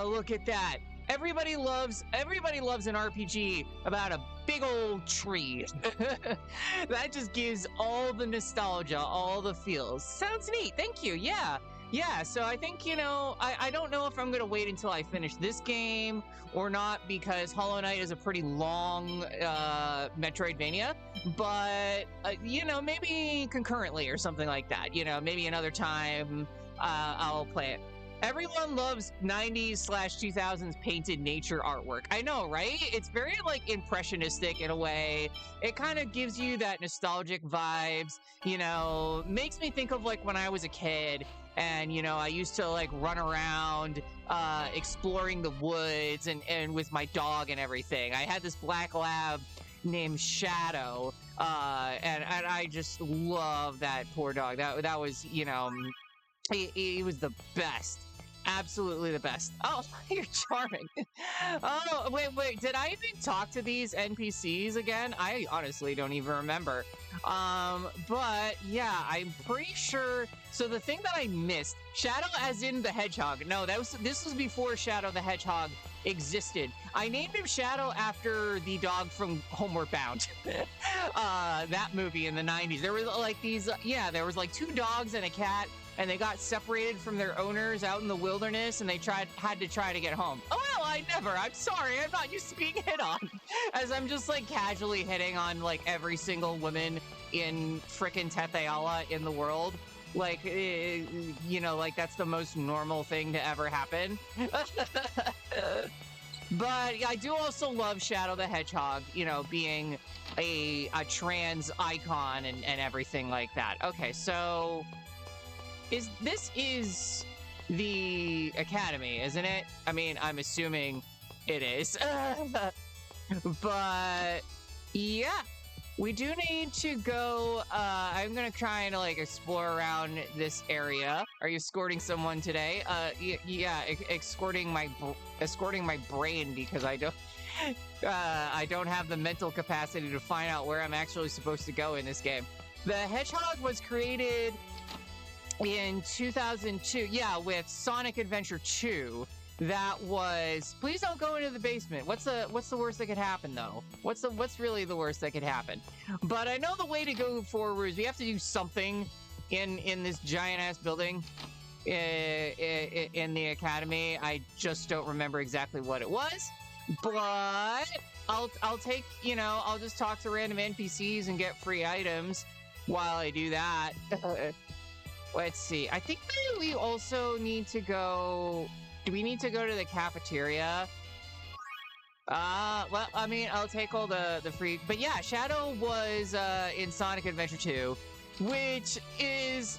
look at that. Everybody loves an RPG about a big old tree. That just gives all the nostalgia, all the feels. Sounds neat. Thank you. Yeah. Yeah, so I think, I don't know if I'm going to wait until I finish this game or not, because Hollow Knight is a pretty long Metroidvania, but, maybe concurrently or something like that. Maybe another time I'll play it. Everyone loves 90s/2000s painted nature artwork. I know, right? It's very, impressionistic in a way. It kind of gives you that nostalgic vibes, makes me think of, when I was a kid. And, I used to run around exploring the woods and with my dog and everything. I had this black lab named Shadow, and I just love that poor dog. That was, he was the best. Absolutely the best. Oh, you're charming. Oh, wait. Did I even talk to these NPCs again? I honestly don't even remember. But yeah, I'm pretty sure. So the thing that I missed, Shadow as in the Hedgehog. No, this was before Shadow the Hedgehog existed. I named him Shadow after the dog from Homeward Bound. That movie in the 90s. There was there was two dogs and a cat, and they got separated from their owners out in the wilderness, and they had to try to get home. Oh, well, I'm sorry, I'm not used to being hit on. As I'm just casually hitting on every single woman in frickin' Tetheala in the world. That's the most normal thing to ever happen. But I do also love Shadow the Hedgehog, being a trans icon and everything like that. Okay, so this is the Academy, isn't it? I mean, I'm assuming it is. But yeah, we do need to go. I'm gonna try and explore around this area. Are you escorting someone today? Yeah, escorting my brain, because I don't have the mental capacity to find out where I'm actually supposed to go in this game. The Hedgehog was created in 2002, yeah, with Sonic Adventure 2. That was, please don't go into the basement. What's the worst that could happen, though? What's really the worst that could happen? But I know the way to go forward is we have to do something in this giant ass building in the Academy. I just don't remember exactly what it was, but I'll take, I'll just talk to random NPCs and get free items while I do that. Let's see. I think that we also need to go. Do we need to go to the cafeteria? Well, I mean, I'll take all the free. But yeah, Shadow was in Sonic Adventure 2, which is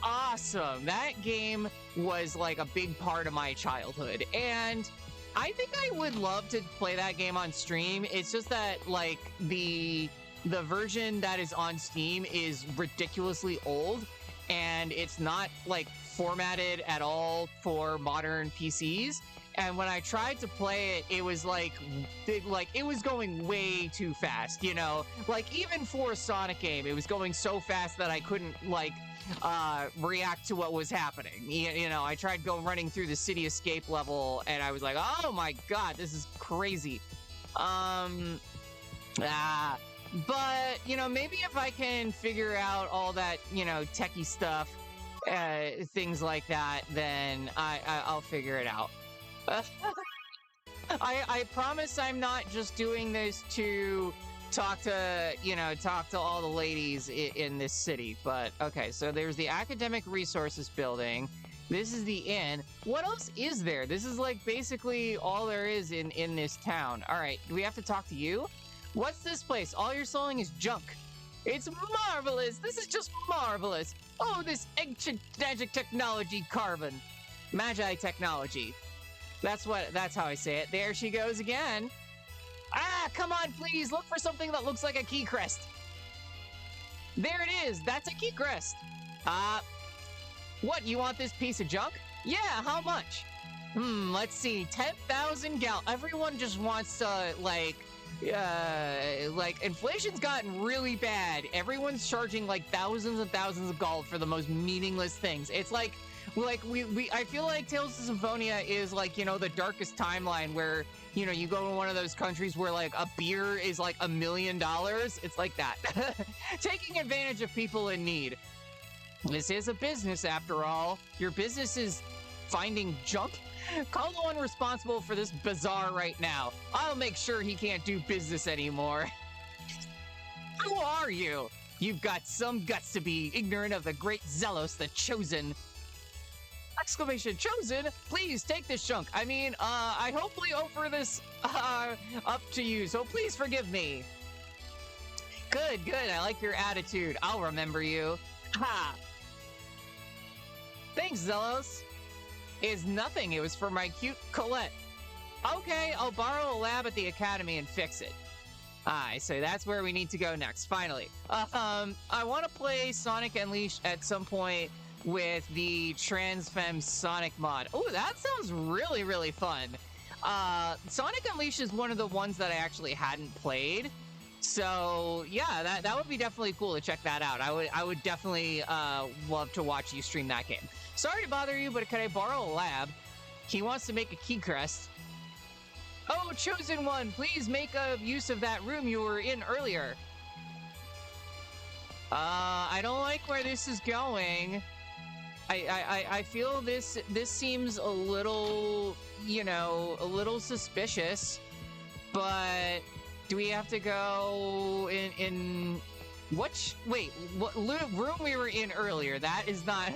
awesome. That game was a big part of my childhood, and I think I would love to play that game on stream. It's just that the version that is on Steam is ridiculously old, and it's not formatted at all for modern PCs. And when I tried to play it, it was it was going way too fast, even for a Sonic game, it was going so fast that I couldn't react to what was happening. I tried running through the city escape level, and I was like, oh my god, this is crazy. But, maybe if I can figure out all that, techie stuff, things like that, then I'll figure it out. I promise I'm not just doing this to talk to all the ladies in this city. But, okay, so there's the Academic Resources Building. This is the inn. What else is there? This is, basically all there is in this town. All right, do we have to talk to you? What's this place? All you're selling is junk. It's marvelous. This is just marvelous. Oh, this ancient magic technology carbon. Magi technology. That's how I say it. There she goes again. Ah, come on, please. Look for something that looks like a key crest. There it is. That's a key crest. What, you want this piece of junk? Yeah, how much? Let's see. 10,000 gal. Everyone just wants to, inflation's gotten really bad. Everyone's charging thousands and thousands of gold for the most meaningless things. It's Like I feel like Tales of Symphonia is like, you know, the darkest timeline where, you know, you go to one of those countries where like a beer is like $1 million. It's like that. Taking advantage of people in need. This is a business after all. Your business is finding junk. Call the one responsible for this bazaar right now. I'll make sure he can't do business anymore. Who are you? You've got some guts to be ignorant of the great Zelos, the Chosen. Exclamation, Chosen? Please take this junk. I mean, I hopefully offer this up to you, so please forgive me. Good. I like your attitude. I'll remember you. Ha! Thanks, Zelos. Is nothing. It was for my cute Colette. Okay, I'll borrow a lab at the academy and fix it. So that's where we need to go next, finally. I want to play Sonic Unleashed at some point with the Transfem Sonic mod. Oh, that sounds really, really fun. Sonic Unleashed is one of the ones that I actually hadn't played. So yeah, that would be definitely cool to check that out. I would definitely love to watch you stream that game. Sorry to bother you, but can I borrow a lab? He wants to make a key crest. Oh, Chosen One, please make use of that room you were in earlier. I don't like where this is going. I feel this seems a little, you know, a little suspicious, but do we have to go in what room we were in earlier? That is not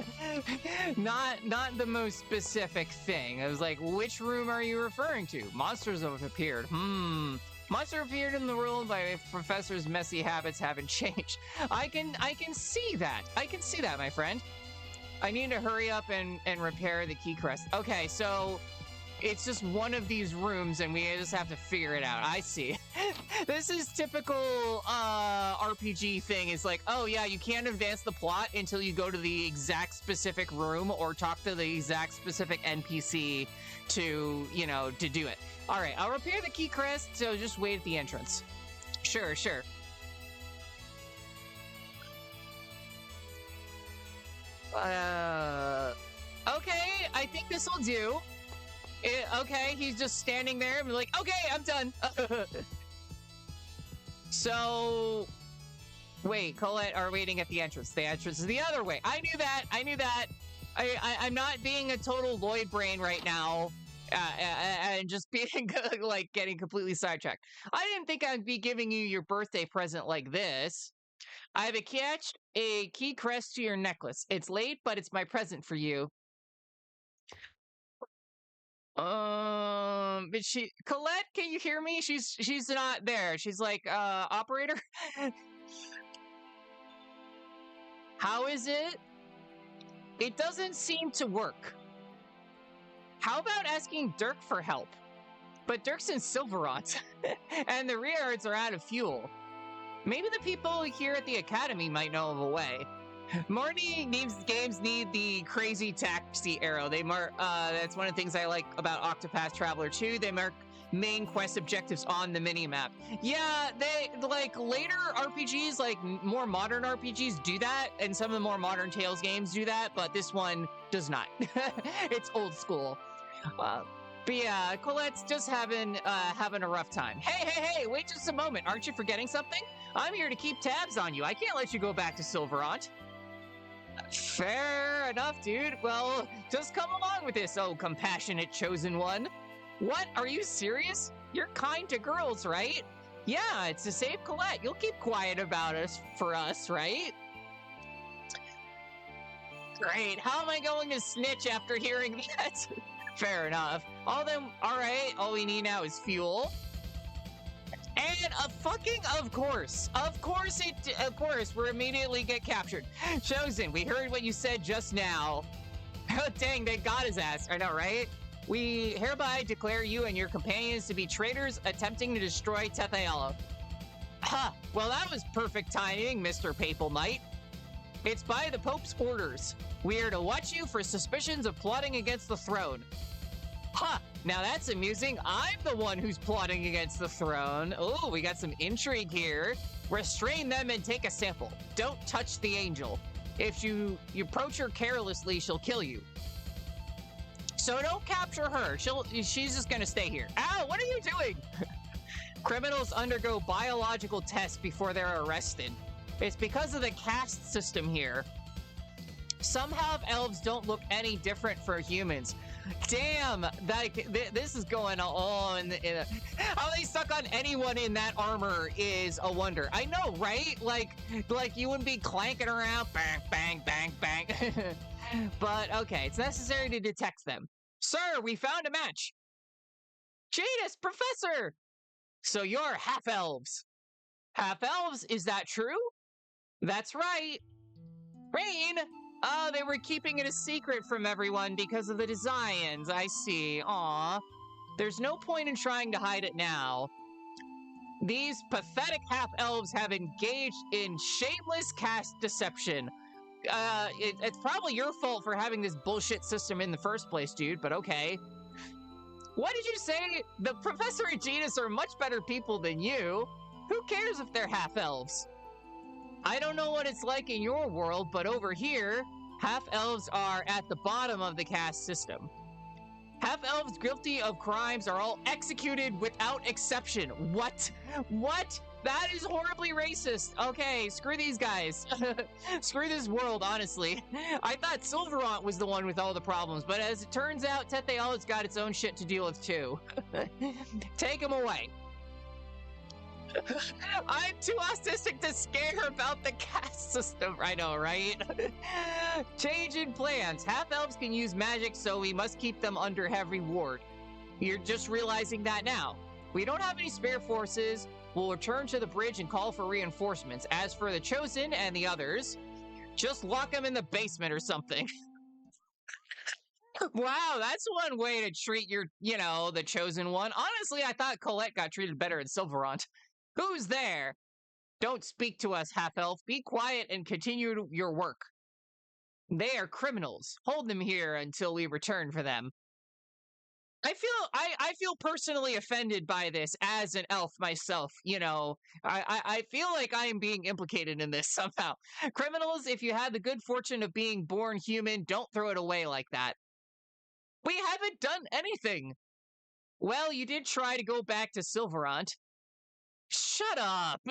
not the most specific thing. I was like, which room are you referring to? Monsters have appeared. Monster appeared in the world by Professor's messy habits haven't changed. I can see that. I can see that, my friend. I need to hurry up and repair the key crest. Okay, so it's just one of these rooms and we just have to figure it out. I see. This is typical RPG thing. It's like, oh yeah, you can't advance the plot until you go to the exact specific room or talk to the exact specific NPC to, you know, to do it. All right, I'll repair the key crest, so just wait at the entrance. Sure. Okay, I think this will do. Okay, he's just standing there and be like, okay, I'm done. So, wait, Colette are waiting at the entrance. The entrance is the other way. I knew that. I'm not being a total Lloyd brain right now. And just being like getting completely sidetracked. I didn't think I'd be giving you your birthday present like this. I have attached a key crest to your necklace. It's late, but it's my present for you. But Colette, can you hear me? She's not there. She's like, operator? How is it? It doesn't seem to work. How about asking Dirk for help? But Dirk's in Sylvarant, and the reards are out of fuel. Maybe the people here at the academy might know of a way. Morning games need the crazy taxi arrow. That's one of the things I like about Octopath Traveler 2. They mark main quest objectives on the minimap. Yeah, they like later RPGs, like more modern RPGs do that, and some of the more modern Tales games do that, but this one does not. It's old school. But yeah, Colette's just having a rough time. Hey, wait just a moment. Aren't you forgetting something? I'm here to keep tabs on you. I can't let you go back to Sylvarant. Fair enough, dude. Well, just come along with this, oh compassionate chosen one. What? Are you serious? You're kind to girls, right? Yeah, it's to save Colette. You'll keep quiet about us for us, right? Great. How am I going to snitch after hearing that? Fair enough. All right. All we need now is fuel. And of course, we're immediately get captured. Chosen, we heard what you said just now. Oh, dang, they got his ass. I know, right? We hereby declare you and your companions to be traitors attempting to destroy Tethaelo. Ha! Well, that was perfect timing, Mr. Papal Knight. It's by the Pope's orders. We are to watch you for suspicions of plotting against the throne. Ha! Now that's amusing. I'm the one who's plotting against the throne. Oh, we got some intrigue here. Restrain them and take a sample. Don't touch the angel. If you approach her carelessly, she'll kill you. So don't capture her. She's just gonna stay here. Ow, what are you doing? Criminals undergo biological tests before they're arrested. It's because of the caste system here. Some half-elves don't look any different for humans. Damn, this is going on. How they stuck on anyone in that armor is a wonder. I know, right? Like you wouldn't be clanking around, bang, bang, bang, bang. But okay, it's necessary to detect them. Sir, we found a match. Jadis, Professor! So you're half-elves. Half-elves, is that true? That's right. Rain! Oh, they were keeping it a secret from everyone because of the designs. I see. Aw. There's no point in trying to hide it now. These pathetic half-elves have engaged in shameless caste deception. It's probably your fault for having this bullshit system in the first place, dude, but okay. What did you say? The Professor and Genus are much better people than you. Who cares if they're half-elves? I don't know what it's like in your world, but over here, half-elves are at the bottom of the caste system. Half-elves guilty of crimes are all executed without exception. What? What? That is horribly racist. Okay, screw these guys. Screw this world, honestly. I thought Sylvarant was the one with all the problems, but as it turns out, Tetheola's got its own shit to deal with too. Take him away. I'm too autistic to scare about the caste system. I know, right? Change in plans. Half-elves can use magic, so we must keep them under heavy ward. You're just realizing that now. We don't have any spare forces. We'll return to the bridge and call for reinforcements. As for the Chosen and the others, just lock them in the basement or something. Wow, that's one way to treat your, the Chosen one. Honestly, I thought Colette got treated better in Sylvarant. Who's there? Don't speak to us, half-elf. Be quiet and continue your work. They are criminals. Hold them here until we return for them. I feel personally offended by this as an elf myself. I feel like I am being implicated in this somehow. Criminals, if you had the good fortune of being born human, don't throw it away like that. We haven't done anything. Well, you did try to go back to Sylvarant. Shut up!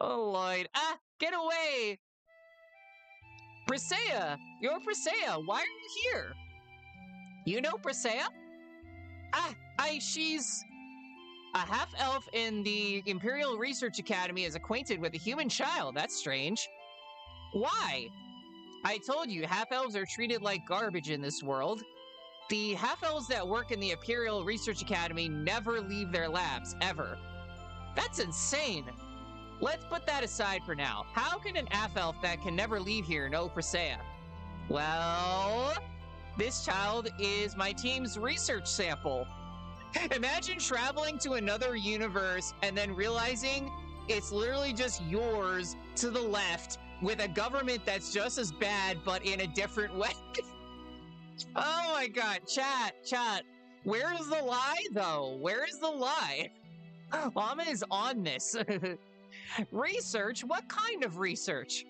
Oh, Lloyd. Get away! Presea! You're Presea! Why are you here? You know Presea? She's a half-elf in the Imperial Research Academy is acquainted with a human child. That's strange. Why? I told you, half-elves are treated like garbage in this world. The half-elves that work in the Imperial Research Academy never leave their labs, ever. That's insane. Let's put that aside for now. How can an half-elf that can never leave here know Presea? Well, this child is my team's research sample. Imagine traveling to another universe and then realizing it's literally just yours to the left with a government that's just as bad but in a different way. Oh my god, chat. Where is the lie, though? Where is the lie? Mama is on this. Research? What kind of research?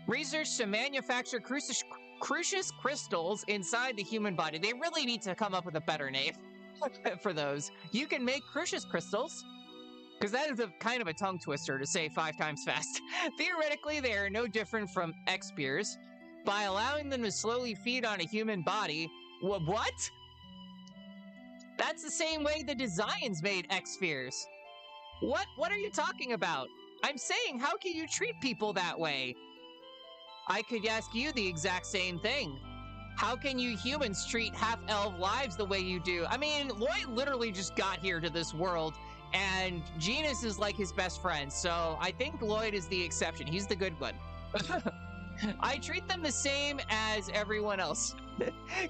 Research to manufacture crucius crystals inside the human body. They really need to come up with a better name for those. You can make crucius crystals, because that is a kind of a tongue twister to say 5 times fast. Theoretically, they are no different from X-Spears. By allowing them to slowly feed on a human body. What? That's the same way the designs made X-Spheres. What are you talking about? I'm saying, how can you treat people that way? I could ask you the exact same thing. How can you humans treat half-elf lives the way you do? I mean, Lloyd literally just got here to this world, and Genus is like his best friend, so I think Lloyd is the exception. He's the good one. I treat them the same as everyone else.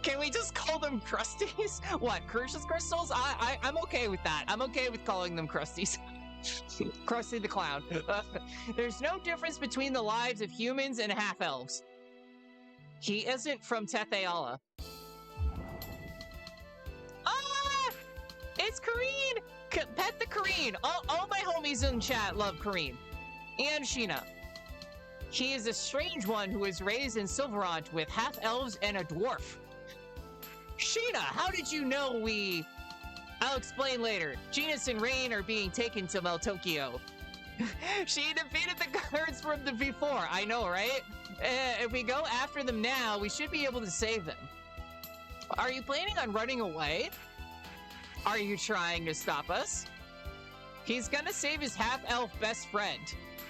Can we just call them crusties? What, Crucius crystals? I'm okay with that. I'm okay with calling them crusties. Krusty the Clown. There's no difference between the lives of humans and half-elves. He isn't from Tetheola. It's Kareen! Pet the Kareen! All my homies in chat love Kareen. And Sheena. He is a strange one who was raised in Sylvarant with half-elves and a dwarf. Sheena, how did you know we... I'll explain later. Genus and Rain are being taken to Meltokyo. She defeated the guards from the before. I know, right? If we go after them now, we should be able to save them. Are you planning on running away? Are you trying to stop us? He's gonna save his half-elf best friend.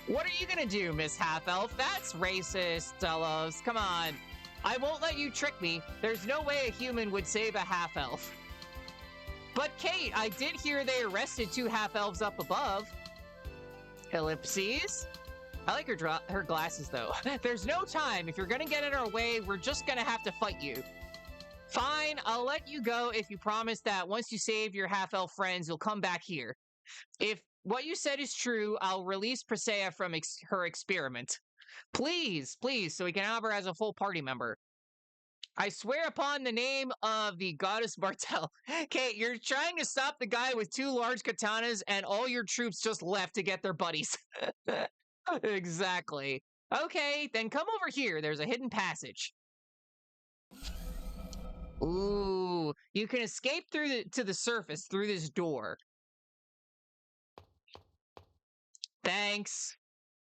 What are you gonna do, Miss Half-Elf? That's racist, Delos. Come on. I won't let you trick me. There's no way a human would save a half-elf. But Kate, I did hear they arrested 2 half-elves up above. Ellipses. I like her glasses, though. There's no time. If you're gonna get in our way, we're just gonna have to fight you. Fine, I'll let you go if you promise that once you save your half-elf friends, you'll come back here. If what you said is true, I'll release Presea from her experiment. Please, please, so we can have her as a full party member. I swear upon the name of the goddess Bartel. Kate, you're trying to stop the guy with 2 large katanas and all your troops just left to get their buddies. Exactly. Okay, then come over here. There's a hidden passage. Ooh, you can escape to the surface through this door. Thanks.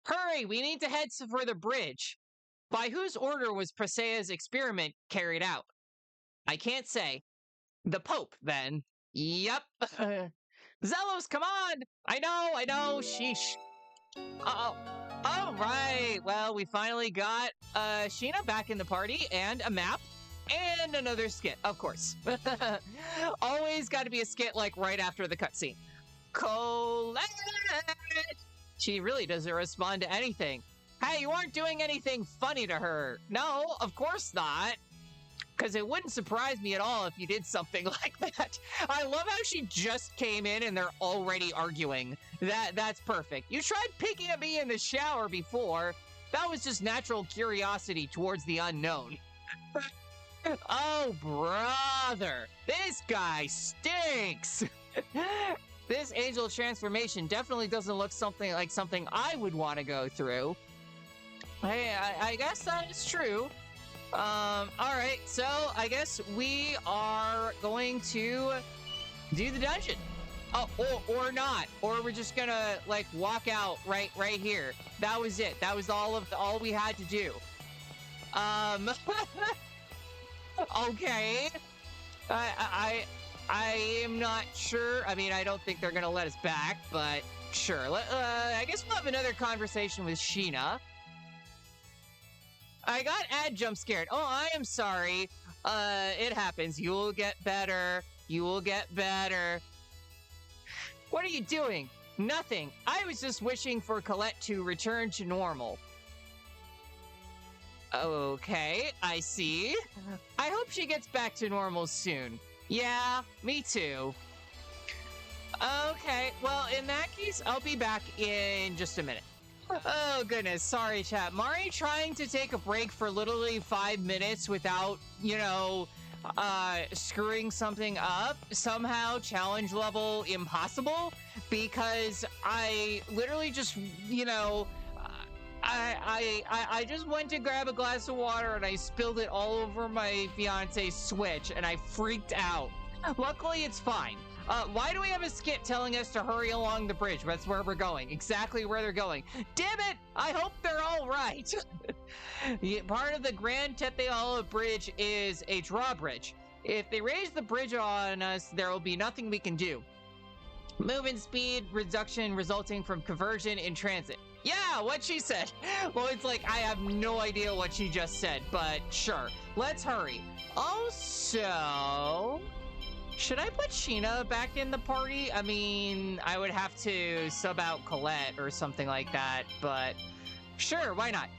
Hurry, we need to head for the bridge. By whose order was Presea's experiment carried out? I can't say. The Pope, then. Yep. Zelos, come on! I know, sheesh. Uh-oh. All right, well, we finally got Sheena back in the party, and a map, and another skit, of course. Always got to be a skit, like, right after the cutscene. Colette! She really doesn't respond to anything. Hey, you aren't doing anything funny to her. No, of course not. Because it wouldn't surprise me at all if you did something like that. I love how she just came in and they're already arguing. That's perfect. You tried picking at me in the shower before. That was just natural curiosity towards the unknown. Oh, brother. This guy stinks. This angel transformation definitely doesn't look like something I would want to go through. Hey, I guess that is true. Alright, so I guess we are going to do the dungeon. Oh, or not. Or we're just gonna, like, walk out right here. That was it. That was all we had to do. Okay. I am not sure. I mean, I don't think they're gonna let us back, but sure. I guess we'll have another conversation with Sheena. I got jump scared. Oh, I am sorry. It happens. You will get better. You will get better. What are you doing? Nothing. I was just wishing for Colette to return to normal. Okay, I see. I hope she gets back to normal soon. Yeah, me too. Okay, well, in that case, I'll be back in just a minute. Oh, goodness. Sorry, chat. Mari trying to take a break for literally 5 minutes without, you know, screwing something up. Somehow, challenge level impossible, because I literally just, you know, I just went to grab a glass of water and I spilled it all over my fiance's Switch and I freaked out. Luckily, it's fine. Why do we have a skit telling us to hurry along the bridge? That's where we're going. Exactly where they're going. Damn it! I hope they're all right. Part of the Grand Teteala Bridge is a drawbridge. If they raise the bridge on us, there will be nothing we can do. Movement speed reduction resulting from conversion in transit. Yeah, what she said. Well, it's like, I have no idea what she just said, but sure. Let's hurry. Also, should I put Sheena back in the party? I mean, I would have to sub out Colette or something like that, but sure, why not?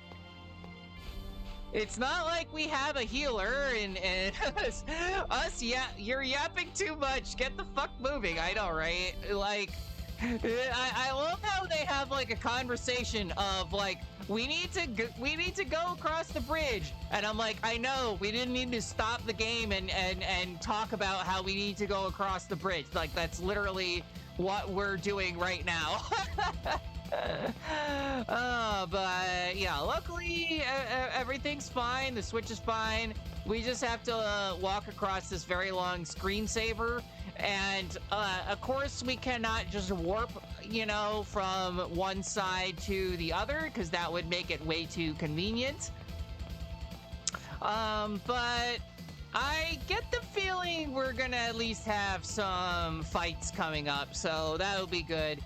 It's not like we have a healer and us, yeah, you're yapping too much. Get the fuck moving. I know, right? Like, I love how they have like a conversation of like, we need to go across the bridge, and I'm like, I know, we didn't need to stop the game and talk about how we need to go across the bridge. Like, that's literally what we're doing right now. But yeah, luckily everything's fine. The Switch is fine. We just have to walk across this very long screensaver, and of course we cannot just warp, you know, from one side to the other, because that would make it way too convenient. But I get the feeling we're gonna at least have some fights coming up, so that'll be good.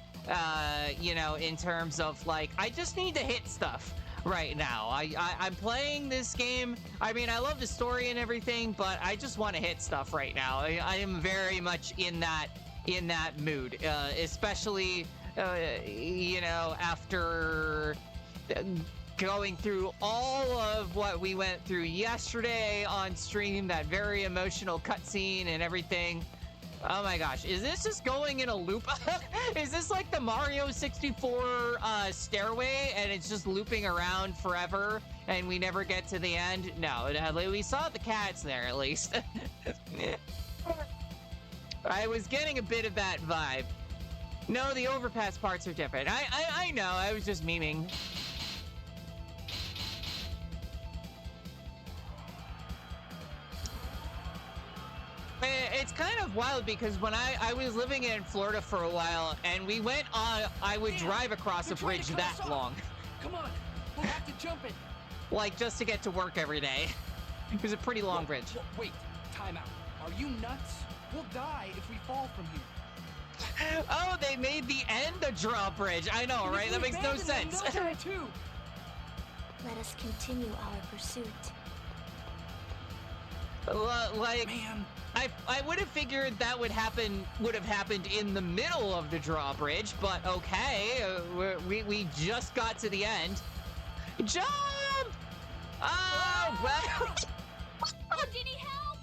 You know, in terms of like, I just need to hit stuff right now. I'm playing this game. I mean, I love the story and everything, but I just want to hit stuff right now. I am very much in that mood, especially you know, after going through all of what we went through yesterday on stream, that very emotional cutscene and everything. Oh my gosh, is this just going in a loop? Is this like the Mario 64 stairway and it's just looping around forever and we never get to the end? No, we saw the cats there at least. I was getting a bit of that vibe. No, the overpass parts are different. I know, I was just memeing. It's kind of wild because when I was living in Florida for a while and we went on, I would drive across a bridge that long. Come on, we'll have to jump it. Like just to get to work every day. It was a pretty long bridge. Wait, time out. Are you nuts? We'll die if we fall from here. Oh, they made the end a drawbridge. I know, right? That makes no sense. Let us continue our pursuit. Like, man, I would have figured that would have happened in the middle of the drawbridge, but okay, we just got to the end. Jump! Oh, well. Oh, did he help?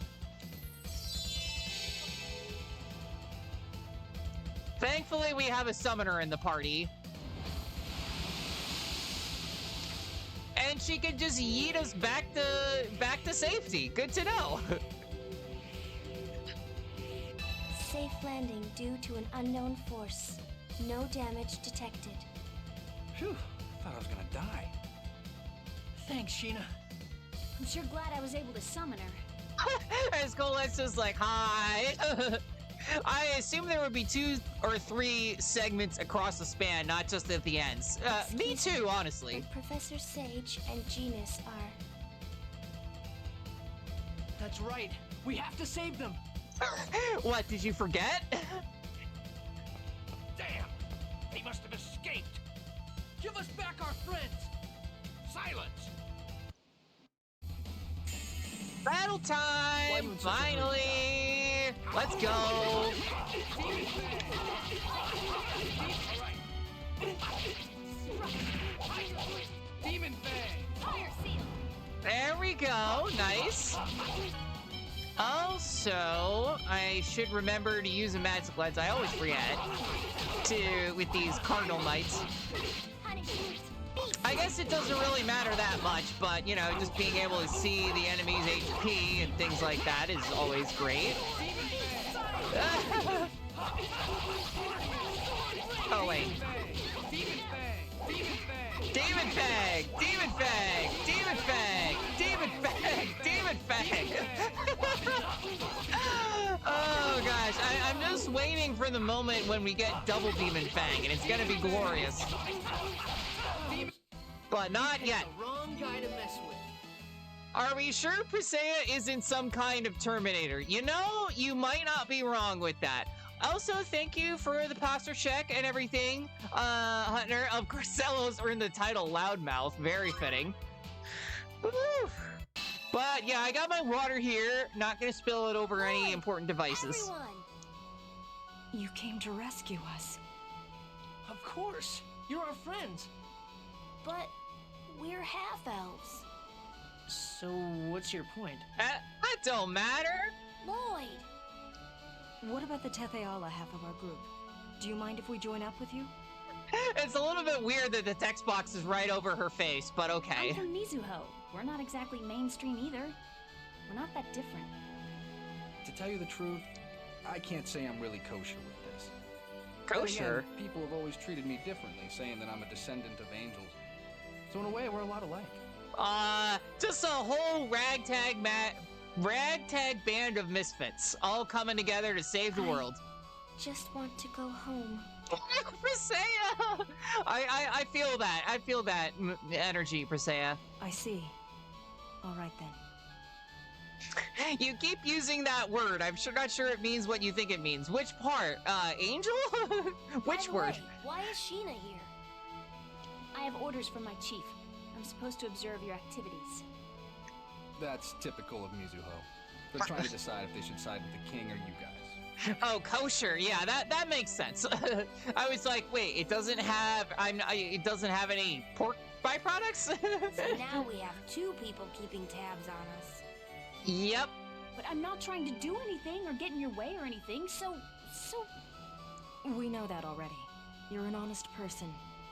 Thankfully, we have a summoner in the party. And she could just yeet us back to safety. Good to know. Safe landing due to an unknown force. No damage detected. Phew, thought I was gonna die. Thanks, Sheena. I'm sure glad I was able to summon her. As Colette's just like, hi. I assume there would be 2 or 3 segments across the span, not just at the ends. Me too, honestly. And Professor Sage and Genus are... That's right. We have to save them. What, did you forget? Damn! They must have escaped. Give us back our friends. Silence. Battle time! Finally! Let's go! Demon Fang! There we go. Nice. Also, I should remember to use a magic lens. I always forget with these cardinal knights. I guess it doesn't really matter that much, but you know, just being able to see the enemy's HP and things like that is always great. Oh wait. Demon Fang! Demon Fang! Demon Fang! Demon Fang! Demon Fang! Oh gosh, I'm just waiting for the moment when we get double Demon Fang, and it's gonna be glorious. But not yet. Wrong guy to mess with. Are we sure Presea isn't some kind of Terminator? You know, you might not be wrong with that. Also, thank you for the posture check and everything, Hunter. Of course, Celos earned the title Loudmouth. Very fitting. Woo. But yeah, I got my water here. Not gonna spill it over any important devices. Everyone. You came to rescue us. Of course. You're our friends. But we're half-elves. So, what's your point? That don't matter. Lloyd. What about the Tetheala half of our group? Do you mind if we join up with you? It's a little bit weird that the text box is right over her face, but okay. I'm from Mizuho. We're not exactly mainstream either. We're not that different. To tell you the truth, I can't say I'm really kosher with this. Kosher? Again, people have always treated me differently, saying that I'm a descendant of angels. So in a way, we're a lot alike. Just a whole ragtag ragtag band of misfits, all coming together to save the world. Just want to go home. Presea! I feel that. I feel that energy, Presea. I see. All right then. You keep using that word. I'm not sure it means what you think it means. Which part? Angel? Which By the word? way, why is Sheena here? I have orders from my chief. I'm supposed to observe your activities. That's typical of Mizuho. They're trying to decide if they should side with the king or you guys. Oh, kosher. Yeah, that makes sense. I was like, wait, it doesn't have any pork byproducts? So now we have two people keeping tabs on us. Yep. But I'm not trying to do anything or get in your way or anything, so... We know that already. You're an honest person,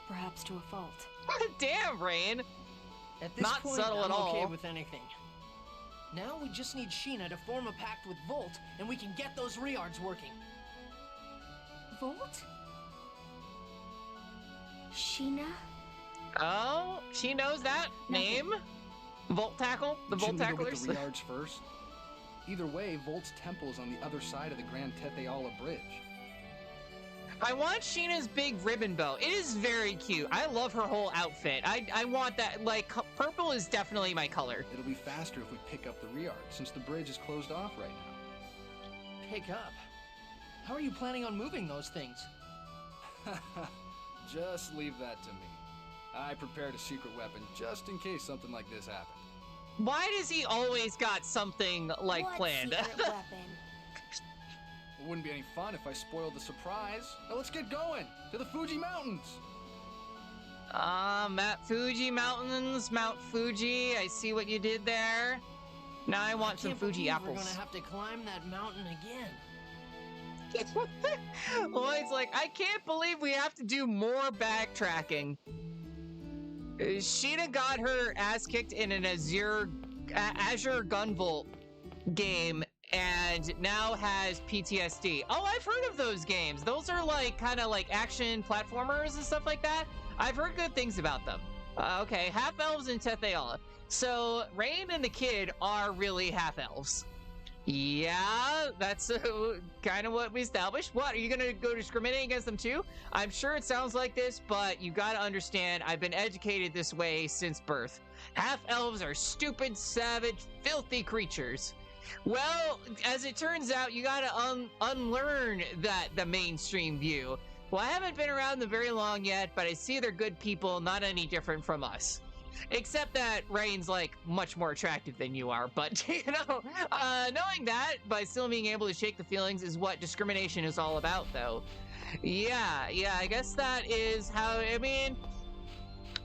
perhaps to a fault. Damn, Rain. At this Not point, subtle I'm at okay all. with anything. Now we just need Sheena to form a pact with Volt, and we can get those Riards working. Volt? Sheena? Oh, she knows that name? Volt Tackle? The Volt Shouldn't we go get Tacklers? the Riards first? Either way, Volt's temple is on the other side of the Grand Tetheala Bridge. I want Sheena's big ribbon bow. It is very cute. I love her whole outfit. I want that, like, purple is definitely my color. It'll be faster if we pick up the Riards, since the bridge is closed off right now. Pick up? How are you planning on moving those things? Just leave that to me. I prepared a secret weapon just in case something like this happened. Why does he always got something, like, What planned? secret weapon? It wouldn't be any fun if I spoiled the surprise. Now let's get going to the Fuji Mountains. Mount Fuji Mountains, Mount Fuji. I see what you did there. Now I want some Can't Fuji believe apples. We're gonna have to climb that mountain again. Lloyd's like, I can't believe we have to do more backtracking. Sheena got her ass kicked in an Azure Gunvolt game and now has PTSD. Oh, I've heard of those games. Those are like kind of like action platformers and stuff like that. I've heard good things about them. Okay, half-elves in Tetheala. So Rain and the kid are really half-elves. Yeah, that's kind of what we established. What, are you gonna go discriminate against them too? I'm sure it sounds like this, but you gotta understand, I've been educated this way since birth. Half-elves are stupid, savage, filthy creatures. Well, as it turns out, you gotta unlearn the mainstream view. Well, I haven't been around them very long yet, but I see they're good people, not any different from us. Except that Rain's, like, much more attractive than you are. But, you know, knowing that, by still being able to shake the feelings is what discrimination is all about, though. Yeah, I guess that is how, I mean,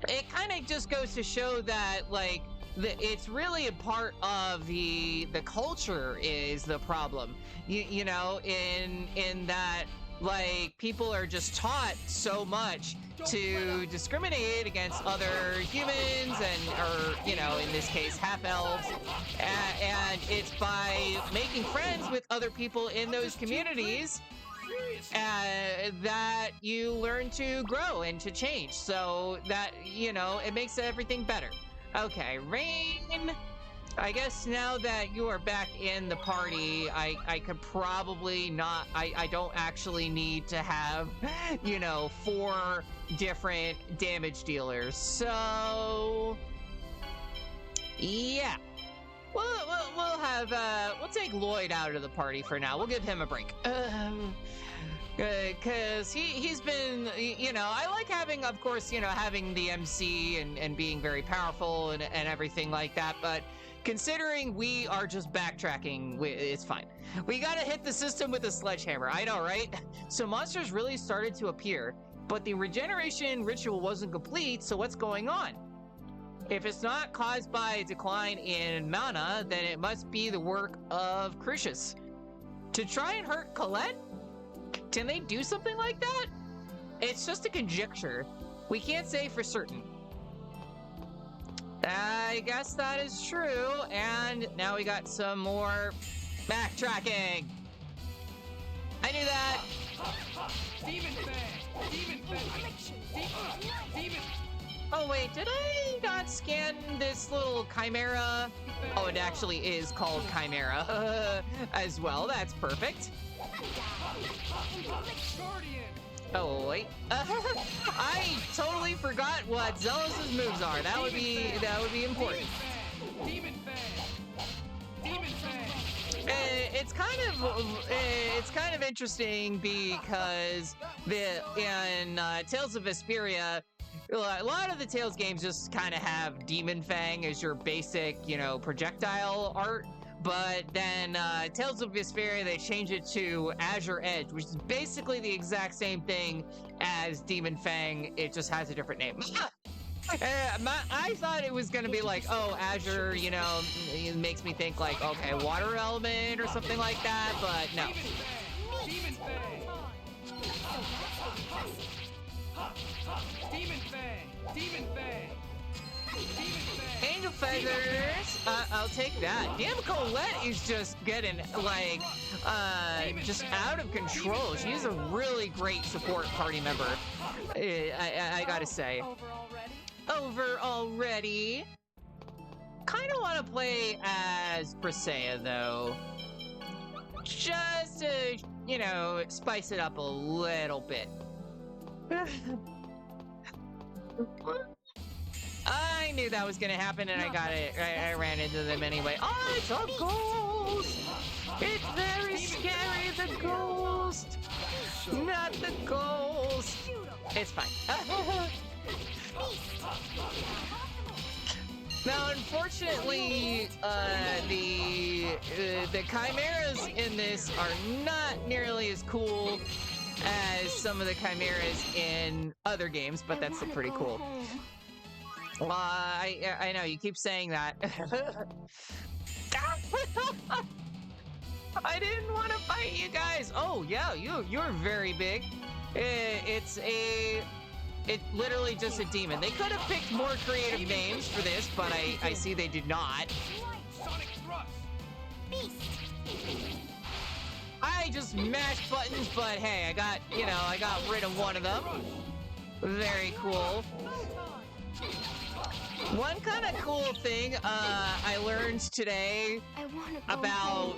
it kind of just goes to show that, like, it's really a part of the culture is the problem. You know, in that, like, people are just taught so much to discriminate against other humans or, you know, in this case, half-elves. And it's by making friends with other people in those communities that you learn to grow and to change. So that, you know, it makes everything better. Okay, Rain, I guess now that you are back in the party, I could probably not, I don't actually need to have, you know, 4 different damage dealers. So, yeah. We'll have, we'll take Lloyd out of the party for now. We'll give him a break. Because he's been, you know, I like having, of course, you know, having the MC and being very powerful and everything like that, but considering we are just backtracking, it's fine. We gotta hit the system with a sledgehammer, I know, right? So monsters really started to appear, but the regeneration ritual wasn't complete, so what's going on? If it's not caused by a decline in mana, then it must be the work of Crucius. To try and hurt Colette? Can they do something like that? It's just a conjecture. We can't say for certain. I guess that is true, and now we got some more backtracking. I knew that. Demon Fang! Demon Fang! Demon! Oh wait, did I not scan this little chimera? Oh, it actually is called chimera as well. That's perfect. Oh wait, I totally forgot what Zealous' moves are. That would be important. Demon Fang! Demon Fang! It's kind of interesting because in Tales of Vesperia, a lot of the Tales games just kind of have Demon Fang as your basic, you know, projectile art. But then Tales of Vesperia, they changed it to Azure Edge, which is basically the exact same thing as Demon Fang. It just has a different name. I thought it was going to be like, oh, Azure, you know, it makes me think like, okay, water element or something like that, but no. Demon Fang! Demon Fang! Demon Fang! Angel Feathers, I'll take that. Damn, Colette is just getting, like, just out of control. She's a really great support party member, I gotta say. Over already. Kind of want to play as Presea, though. Just to, you know, spice it up a little bit. I knew that was gonna happen, and I got it. I ran into them anyway. Oh, it's a ghost! It's very scary, the ghost! Not the ghost! It's fine. Now, unfortunately, the chimeras in this are not nearly as cool as some of the chimeras in other games, but that's still pretty cool. I know, you keep saying that. I didn't want to fight you guys. Oh, yeah, you're very big. It's literally just a demon. They could have picked more creative names for this, but I see they did not. Sonic Thrust! I just mashed buttons, but hey, I got rid of one of them. Very cool. One kind of cool thing I learned today about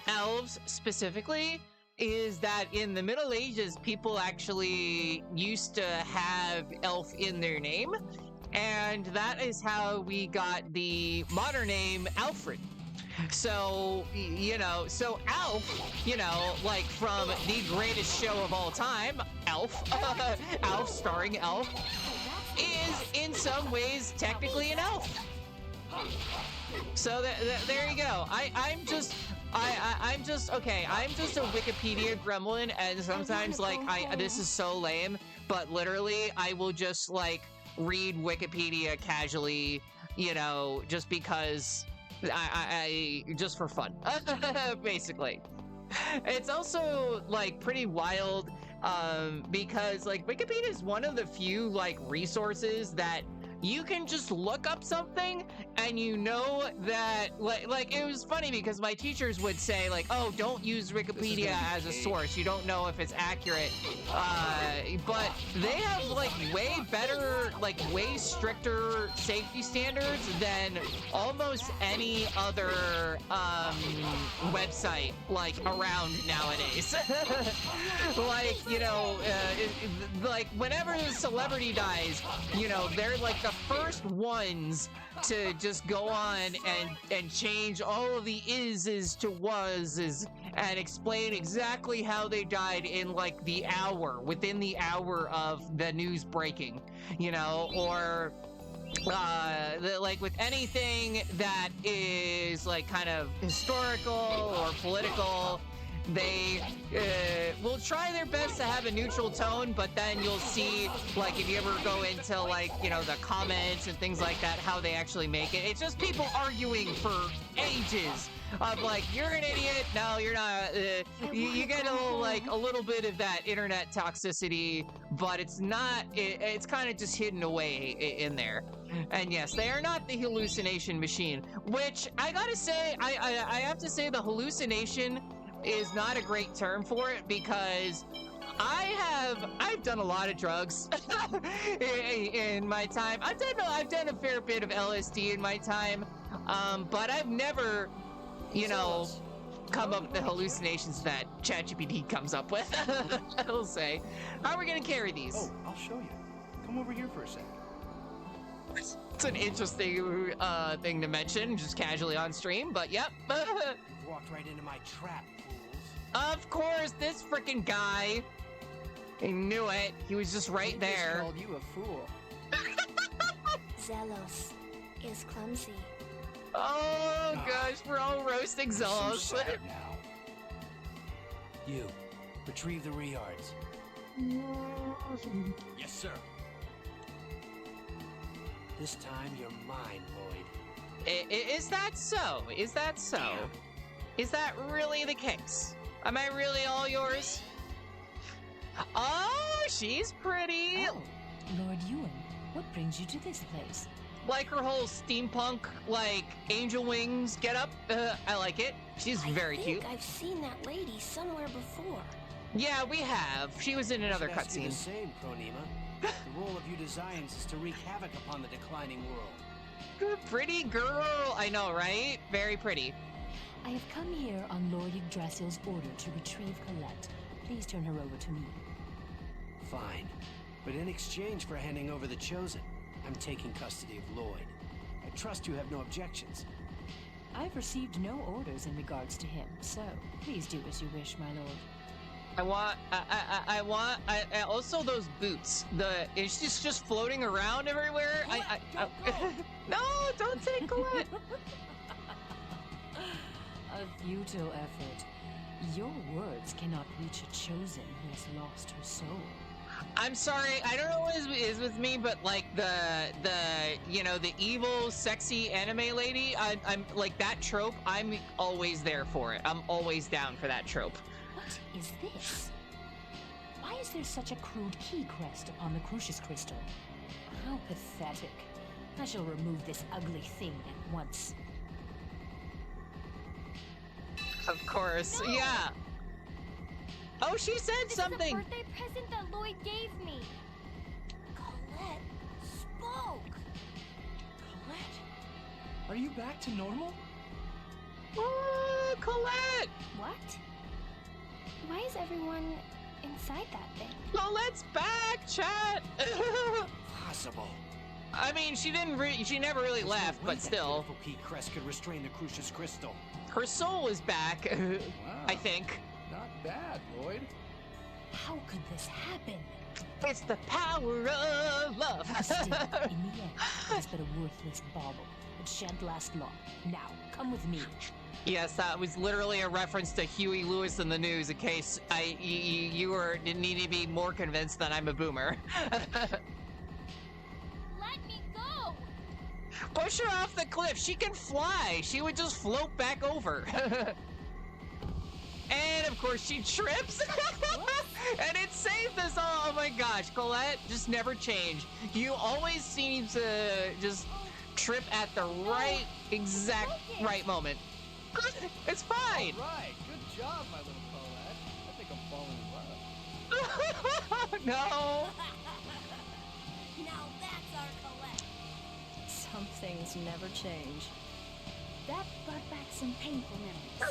elves specifically is that in the Middle Ages, people actually used to have elf in their name, and that is how we got the modern name Alfred. So, you know, so Alf, you know, like from the greatest show of all time, Alf, Alf starring Elf, is in some ways technically an elf. So there you go. I'm just a Wikipedia gremlin, and sometimes like this is so lame, but literally I will just like read Wikipedia casually, you know, just because I just for fun, basically. It's also like pretty wild because like Wikipedia is one of the few like resources that you can just look up something and you know that like it was funny because my teachers would say like, oh, don't use Wikipedia as a source, you don't know if it's accurate, but they have like way better, like way stricter safety standards than almost any other website like around nowadays. Like, you know, like whenever a celebrity dies, you know, they're like the first ones to just go on and change all of the is's to was's and explain exactly how they died in like the hour, within the hour of the news breaking, you know, or like with anything that is like kind of historical or political, they will try their best to have a neutral tone, but then you'll see, like, if you ever go into, like, you know, the comments and things like that, how they actually make it. It's just people arguing for ages of, like, you're an idiot, no, you're not. You get a little bit of that internet toxicity, but it's not, it's kind of just hidden away in there. And yes, they are not the hallucination machine, which I gotta say, I have to say the hallucination is not a great term for it, because I've done a lot of drugs in my time. I've done a fair bit of LSD in my time, but I've never, you know, come up with the hallucinations that ChatGPT comes up with. I'll say. How are we gonna carry these? Oh, I'll show you. Come over here for a second. It's an interesting thing to mention, just casually on stream, but yep. You walked right into my trap, fools. Of course, this freaking guy. He knew it. He was just right there. Just called you a fool. Zelos is clumsy. Oh gosh, we're all roasting So Zelos. sad now. You, retrieve the Riards. Yes, sir. This time you're mine, Lloyd. Is that so? Is that so? Is that really the case? Am I really all yours? Oh, she's pretty. Oh, Lord Ewan, what brings you to this place? Like her whole steampunk, like angel wings get up. I like it. She's very cute. I think I've seen that lady somewhere before. Yeah, we have. She was in another Should ask you cutscene. the same, Pronema. The role of you designs is to wreak havoc upon the declining world. Pretty girl. I know, right? Very pretty. I have come here on Lord Yggdrasil's order to retrieve Colette. Please turn her over to me. Fine. But in exchange for handing over the Chosen, I'm taking custody of Lloyd. I trust you have no objections. I've received no orders in regards to him, so please do as you wish, my lord. I want also those boots. It's just floating around everywhere. No, don't take Colette. A futile effort. Your words cannot reach a chosen who has lost her soul. I'm sorry, I don't know what is with me, but like the you know, the evil, sexy anime lady, I'm like that trope. I'm always there for it. I'm always down for that trope. What is this? Why is there such a crude key crest upon the Crucius Crystal? How pathetic. I shall remove this ugly thing at once. Of course, No! yeah. Oh, she said This something. is a birthday present that Lloyd gave me. Colette spoke. Colette? Are you back to normal? Oh, Colette. What? Why is everyone inside that thing? Colette's back, chat. Possible. I mean, she never really There's left, no way but that still, beautiful key crest could restrain the Crucius Crystal. her soul is back. I think. Not bad, Lloyd. How could this happen? It's the power of love. Still, in the end, it's but a worthless bauble. It shan't last long. Now, come with me. Yes, that was literally a reference to Huey Lewis in the News, in case you didn't need to be more convinced that I'm a boomer. Let me go. Push her off the cliff. She can fly. She would just float back over. And of course she trips. And it saved us all. Oh my gosh, Colette, just never change. You always seem to just trip at the exact right moment. It's fine. All right, good job, my little Colette. I think I'm falling in love. No. Now that's our Colette. Some things never change. That brought back some painful memories.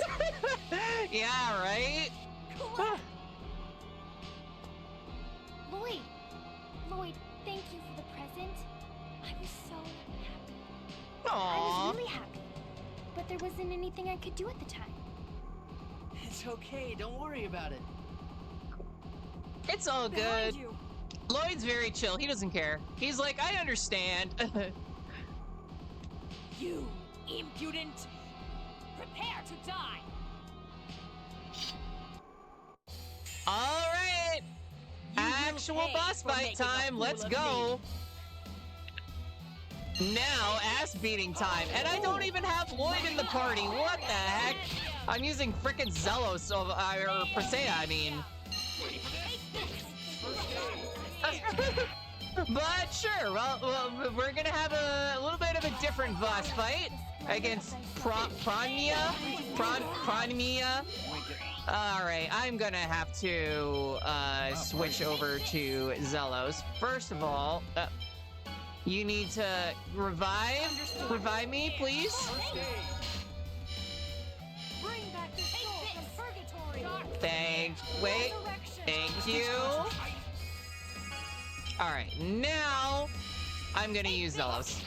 Yeah, right? Colette! Lloyd, thank you for the present. I was so happy. I Aww. was really happy. But there wasn't anything I could do at the time. It's okay, don't worry about it. It's all Behind good. you. Lloyd's very chill. He doesn't care. He's like, I understand. You impudent! Prepare to die! All right. You will Actual pay boss for fight making a time. fool Let's of go. Now, ass beating time. And I don't even have Lloyd in the party. What the heck? I'm using frickin' Zelos or Persea, I mean. But sure, well, we're gonna have a little bit of a different boss fight. against Pronia. All right, I'm gonna have to switch over to Zelos. First of all, you need to revive me, please. Thank you. All right, now I'm gonna use Zelos.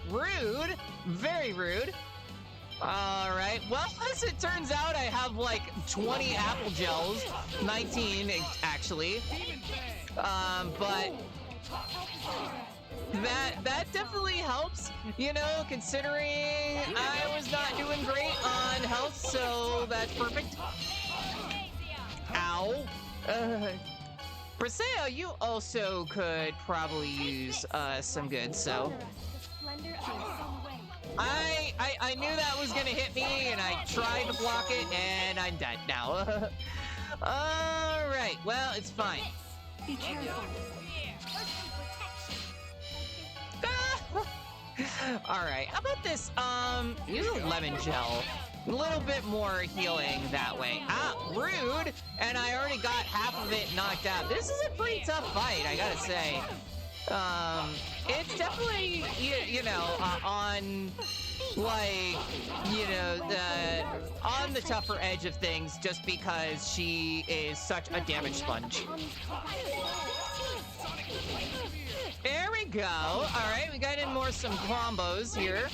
Rude. Very rude. All right. Well, as it turns out, I have like 20 apple gels, 19 actually. But that definitely helps, you know, considering I was not doing great on health, so that's perfect. Ow. Presea, you also could probably use some good, so. I knew that was gonna hit me, and I tried to block it, and I'm dead now. Alright, well, it's fine. Be careful. Alright, how about this? Use a lemon gel. A little bit more healing that way. Rude! And I already got half of it knocked out. This is a pretty tough fight, I gotta say. It's definitely, you know, on, like, you know, on the tougher edge of things just because she is such a damage sponge. There we go. All right, we got in some combos here.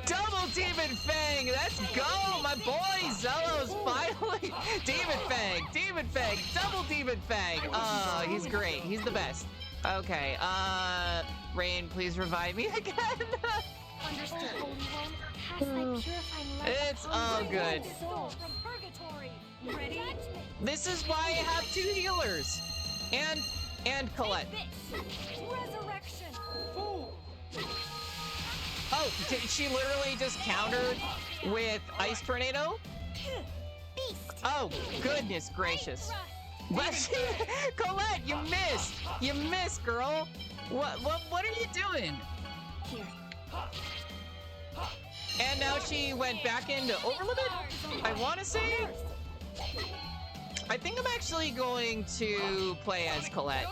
Double Demon Fang! Let's go, my boy Zelos, finally! Demon Fang, double Demon Fang! Oh, he's great, he's the best. Okay, Rain, please revive me again. It's all good. This is why I have 2 healers. And Colette. Oh, did she literally just countered with Ice Tornado? Oh, goodness gracious. But Colette, you missed! You missed, girl! What are you doing? Here. And now she went back into Overlimit? I wanna say? I think I'm actually going to play as Colette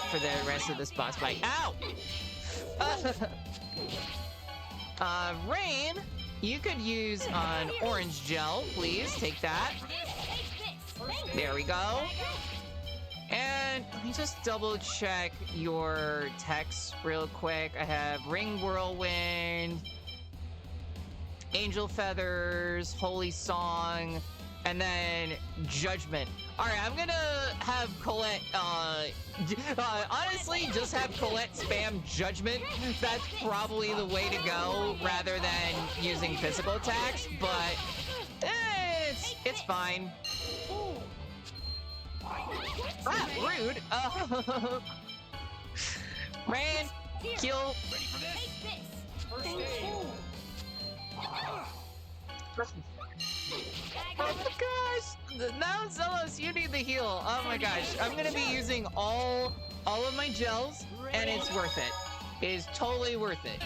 for the rest of this boss fight. Ow! Rain, you could use an orange gel, please. Take that. There we go. And let me just double check your text real quick. I have Ring Whirlwind, Angel Feathers, Holy Song, and then Judgment. All right, I'm gonna have Colette, honestly, just have Colette spam Judgment. That's probably the way to go rather than using physical attacks, but it's fine. Rude. Rain, kill. Oh my gosh! Now Zelos, you need the heal. Oh my gosh, I'm gonna be using all of my gels, and it's worth it. It is totally worth it.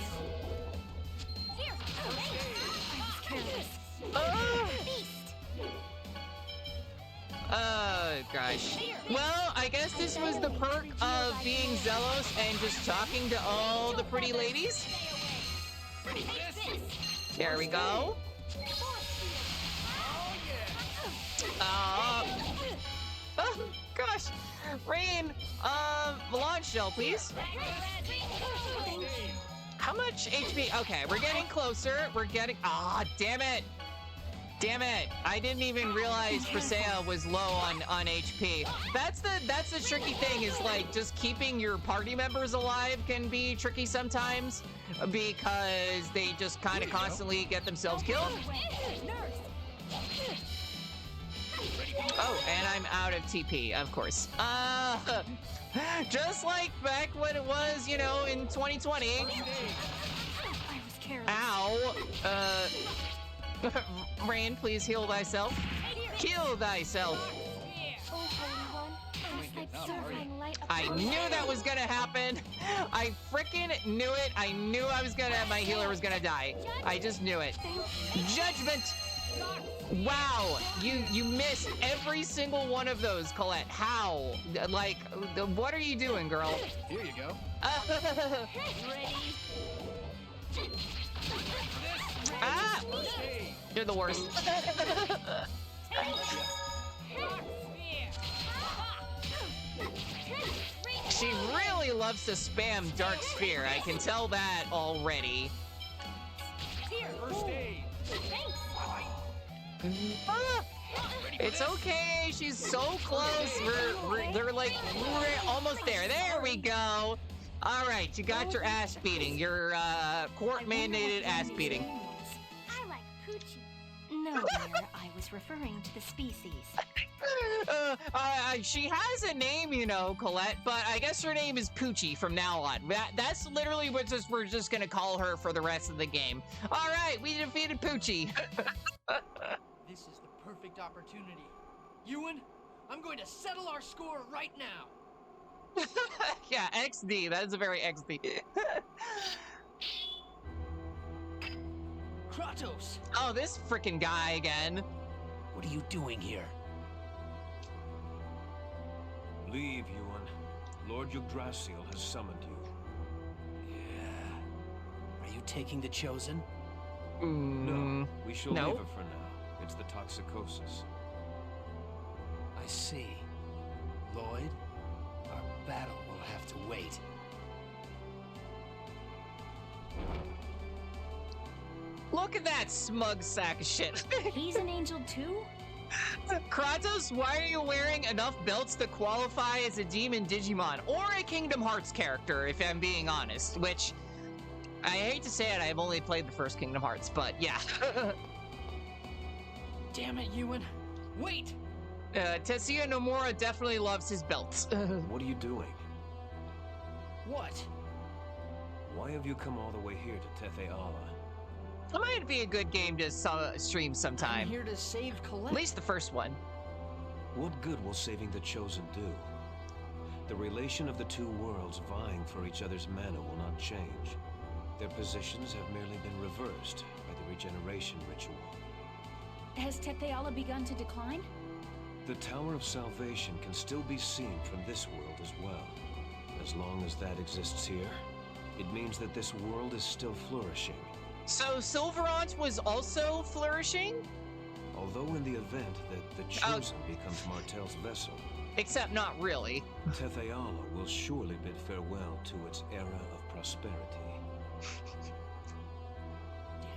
Oh gosh. Well, I guess this was the perk of being Zelos and just talking to all the pretty ladies. There we go. Oh gosh, Rain, launch shell, please. How much HP? Okay, we're getting closer. We're getting. Damn it! Damn it! I didn't even realize Presea was low on HP. That's the tricky thing. Is like just keeping your party members alive can be tricky sometimes because they just kind of constantly get themselves killed. Oh, and I'm out of TP, of course. Just like back when it was, you know, in 2020. Ow. Rain, please heal thyself. Heal thyself. Surfing light I upon knew that was gonna happen. I freaking knew it. I knew my healer was gonna die. I just knew it. Judgment. Wow, you missed every single one of those, Colette. How? Like, what are you doing, girl? Here you go. Ready? Ah! You're the worst. She really loves to spam Dark Sphere. I can tell that already. First aid. Ah, it's okay. She's so close. They're like almost there. There we go. All right, you got your ass beating. Your court-mandated ass beating. I like Poochie. No, dear, I was referring to the species. She has a name, you know, Colette, but I guess her name is Poochie from now on. That's literally what we're just gonna call her for the rest of the game. All right, we defeated Poochie. This is the perfect opportunity. Ewan, I'm going to settle our score right now. Yeah, XD. That is a very XD. Kratos! Oh, this freaking guy again. What are you doing here? Leave, Ewan. Lord Yggdrasil has summoned you. Yeah. Are you taking the Chosen? No, we shall No. leave it for now. It's the toxicosis. I see. Lloyd, our battle will have to wait. Look at that smug sack of shit. He's an angel too? Kratos, why are you wearing enough belts to qualify as a demon Digimon or a Kingdom Hearts character, if I'm being honest? Which, I hate to say it, I've only played the first Kingdom Hearts, but yeah. Damn it, Ewan. Wait! Tetsuya Nomura definitely loves his belts. What are you doing? What? Why have you come all the way here to Tethe'ala? It might be a good game to stream I'm sometime. here to save Colette. At least the first one. What good will saving the Chosen do? The relation of the two worlds vying for each other's mana will not change. Their positions have merely been reversed by the regeneration ritual. Has Tethe'ala begun to decline? The Tower of Salvation can still be seen from this world as well. As long as that exists here, it means that this world is still flourishing. So Sylvarant was also flourishing? Although in the event that the Chosen becomes Martel's vessel, Except not really. Tethe'ala will surely bid farewell to its era of prosperity. Damn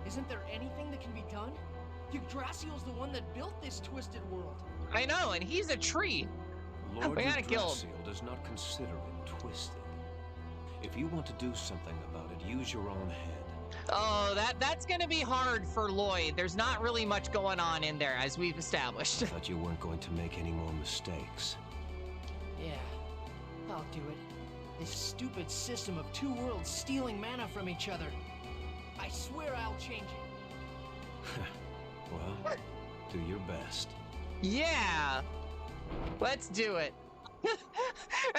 it. Isn't there anything that can be done? Yggdrasil's the one that built this twisted world. I know, and he's a tree. Lord We gotta kill him. Yggdrasil does not consider it twisted. If you want to do something about it, use your own head. Oh, that's gonna be hard for Lloyd. There's not really much going on in there, as we've established. I thought you weren't going to make any more mistakes. Yeah, I'll do it. This stupid system of two worlds stealing mana from each other. I swear I'll change it. Well, do your best. Yeah! Let's do it.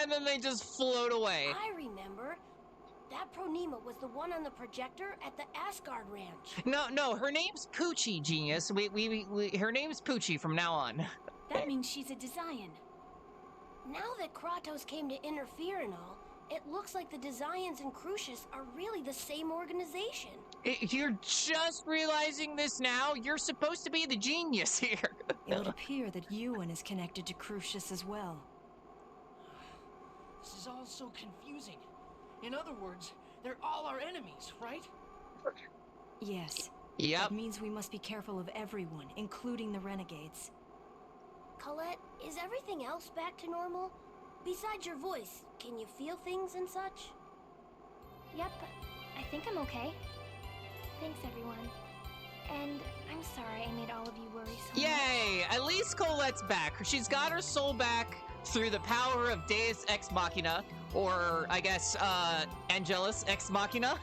And then they just float away. I remember. That Pronema was the one on the projector at the Asgard Ranch. No, her name's Poochie, genius. Her name's Poochie from now on. That means she's a Desian. Now that Kratos came to interfere and all, it looks like the Desians and Crucius are really the same organization. You're just realizing this now? You're supposed to be the genius here. It would appear that Ewan is connected to Crucius as well. This is all so confusing. In other words, they're all our enemies, right? Yes. Yep. That means we must be careful of everyone, including the renegades. Colette, is everything else back to normal? Besides your voice, can you feel things and such? Yep, I think I'm okay. Thanks, everyone. And I'm sorry I made all of you worry so much. Yay! At least Colette's back. She's got her soul back through the power of Deus Ex Machina, or I guess Angelus Ex Machina,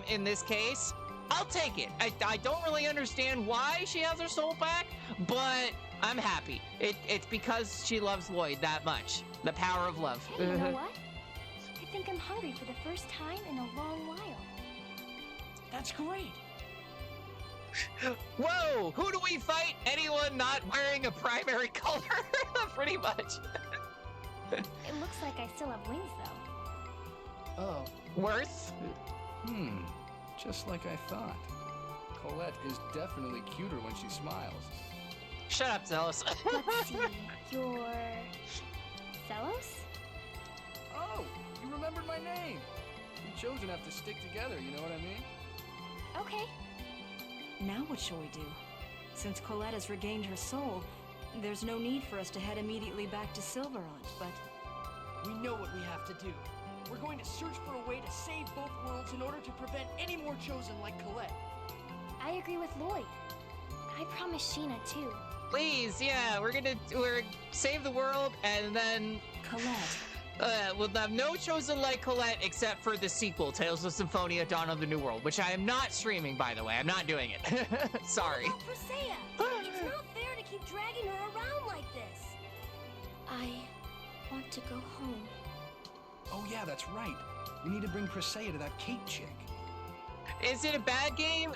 in this case. I'll take it. I don't really understand why she has her soul back, but I'm happy. It's because she loves Lloyd that much. The power of love. Hey, you know what? I think I'm hungry for the first time in a long while. That's great. Whoa! Who do we fight? Anyone not wearing a primary color? Pretty much. It looks like I still have wings, though. Oh. Worth? Just like I thought. Colette is definitely cuter when she smiles. Shut up, Zealous. Let's see. You're... Celos? Oh, you remembered my name. We Chosen have to stick together, you know what I mean? Okay. Now what shall we do? Since Colette has regained her soul, there's no need for us to head immediately back to Sylvarant, but... We know what we have to do. We're going to search for a way to save both worlds in order to prevent any more Chosen like Colette. I agree with Lloyd. I promised Sheena, too. Please, yeah, we're save the world, and then Colette. we'll have no Chosen like Colette except for the sequel, Tales of Symphonia: Dawn of the New World, which I am not streaming, by the way. I'm not doing it. Sorry. What about Presea? It's not fair to keep dragging her around like this. I want to go home. Oh yeah, that's right. We need to bring Presea to that cake chick. Is it a bad game?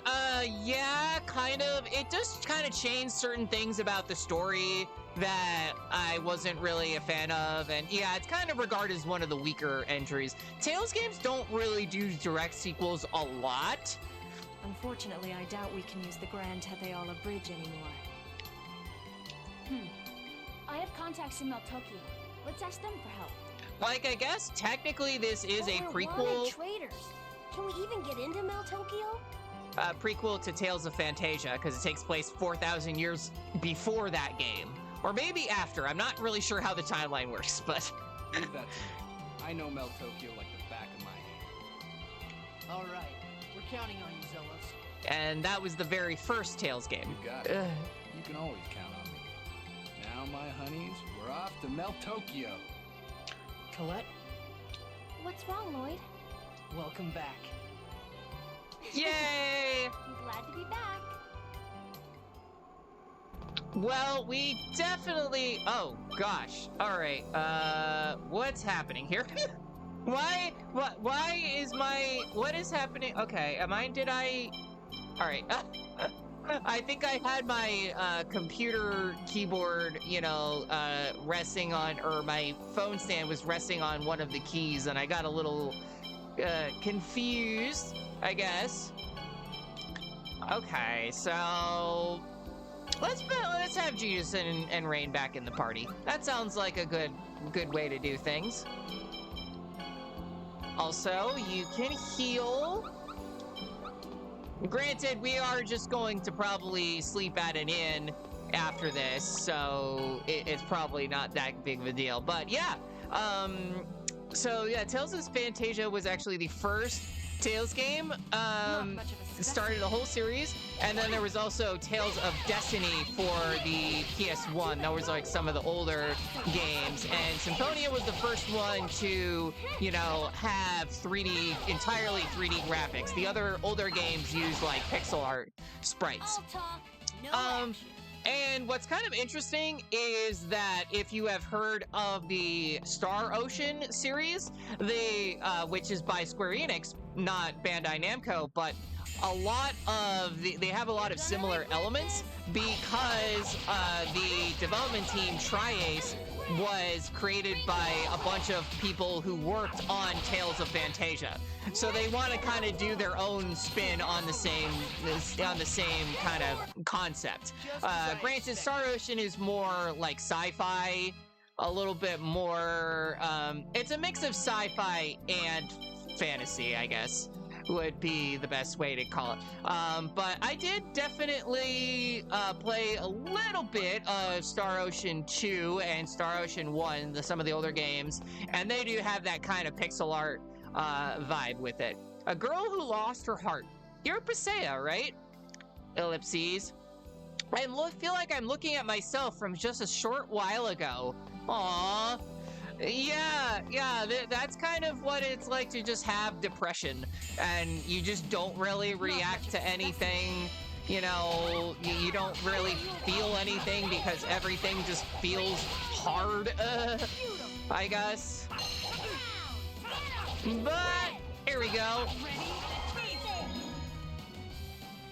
Yeah, kind of. It just kind of changed certain things about the story that I wasn't really a fan of, and yeah, it's kind of regarded as one of the weaker entries. Tales games don't really do direct sequels a lot. Unfortunately, I doubt we can use the Grand Tetheala Bridge anymore. I have contacts in Meltokio. Let's ask them for help. Like, I guess technically this is a But we're prequel. wanted traders. Can we even get into Meltokio? Prequel to Tales of Fantasia, because it takes place 4,000 years before that game. Or maybe after. I'm not really sure how the timeline works, but... Leave that to me. I know Meltokio like the back of my hand. All right. We're counting on you, Zealous. And that was the very first Tales game. You got it. You can always count on me. Now, my honeys, we're off to Meltokio. Colette, What's wrong, Lloyd? welcome back. Yay! I'm glad to be back. Well, we definitely... Oh, gosh. All right. What's happening here? Why is my... What is happening? Okay, did I... All right. I think I had my computer keyboard, resting on, or my phone stand was resting on one of the keys, and I got a little confused, I guess. Okay, so let's have Jesus and Rain back in the party. That sounds like a good way to do things. Also, you can heal. Granted, we are just going to probably sleep at an inn after this, so it's probably not that big of a deal. But yeah, so yeah, Tales of Fantasia was actually the first Tales game. Started the whole series, and then there was also Tales of Destiny for the PS1. That was like some of the older games, and Symphonia was the first one to, have entirely 3D graphics. The other older games used like pixel art sprites. All talk, no action. And what's kind of interesting is that if you have heard of the Star Ocean series, which is by Square Enix, not Bandai Namco, but they have a lot of similar elements because the development team Tri-Ace was created by a bunch of people who worked on Tales of Fantasia. So they want to kind of do their own spin on the same kind of concept. Granted, Star Ocean is more like sci-fi, a little bit more. It's a mix of sci-fi and fantasy, I guess, would be the best way to call it. But I did definitely play a little bit of Star Ocean 2 and Star Ocean 1, some of the older games, and they do have that kind of pixel art vibe with it. A girl who lost her heart. You're Presea, right? Ellipses. I feel like I'm looking at myself from just a short while ago. Aww. Yeah, that's kind of what it's like to just have depression, and you just don't really react to anything. you know, you don't really feel anything because everything just feels hard, I guess. But here we go.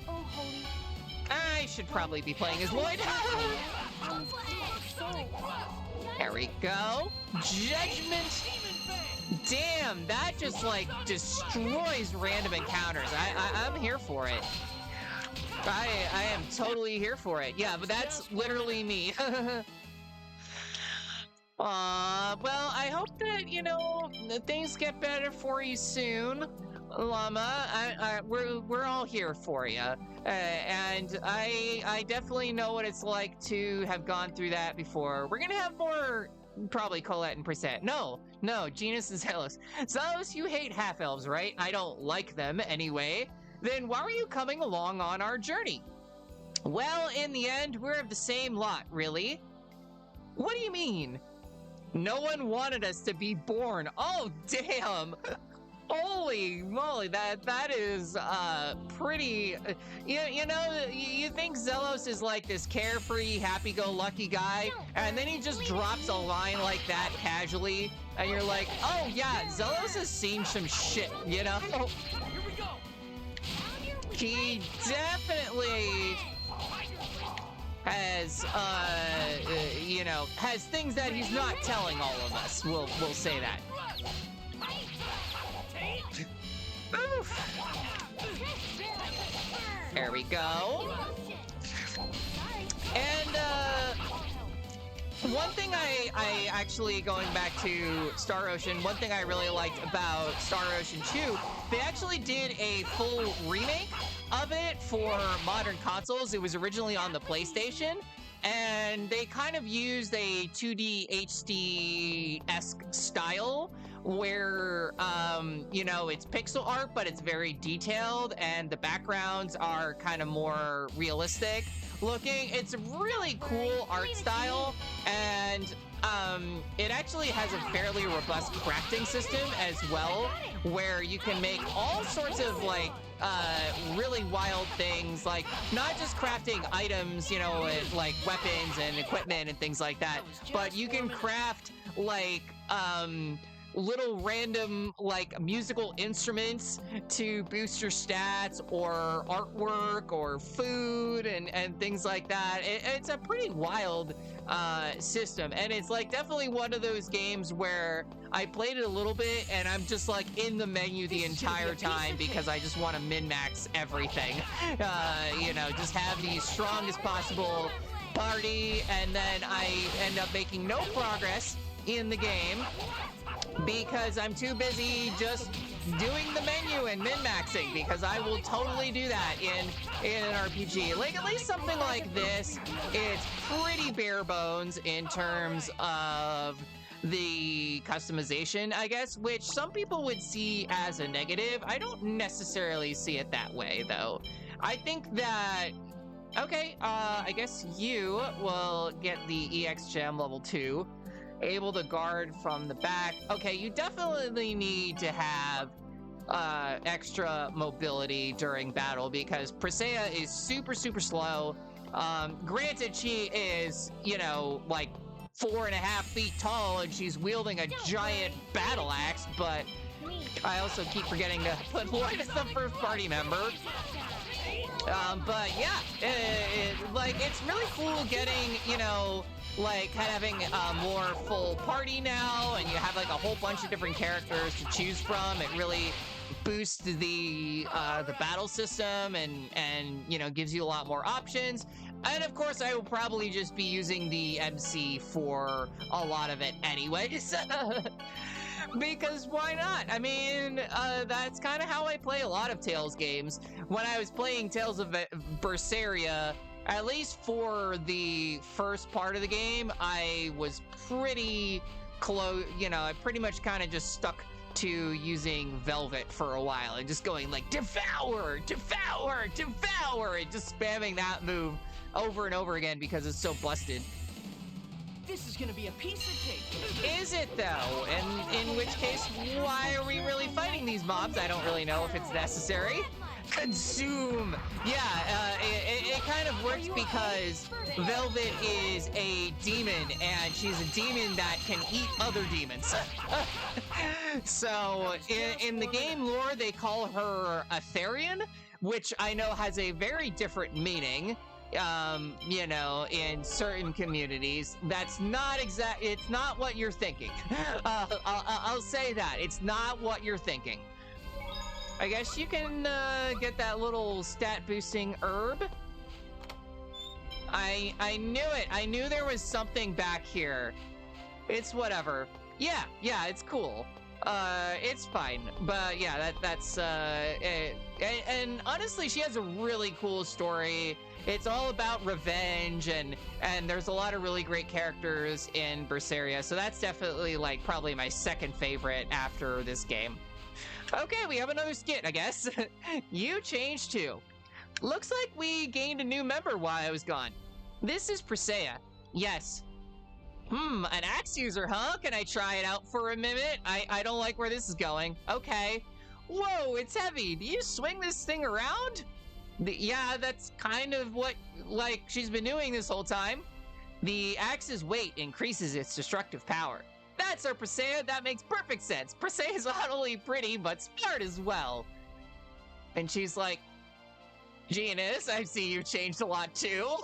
Oh, holy. I should probably be playing as Lloyd. There we go. Judgment. Damn, that just like destroys random encounters. I'm here for it. I am totally here for it. Yeah, but that's literally me. Well, I hope that, you know, things get better for you soon, Llama. We're all here for you. And I definitely know what it's like to have gone through that before. We're gonna have more, probably Colette and Percent. No, Genus and Zealous. Zealous, you hate half-elves, right? I don't like them anyway. Then why are you coming along on our journey? Well, in the end, we're of the same lot, really. What do you mean? No one wanted us to be born. Oh, damn. Holy moly, that is pretty. You know, you think Zelos is like this carefree, happy-go-lucky guy, and then he just drops a line like that casually, and you're like, oh yeah, Zelos has seen some shit, you know? He definitely has, you know, has things that he's not telling all of us. We'll say that. Oof. There we go. And one thing I actually, going back to Star Ocean, one thing I really liked about Star Ocean 2, they actually did a full remake of it for modern consoles. It was originally on the PlayStation, and they kind of used a 2D HD-esque style where, you know, it's pixel art, but it's very detailed, and the backgrounds are kind of more realistic looking. It's a really cool art style, and it actually has a fairly robust crafting system as well, where you can make all sorts of like really wild things, like not just crafting items, you know, like weapons and equipment and things like that, but you can craft like little random like musical instruments to boost your stats, or artwork, or food, and things like that. It's a pretty wild system, and it's like definitely one of those games where I played it a little bit and I'm just like in the menu the entire time because I just want to min-max everything. You know, just have the strongest possible party, and then I end up making no progress in the game because I'm too busy just doing the menu and min-maxing, because I will totally do that in an RPG. Like, at least something like this, it's pretty bare bones in terms of the customization, I guess, which some people would see as a negative. I don't necessarily see it that way, though. I think that, okay, I guess you will get the EX Gem level 2. Able to guard from the back. Okay, you definitely need to have extra mobility during battle, because Presea is super slow. Granted, she is, you know, like 4.5 feet tall, and she's wielding a giant battle axe, but I also keep forgetting to put Lloyd as the first party member. But yeah, like, it's really cool getting, you know, like kind of having a more full party now, and you have like a whole bunch of different characters to choose from. It really boosts the battle system, and you know, gives you a lot more options. And of course, I will probably just be using the MC for a lot of it anyways. Because why not? I mean, that's kind of how I play a lot of Tales games. When I was playing Tales of Berseria, at least for the first part of the game, I was pretty close, you know, I pretty much kind of just stuck to using Velvet for a while and just going like, devour, devour, devour, and just spamming that move over and over again because it's so busted. This is gonna be a piece of cake. Is it though? And in which case, why are we really fighting these mobs? I don't really know if it's necessary. Consume. Yeah, it kind of works because Velvet is a demon, and she's a demon that can eat other demons. So in the game lore, they call her a Therian, which I know has a very different meaning. You know, in certain communities, that's not it's not what you're thinking. I'll say that. It's not what you're thinking. I guess you can get that little stat boosting herb. I knew it. I knew there was something back here. It's whatever. Yeah, it's cool. It's fine. But yeah, that's and honestly, she has a really cool story. It's all about revenge, and there's a lot of really great characters in Berseria, so that's definitely like probably my second favorite after this game. Okay, we have another skit, I guess. You changed too. Looks like we gained a new member while I was gone. This is Presea. Yes. An axe user, huh? Can I try it out for a minute? I don't like where this is going. Okay. Whoa, it's heavy. Do you swing this thing around? Yeah, that's kind of what, like, she's been doing this whole time. The axe's weight increases its destructive power. That's our Presea. That makes perfect sense. Presea is not only pretty, but smart as well. And she's like, Genus, I see you changed a lot too.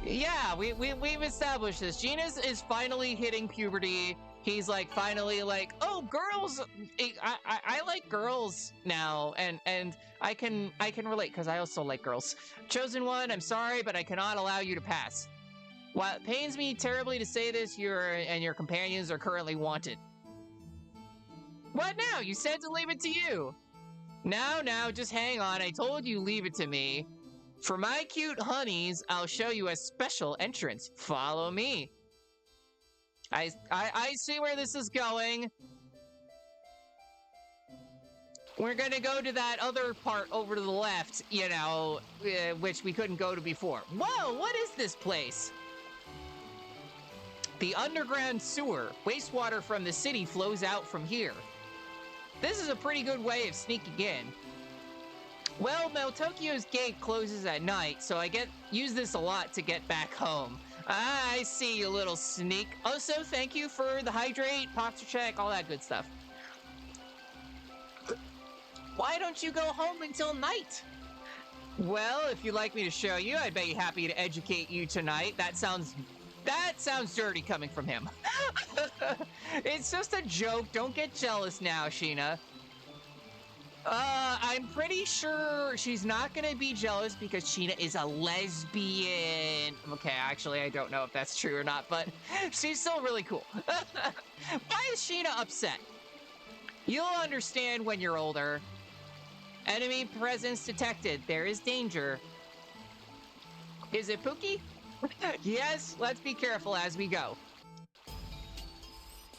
Yeah, we've established this. Genus is finally hitting puberty. He's like finally like, oh, girls, I like girls now, and I can relate because I also like girls. Chosen one, I'm sorry, but I cannot allow you to pass. While it pains me terribly to say this, you and your companions are currently wanted. What now? You said to leave it to you. Now, just hang on. I told you leave it to me. For my cute honeys, I'll show you a special entrance. Follow me. I see where this is going. We're gonna go to that other part over to the left, you know, which we couldn't go to before. Whoa, what is this place? The underground sewer. Wastewater from the city flows out from here. This is a pretty good way of sneaking in. Well, Meltokyo's gate closes at night, so I use this a lot to get back home. I see you, little sneak. Also, thank you for the hydrate, posture check, all that good stuff. Why don't you go home until night? Well, if you'd like me to show you, I'd be happy to educate you tonight. That sounds dirty coming from him. It's just a joke. Don't get jealous now, Sheena. I'm pretty sure she's not gonna be jealous because Sheena is a lesbian. Okay, actually, I don't know if that's true or not, but she's still really cool. Why is Sheena upset? You'll understand when you're older. Enemy presence detected. There is danger. Is it Pookie? Yes, let's be careful as we go.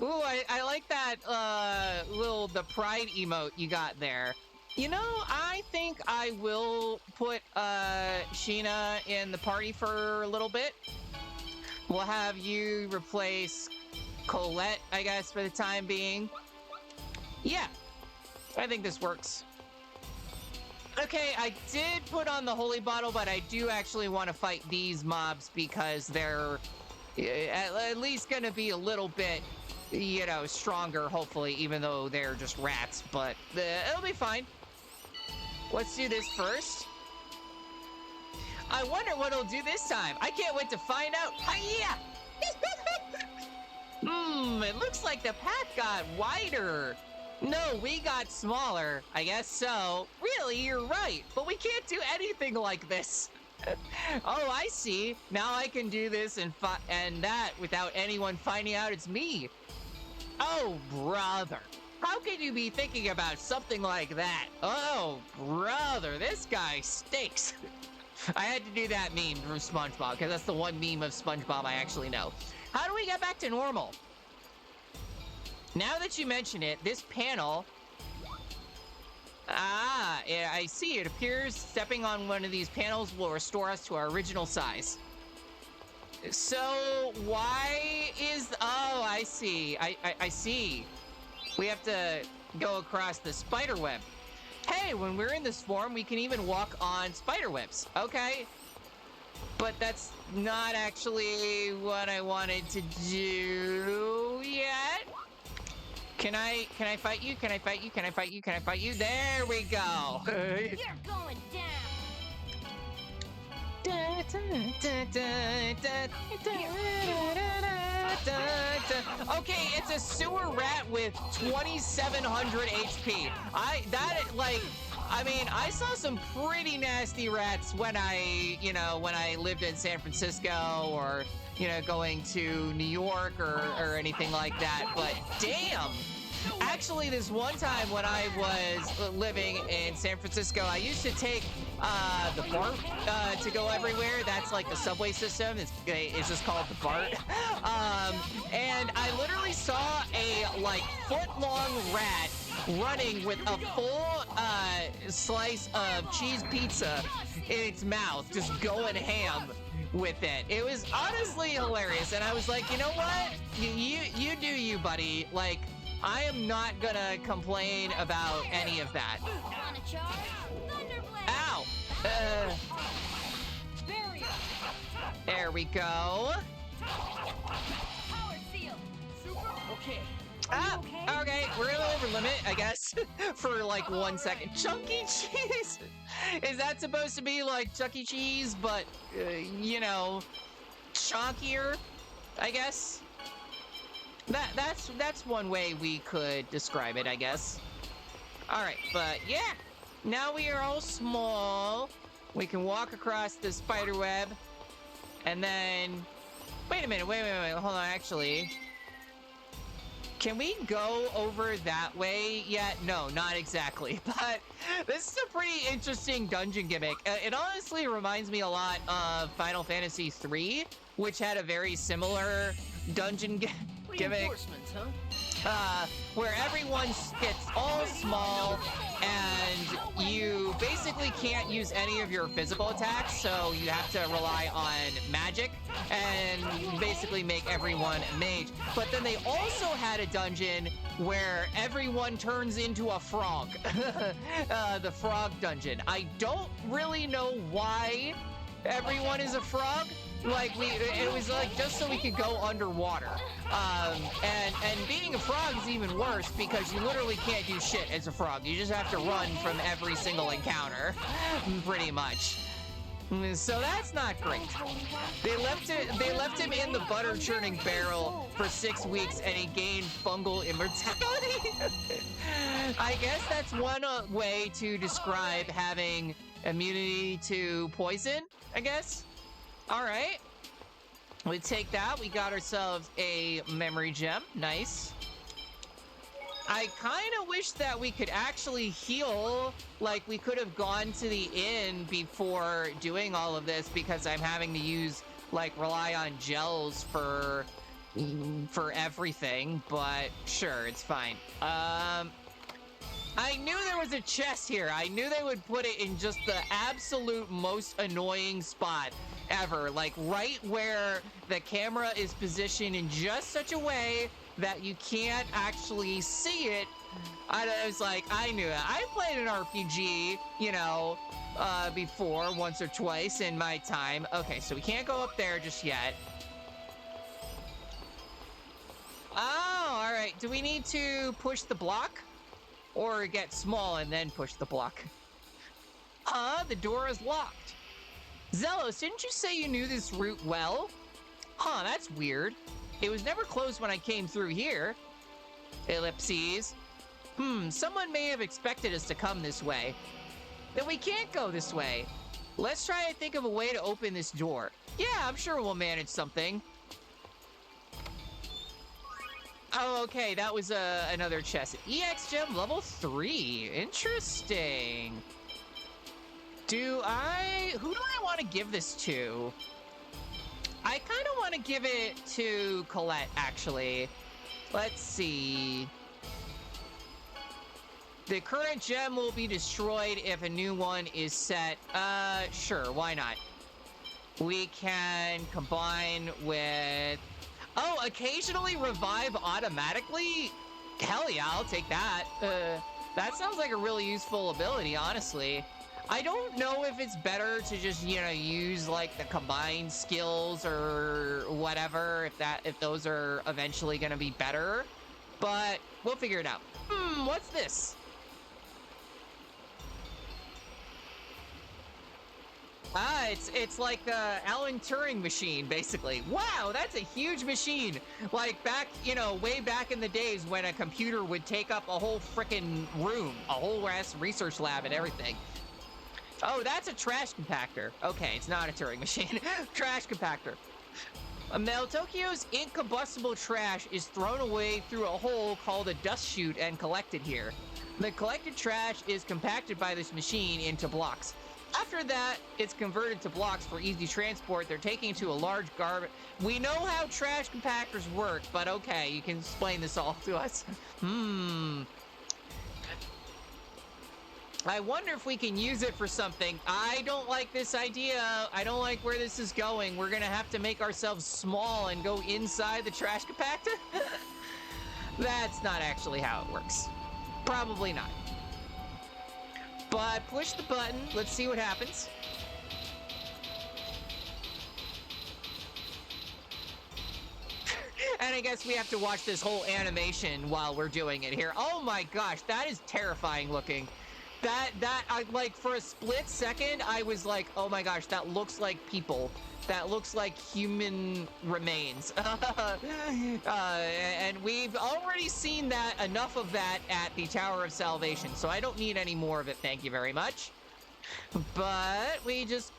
Ooh, I like that the pride emote you got there. You know, I think I will put Sheena in the party for a little bit. We'll have you replace Colette, I guess, for the time being. Yeah, I think this works. Okay, I did put on the holy bottle, but I do actually want to fight these mobs because they're at least gonna be a little bit, you know, stronger, hopefully, even though they're just rats, but it'll be fine. Let's do this first. I wonder what it'll do this time. I can't wait to find out. Hi-ya! It looks like the path got wider. No, we got smaller. I guess so. Really, you're right, but we can't do anything like this. Oh, I see. Now I can do this and that without anyone finding out it's me. Oh, brother. How can you be thinking about something like that? Oh, brother, this guy stinks. I had to do that meme from SpongeBob, because that's the one meme of SpongeBob I actually know. How do we get back to normal? Now that you mention it, this panel... Ah, yeah, I see. It appears stepping on one of these panels will restore us to our original size. So why is... Oh, I see. I see. We have to go across the spider web. Hey, when we're in this form, we can even walk on spider webs. Okay. But that's not actually what I wanted to do yet. Can I fight you? Can I fight you? Can I fight you? Can I fight you? There we go. You're going down. Okay, it's a sewer rat with 2,700 HP. I mean, I saw some pretty nasty rats when I lived in San Francisco or, going to New York or anything like that. But damn! Actually, this one time when I was living in San Francisco, I used to take the BART to go everywhere. That's like the subway system. It's just called the BART. And I literally saw a foot-long rat running with a full slice of cheese pizza in its mouth, just going ham with it. It was honestly hilarious, and I was like, you know what? You do you, buddy. Like, I am not gonna complain about any of that. On a charge? Thunderblade! Ow! There we go. Power seal! Super! Okay. Ah, okay, we're a little over limit, I guess, for like 1 second. Chuck E. Cheese? Is that supposed to be like Chuck E. Cheese, but, chonkier, I guess? That's one way we could describe it, I guess. Alright, but yeah, now we are all small. We can walk across the spider web, and then... Wait a minute, wait, hold on, actually... Can we go over that way yet? No, not exactly. But this is a pretty interesting dungeon gimmick. It honestly reminds me a lot of Final Fantasy III, which had a very similar dungeon gimmick. Reinforcements, huh? Where everyone gets all small and you basically can't use any of your physical attacks, so you have to rely on magic and basically make everyone a mage. But then they also had a dungeon where everyone turns into a frog. The frog dungeon. I don't really know why everyone is a frog. It was just so we could go underwater. And being a frog is even worse because you literally can't do shit as a frog. You just have to run from every single encounter, pretty much. So that's not great. They left him in the butter churning barrel for 6 weeks and he gained fungal immortality. I guess that's one way to describe having immunity to poison, I guess. Alright, we take that. We got ourselves a memory gem. Nice. I kind of wish that we could actually heal, like we could have gone to the inn before doing all of this, because I'm having to use, rely on gels for everything, but sure, it's fine. I knew there was a chest here. I knew they would put it in just the absolute most annoying spot ever, right where the camera is positioned in just such a way that you can't actually see it. I was like, I knew it. I played an RPG, before, once or twice in my time. Okay, so we can't go up there just yet. Oh, all right. Do we need to push the block? Or get small and then push the block? Huh? The door is locked. Zelos, didn't you say you knew this route well? Huh, that's weird. It was never closed when I came through here. Ellipses. Someone may have expected us to come this way. Then we can't go this way. Let's try and think of a way to open this door. Yeah, I'm sure we'll manage something. Oh, okay, that was another chest. EX gem level 3. Interesting. Who do I want to give this to? I kind of want to give it to Colette, actually. Let's see. The current gem will be destroyed if a new one is set. Sure, why not? We can combine with... Oh, occasionally revive automatically? Hell yeah, I'll take that. That sounds like a really useful ability, honestly. I don't know if it's better to just, you know, use like the combined skills or whatever, if those are eventually gonna be better, but we'll figure it out. What's this? Ah, it's like the Alan Turing machine, basically. Wow, that's a huge machine. Like back, you know, way back in the days when a computer would take up a whole frickin' room, a whole ass research lab and everything. Oh, that's a trash compactor. Okay, it's not a Turing machine. Trash compactor. Tokyo's incombustible trash is thrown away through a hole called a dust chute and collected here. The collected trash is compacted by this machine into blocks. After that, it's converted to blocks for easy transport. They're taken to a large garbage... We know how trash compactors work, but okay, you can explain this all to us. I wonder if we can use it for something. I don't like this idea. I don't like where this is going. We're gonna have to make ourselves small and go inside the trash compactor? That's not actually how it works. Probably not. But push the button. Let's see what happens. And I guess we have to watch this whole animation while we're doing it here. Oh my gosh, that is terrifying looking. I like for a split second, I was like, oh my gosh, that looks like people. That looks like human remains. And we've already seen that, enough of that at the Tower of Salvation, so I don't need any more of it, thank you very much. But we just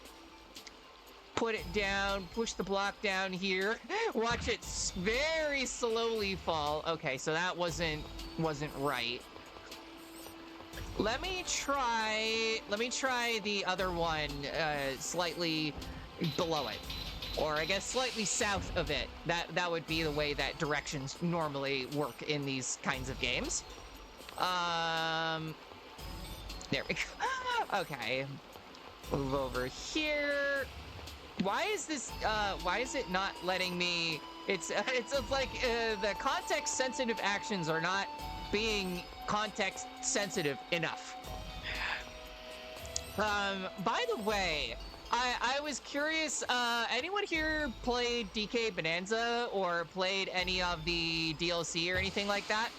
put it down, push the block down here, watch it very slowly fall. Okay, so that wasn't right. Let me try the other one slightly below it, or I guess slightly south of it. That would be the way that directions normally work in these kinds of games. There we go. Okay, move over here. Why is this? Why is it not letting me? It's like the context sensitive actions are not being context sensitive enough. By the way, I was curious, anyone here played DK Bonanza or played any of the DLC or anything like that?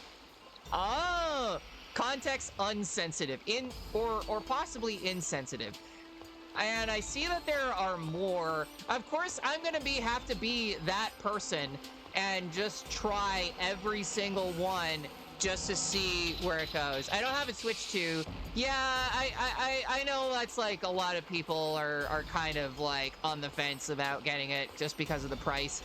Oh, context unsensitive, or possibly insensitive. And I see that there are more. Of course, I'm gonna have to be that person and just try every single one just to see where it goes. I don't have it switched to. Yeah, I know that's like a lot of people are kind of like on the fence about getting it just because of the price.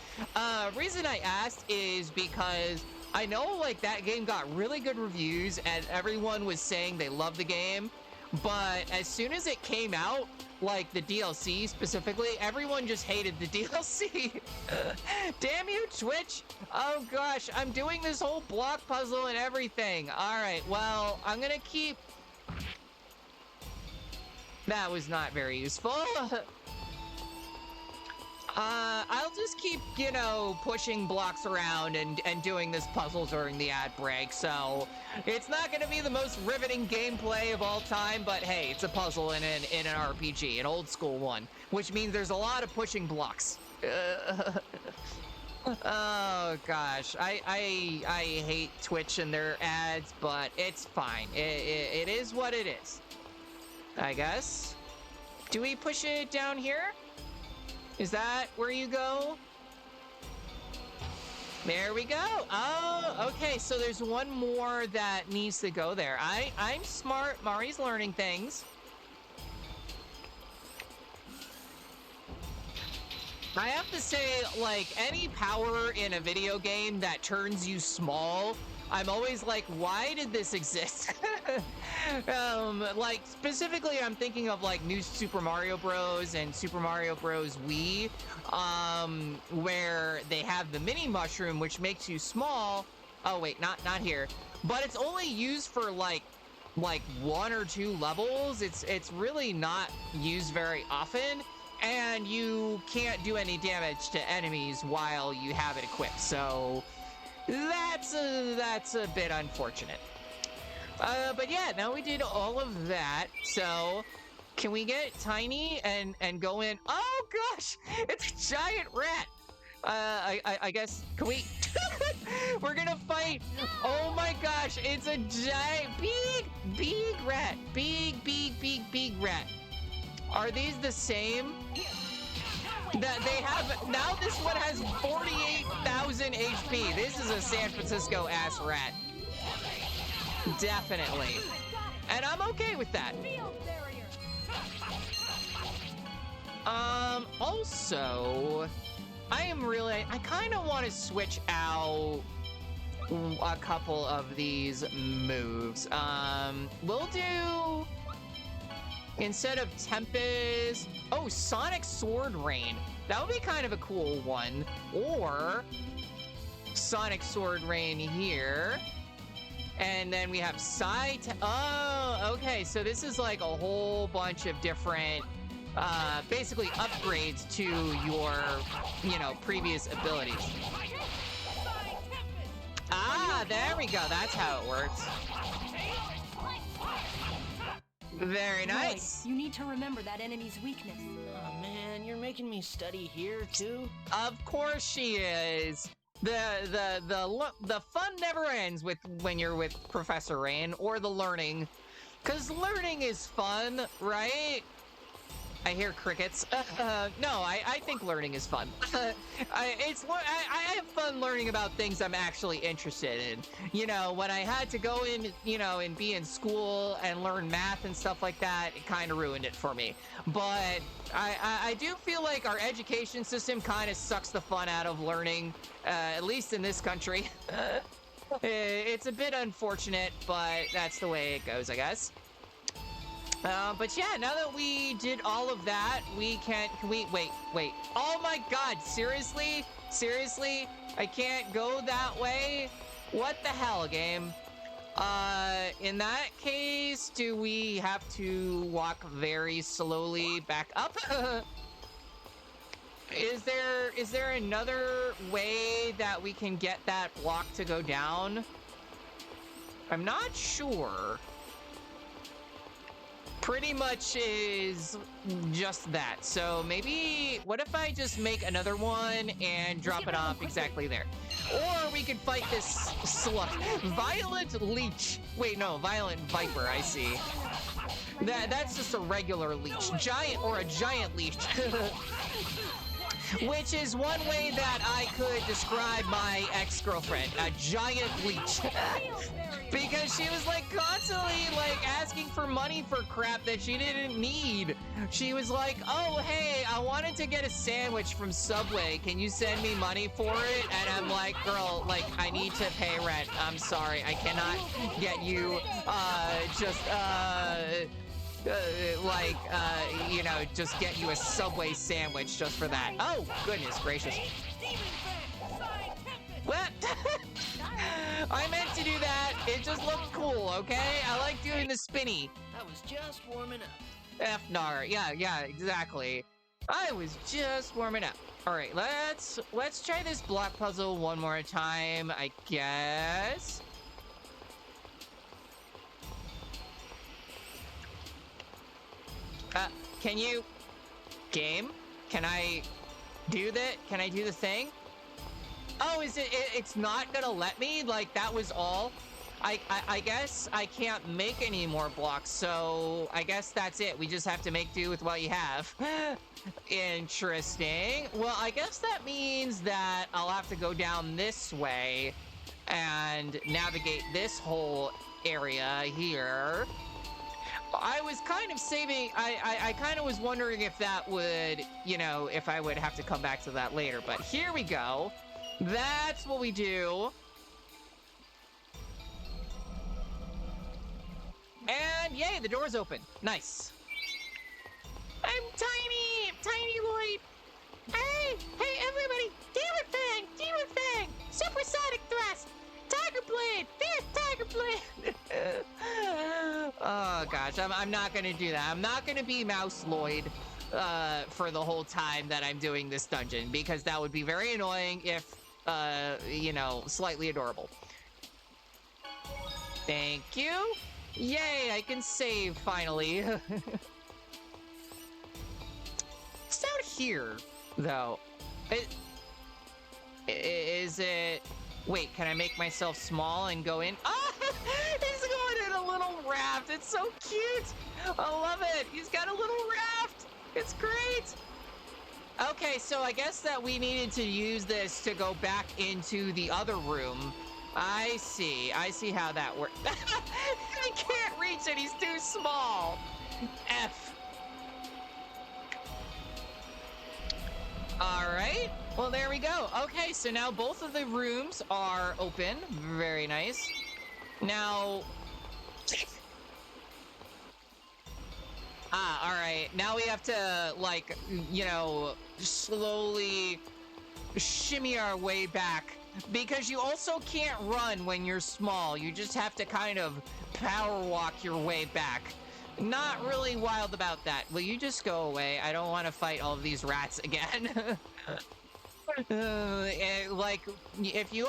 Reason I asked is because I know like that game got really good reviews and everyone was saying they loved the game, but as soon as it came out, like the DLC specifically, everyone just hated the DLC. Damn you, Twitch. Oh gosh, I'm doing this whole block puzzle and everything. All right, well, I'm gonna keep... That was not very useful. I'll just keep, you know, pushing blocks around and doing this puzzle during the ad break, so it's not gonna be the most riveting gameplay of all time, but hey, it's a puzzle in an RPG, an old school one, which means there's a lot of pushing blocks. Oh gosh, I hate Twitch and their ads, but it's fine. It is what it is, I guess. Do we push it down here? Is that where you go? There we go. Oh, okay. So there's one more that needs to go there. I'm smart. Mari's learning things. I have to say, like, any power in a video game that turns you small, I'm always like, why did this exist? Like, specifically, I'm thinking of, like, New Super Mario Bros. And Super Mario Bros. Wii, where they have the mini mushroom, which makes you small. Oh, wait, not here. But it's only used for, like 1 or 2 levels. It's really not used very often. and you can't do any damage to enemies while you have it equipped. So that's a bit unfortunate. But yeah, now we did all of that. So can we get Tiny and go in? Oh gosh, it's a giant rat. I guess, can we? We're gonna fight. Oh my gosh, it's a giant, big rat. Big rat. Are these the same? That they have, now this one has 48,000 HP. This is a San Francisco ass rat. Definitely. And I'm okay with that. Also, I kind of want to switch out a couple of these moves. We'll do, instead of Tempest, oh, Sonic Sword Rain. That would be kind of a cool one. Or Sonic Sword Rain here. And then we have oh, okay. So this is like a whole bunch of different, basically upgrades to your, previous abilities. Ah, there we go. That's how it works. Very nice. You need to remember that enemy's weakness. Oh man, you're making me study here too? Of course she is. The fun never ends when you're with Professor Rain, or the learning, because learning is fun, right? I hear crickets. No, I think learning is fun. I have fun learning about things I'm actually interested in. When I had to go in, and be in school and learn math and stuff like that, it kind of ruined it for me. But I do feel like our education system kind of sucks the fun out of learning, at least in this country. It's a bit unfortunate, but that's the way it goes, I guess. But yeah, now that we did all of that, can we, wait. Oh my god, seriously? Seriously? I can't go that way? What the hell, game? In that case, do we have to walk very slowly back up? Is there another way that we can get that block to go down? I'm not sure. Pretty much is just that. So maybe, what if I just make another one and drop it off exactly there? Or we could fight this slug. Violent Leech. Wait, no, Violent Viper, I see. That's just a regular leech. A giant leech. Which is one way that I could describe my ex-girlfriend, a giant leech. Because she was constantly asking for money for crap that she didn't need. She was like, oh, hey, I wanted to get a sandwich from Subway. Can you send me money for it? And I'm like, girl, I need to pay rent. I'm sorry. I cannot get you, just get you a Subway sandwich just for that. Oh, goodness gracious. What? I meant to do that. It just looked cool, okay? I like doing the spinny. I was just warming up. F-nar. Yeah, exactly. I was just warming up. All right, let's try this block puzzle one more time, I guess. Can you... Game? Can I do that? Can I do the thing? Oh, it's not gonna let me? That was all? I guess I can't make any more blocks, so I guess that's it. We just have to make do with what you have. Interesting. Well, I guess that means that I'll have to go down this way and navigate this whole area here. I was kind of saving, I kind of was wondering if that would, if I would have to come back to that later, but here we go. That's what we do. And yay, the door's open. Nice. I'm Tiny Lloyd. Hey, everybody, Demon Fang, Supersonic Thrust, Tiger Blade, Fierce Tiger Blade. Oh gosh, I'm not gonna do that. I'm not gonna be Mouse Lloyd. for the whole time that I'm doing this dungeon, because that would be very annoying if, you know, slightly adorable. Thank you. Yay, I can save finally. It's down here, though. Is it... Wait, can I make myself small and go in? Ah! He's going in a little raft. It's so cute. I love it. He's got a little raft. It's great. Okay, so I guess that we needed to use this to go back into the other room. I see how that works. I can't reach it. He's too small. F. All right. Well, there we go. Okay, so now both of the rooms are open. Very nice. Now... all right. Now we have to, like, you know, slowly shimmy our way back. Because you also can't run when you're small. You just have to kind of power walk your way back. Not really wild about that. Will you just go away? I don't want to fight all of these rats again. Like, if you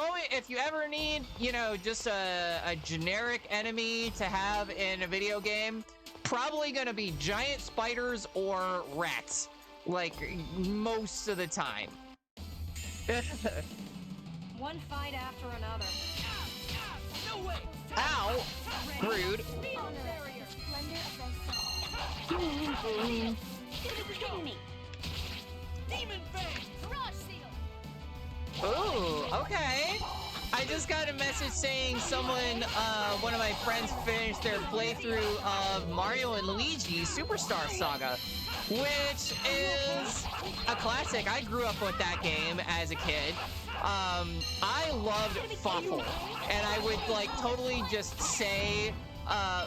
ever need, you know, just a generic enemy to have in a video game, probably gonna be giant spiders or rats, like, most of the time. One fight after another. No way! Ow! Rude. Demon Fang! Ooh, okay. I just got a message saying someone, one of my friends finished their playthrough of Mario and Luigi Superstar Saga, which is a classic. I grew up with that game as a kid. I loved Fawful, and I would, like, totally just say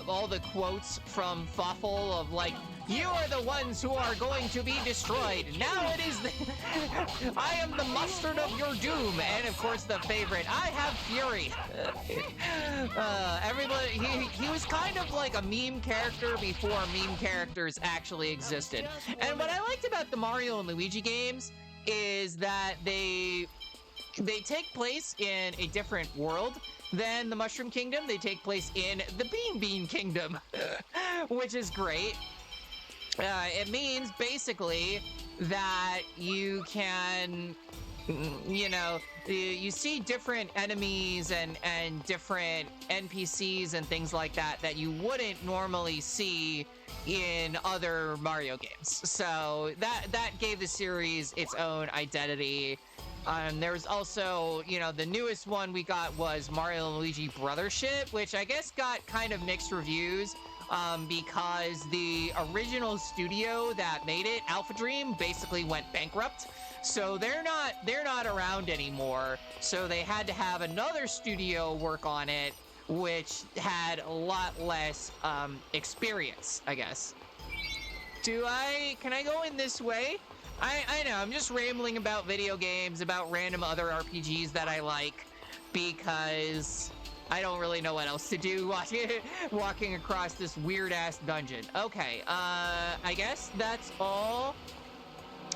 all the quotes from Fawful of, like, "You are the ones who are going to be destroyed. Now it is the I am the mustard of your doom." And of course the favorite, "I have fury." Everybody, he was kind of like a meme character before meme characters actually existed. And what I liked about the Mario and Luigi games is that they take place in a different world than the Mushroom Kingdom. They take place in the Bean Kingdom, which is great. It means basically that you can, you know, you see different enemies and different NPCs and things like that that you wouldn't normally see in other Mario games. So that gave the series its own identity. There was also, you know, the newest one we got was Mario and Luigi Brothership, which I guess got kind of mixed reviews. Because the original studio that made it, Alpha Dream, basically went bankrupt. So they're not around anymore. So they had to have another studio work on it, which had a lot less experience, I guess. Can I go in this way? I know, I'm just rambling about video games, about random other RPGs that I like, because I don't really know what else to do walking across this weird-ass dungeon. Okay, I guess that's all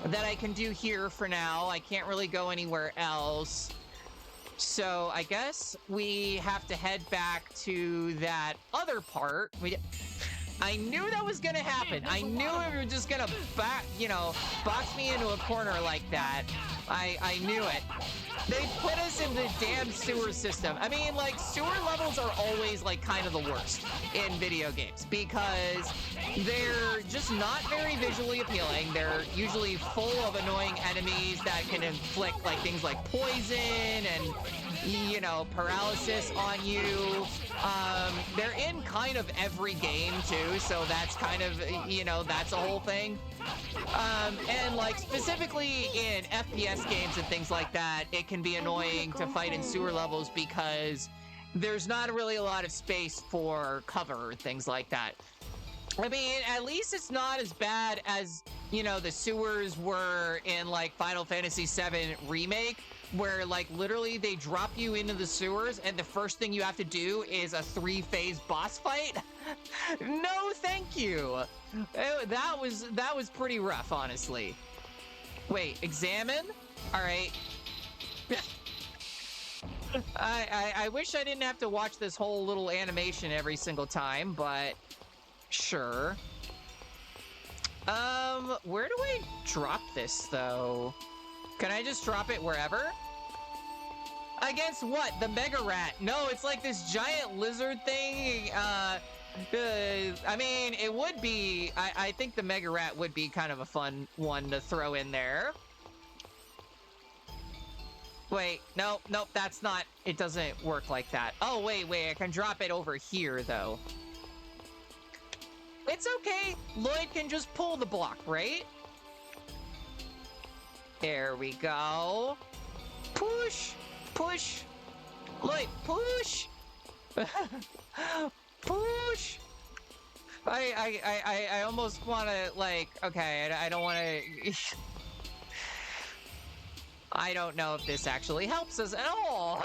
that I can do here for now. I can't really go anywhere else. So I guess we have to head back to that other part. I knew that was gonna happen. I knew it was just gonna box me into a corner like that. I knew it. They put us in the damn sewer system. I mean, like, sewer levels are always, like, kind of the worst in video games because they're just not very visually appealing. They're usually full of annoying enemies that can inflict, like, things like poison and, you know, paralysis on you. They're in kind of every game, too, so that's kind of, you know, that's a whole thing. And, like, specifically in FPS games and things like that, it can be annoying to fight in sewer levels because there's not really a lot of space for cover, things like that. I mean, at least it's not as bad as, you know, the sewers were in, like, Final Fantasy VII Remake, where like literally they drop you into the sewers and the first thing you have to do is a 3-phase boss fight? No, thank you. That was pretty rough, honestly. Wait, examine? All right. I wish I didn't have to watch this whole little animation every single time, but sure. Where do I drop this, though? Can I just drop it wherever? Against what? The Mega Rat. No, it's like this giant lizard thing. I mean, it would be... I think the Mega Rat would be kind of a fun one to throw in there. Wait, nope, that's not... It doesn't work like that. Oh, wait, I can drop it over here, though. It's okay. Lloyd can just pull the block, right? There we go. Push! Push! Lloyd, push! Push! I almost want to, like... Okay, I don't want to... I don't know if this actually helps us at all.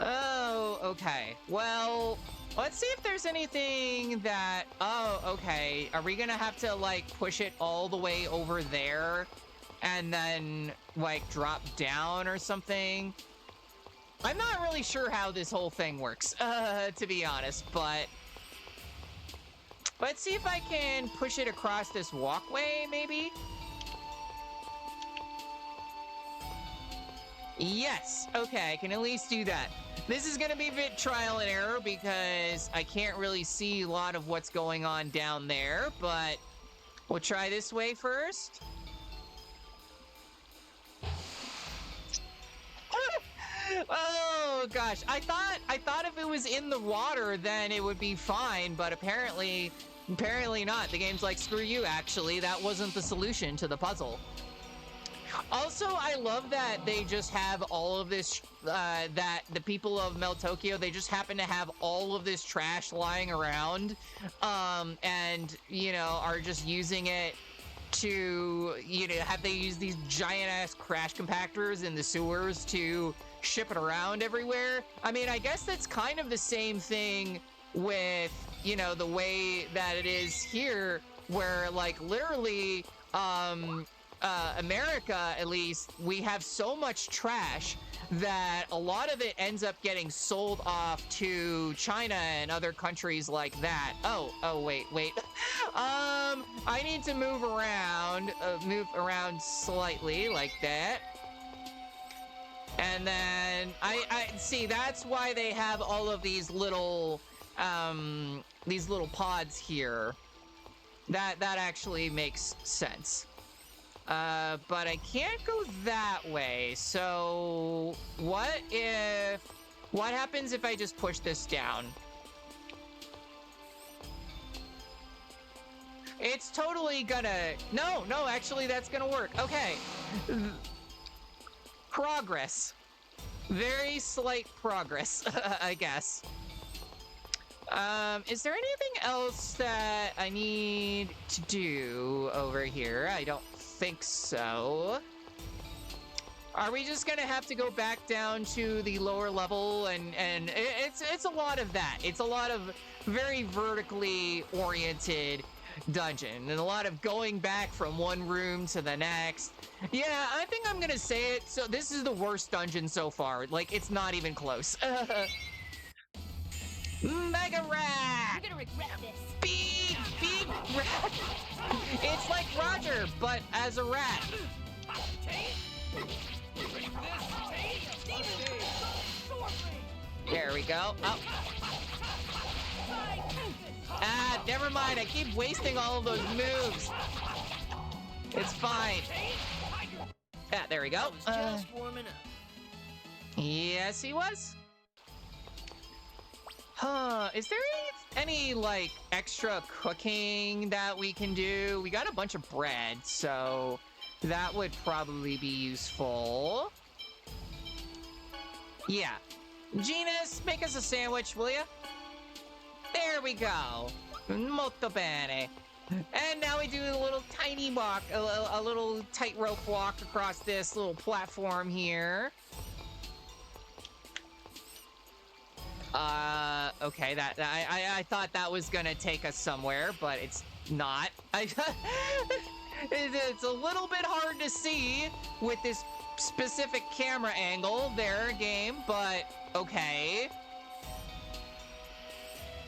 Oh, okay. Well, let's see if there's anything that... Oh, okay. Are we gonna have to, like, push it all the way over there and then, like, drop down or something? I'm not really sure how this whole thing works, to be honest, but... Let's see if I can push it across this walkway, maybe? Yes, okay, I can at least do that. This is gonna be a bit trial and error because I can't really see a lot of what's going on down there, but we'll try this way first. Oh gosh, I thought if it was in the water then it would be fine, but apparently not. The game's like, screw you, actually, that wasn't the solution to the puzzle. Also, I love that they just have all of this, that the people of Meltokyo, they just happen to have all of this trash lying around, and, you know, are just using it to, you know, have they use these giant-ass crash compactors in the sewers to ship it around everywhere? I mean, I guess that's kind of the same thing with, you know, the way that it is here, where, like, literally, America, at least, we have so much trash that a lot of it ends up getting sold off to China and other countries like that. Oh, wait. I need to move around slightly like that. And then I see, that's why they have all of these little pods here. That actually makes sense. But I can't go that way, so what happens if I just push this down? It's totally gonna, no, actually that's gonna work. Okay. Progress. Very slight progress, I guess. Is there anything else that I need to do over here? I don't think so. Are we just gonna have to go back down to the lower level and it's a lot of that. It's a lot of very vertically oriented dungeon and a lot of going back from one room to the next. Yeah, I think I'm gonna say it. So this is the worst dungeon so far. Like, it's not even close. Mega Rat! You're gonna regret this. Big rat! It's like Roger, but as a rat. There we go. Oh. Ah, never mind. I keep wasting all of those moves. It's fine. Yeah, there we go. Just warming up. Yes, he was. Is there any like extra cooking that we can do? We got a bunch of bread, so that would probably be useful. Yeah. Genus, make us a sandwich, will ya? There we go. Molto bene. And now we do a little tiny walk, a little tightrope walk across this little platform here. Okay, I thought that was gonna take us somewhere, but it's not. It's a little bit hard to see with this specific camera angle there, game, but okay.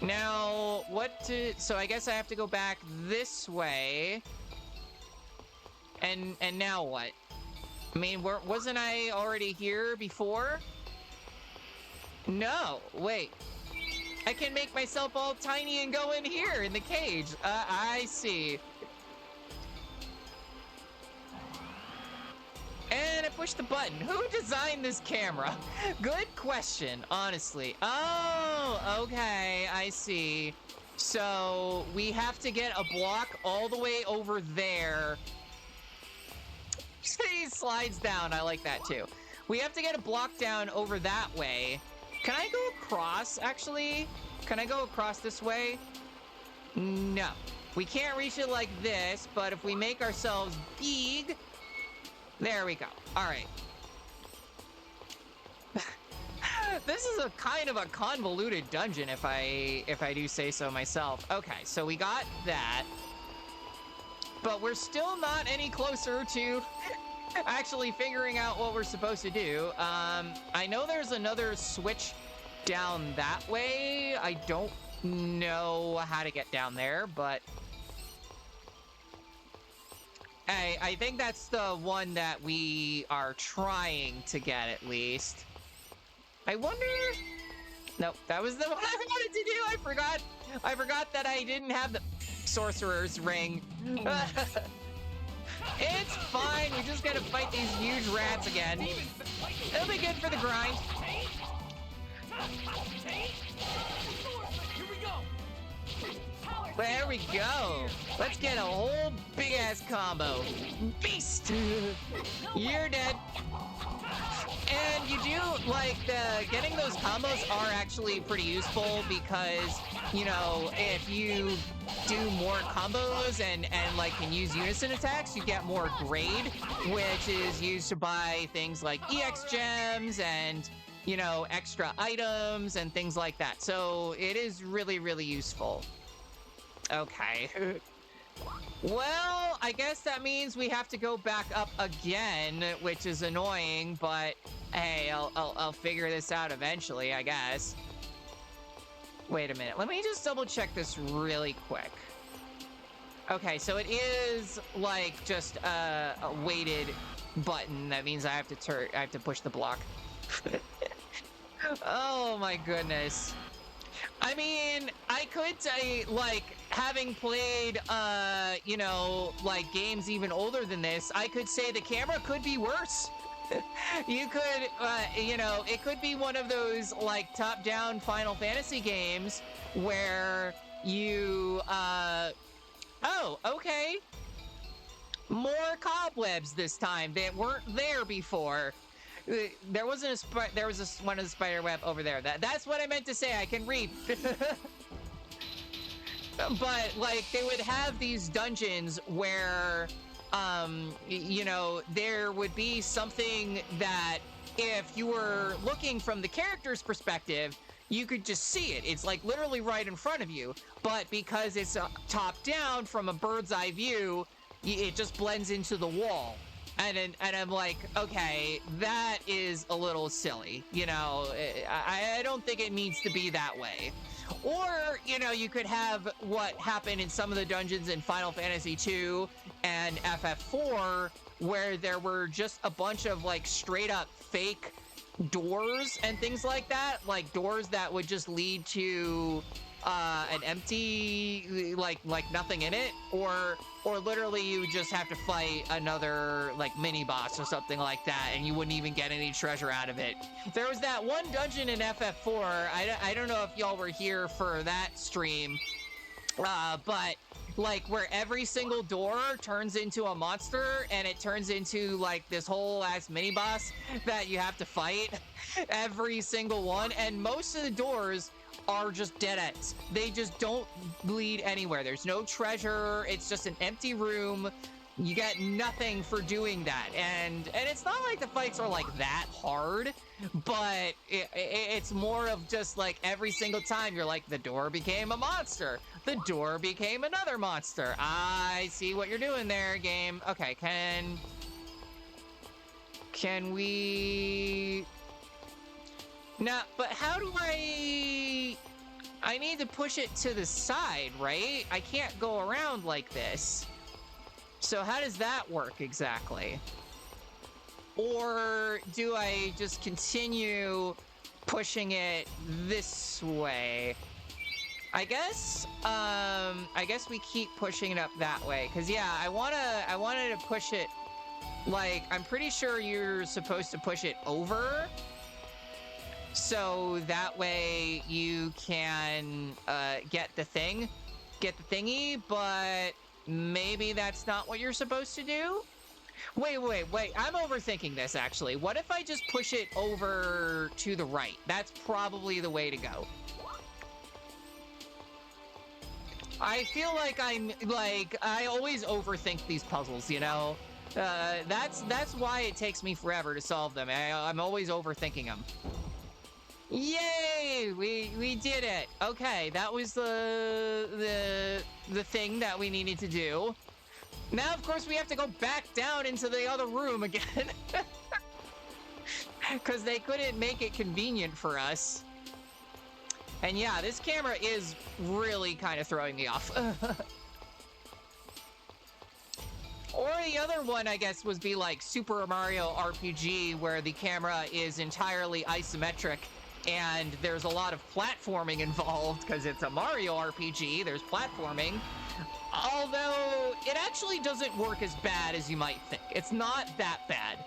Now, so I guess I have to go back this way. And now what? I mean, wasn't I already here before? No, wait. I can make myself all tiny and go in here in the cage. I see. And I pushed the button. Who designed this camera? Good question, honestly. Oh, okay, I see. So we have to get a block all the way over there. He slides down. I like that too. We have to get a block down over that way. Can I go across, actually? Can I go across this way? No. We can't reach it like this, but if we make ourselves big... There we go. All right. This is a kind of a convoluted dungeon, if I do say so myself. Okay, so we got that. But we're still not any closer to actually figuring out what we're supposed to do. I know there's another switch down that way. I don't know how to get down there, but I think that's the one that we are trying to get, at least. I wonder... Nope, that was the one I wanted to do. I forgot that I didn't have the sorcerer's ring. It's fine. We just gotta fight these huge rats again. It'll be good for the grind. There we go. Let's get a whole big ass combo. Beast. You're dead. And you do, like, getting those combos are actually pretty useful because, you know, if you do more combos and like, can use unison attacks, you get more grade, which is used to buy things like EX gems and, you know, extra items and things like that. So it is really, really useful. Okay. Well, I guess that means we have to go back up again, which is annoying, but hey, I'll figure this out eventually, I guess. Wait a minute. Let me just double check this really quick. Okay, so it is like just a weighted button. That means I have to push the block. Oh my goodness. I mean, I could say, like, having played, you know, like, games even older than this, I could say the camera could be worse. You could, you know, it could be one of those, like, top-down Final Fantasy games where you, oh, okay. More cobwebs this time that weren't there before. There wasn't one of the spider web over there. That's what I meant to say. I can read. But like they would have these dungeons where you know, there would be something that if you were looking from the character's perspective, you could just see it. It's like literally right in front of you. But because it's top down from a bird's eye view, it just blends into the wall. And I'm like, okay, that is a little silly. You know, I don't think it needs to be that way. Or, you know, you could have what happened in some of the dungeons in Final Fantasy II and FF4, where there were just a bunch of, like, straight-up fake doors and things like that. Like, doors that would just lead to an empty, like nothing in it, or literally you just have to fight another like mini boss or something like that, and you wouldn't even get any treasure out of it. There was that one dungeon in FF4. I don't know if y'all were here for that stream, but like where every single door turns into a monster and it turns into like this whole ass mini boss that you have to fight, every single one, and most of the doors are just dead ends. They just don't lead anywhere. There's no treasure. It's just an empty room. You get nothing for doing that. And it's not like the fights are like that hard, but it's more of just like every single time you're like, the door became a monster. The door became another monster. I see what you're doing there, game. Okay, can we... No, but how do I need to push it to the side, right? I can't go around like this. So how does that work exactly? Or do I just continue pushing it this way? I guess we keep pushing it up that way. Cause yeah, I wanted to push it, like, I'm pretty sure you're supposed to push it over. So that way you can get the thingy, but maybe that's not what you're supposed to do? Wait, I'm overthinking this actually. What if I just push it over to the right? That's probably the way to go. I feel like I always overthink these puzzles, you know? That's why it takes me forever to solve them. I'm always overthinking them. Yay! We did it. Okay, that was the thing that we needed to do. Now, of course, we have to go back down into the other room again. Because they couldn't make it convenient for us. And yeah, this camera is really kind of throwing me off. Or the other one, I guess, would be like Super Mario RPG, where the camera is entirely isometric. And there's a lot of platforming involved because it's a Mario RPG. There's platforming. Although it actually doesn't work as bad as you might think. It's not that bad.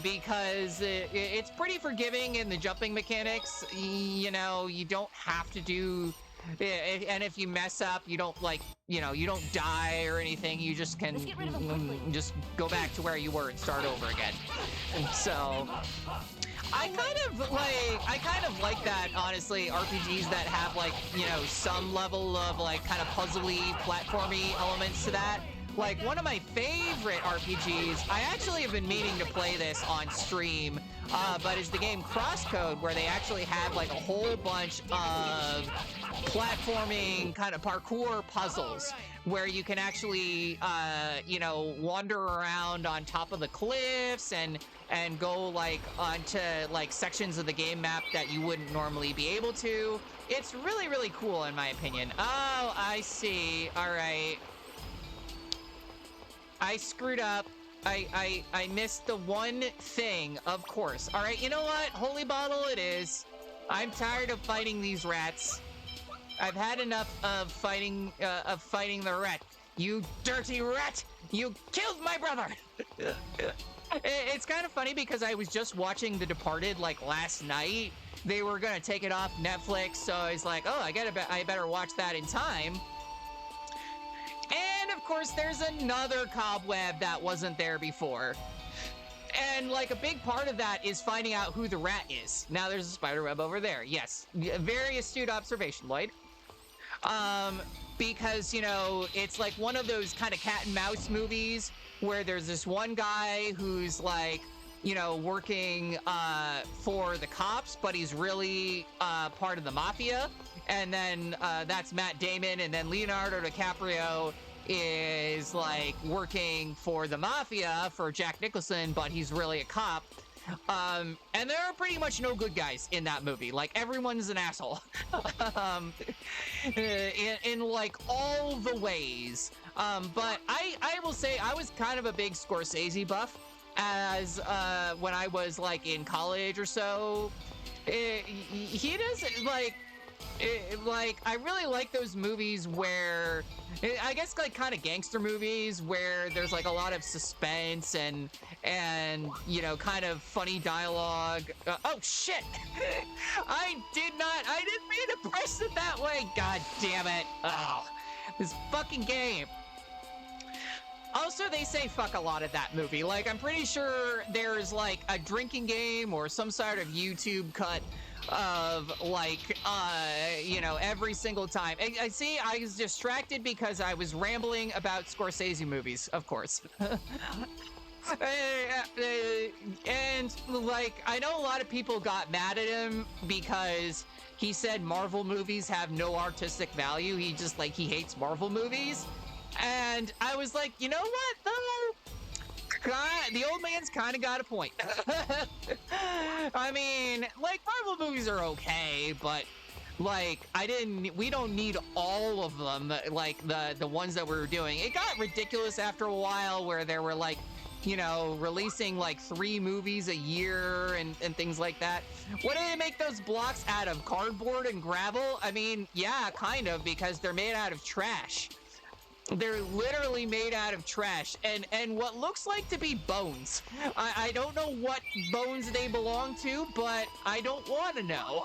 Because it's pretty forgiving in the jumping mechanics. You know, you don't have to do... And if you mess up, you don't, like, you know, you don't die or anything. You just can just go back to where you were and start over again. So... I kind of like that, honestly, RPGs that have, like, you know, some level of, like, kind of puzzly, platformy elements to that. Like, one of my favorite RPGs, I actually have been meaning to play this on stream, but it's the game Crosscode, where they actually have, like, a whole bunch of platforming kind of parkour puzzles where you can actually, you know, wander around on top of the cliffs and go, like, onto, like, sections of the game map that you wouldn't normally be able to. It's really, really cool, in my opinion. Oh, I see. All right. I screwed up. I missed the one thing, of course. All right, you know what? Holy bottle it is. I'm tired of fighting these rats. I've had enough of fighting the rat. You dirty rat! You killed my brother! It's kind of funny because I was just watching The Departed, like, last night. They were gonna take it off Netflix, so I was like, oh, I better watch that in time. And, of course, there's another cobweb that wasn't there before. And, like, a big part of that is finding out who the rat is. Now there's a spider web over there. Yes, very astute observation, Lloyd. Because, you know, it's like one of those kind of cat and mouse movies where there's this one guy who's, like, you know, working for the cops, but he's really part of the mafia. And then that's Matt Damon, and then Leonardo DiCaprio is, like, working for the mafia for Jack Nicholson, but he's really a cop. And there are pretty much no good guys in that movie. Like, everyone's an asshole. in like all the ways. But I will say I was kind of a big Scorsese buff as when I was, like, in college or so. He doesn't, like, I really like those movies where, I guess, like, kind of gangster movies where there's, like, a lot of suspense and you know, kind of funny dialogue. Oh shit! I didn't mean to press it that way. God damn it! Oh, this fucking game. Also, they say fuck a lot at that movie. Like, I'm pretty sure there's, like, a drinking game or some sort of YouTube cut of like, you know, every single time. I see, I was distracted because I was rambling about Scorsese movies, of course. And like, I know a lot of people got mad at him because he said Marvel movies have no artistic value. He just like, he hates Marvel movies. And I was like, you know what though? The old man's kind of got a point. I mean, like, Marvel movies are okay, but like, we don't need all of them, like the ones that we were doing. It got ridiculous after a while where there were like, you know, releasing like 3 movies a year and things like that. What do they make those blocks out of? Cardboard and gravel? I mean, yeah, kind of, because they're made out of trash. They're literally made out of trash and what looks like to be bones. I don't know what bones they belong to, but I don't want to know.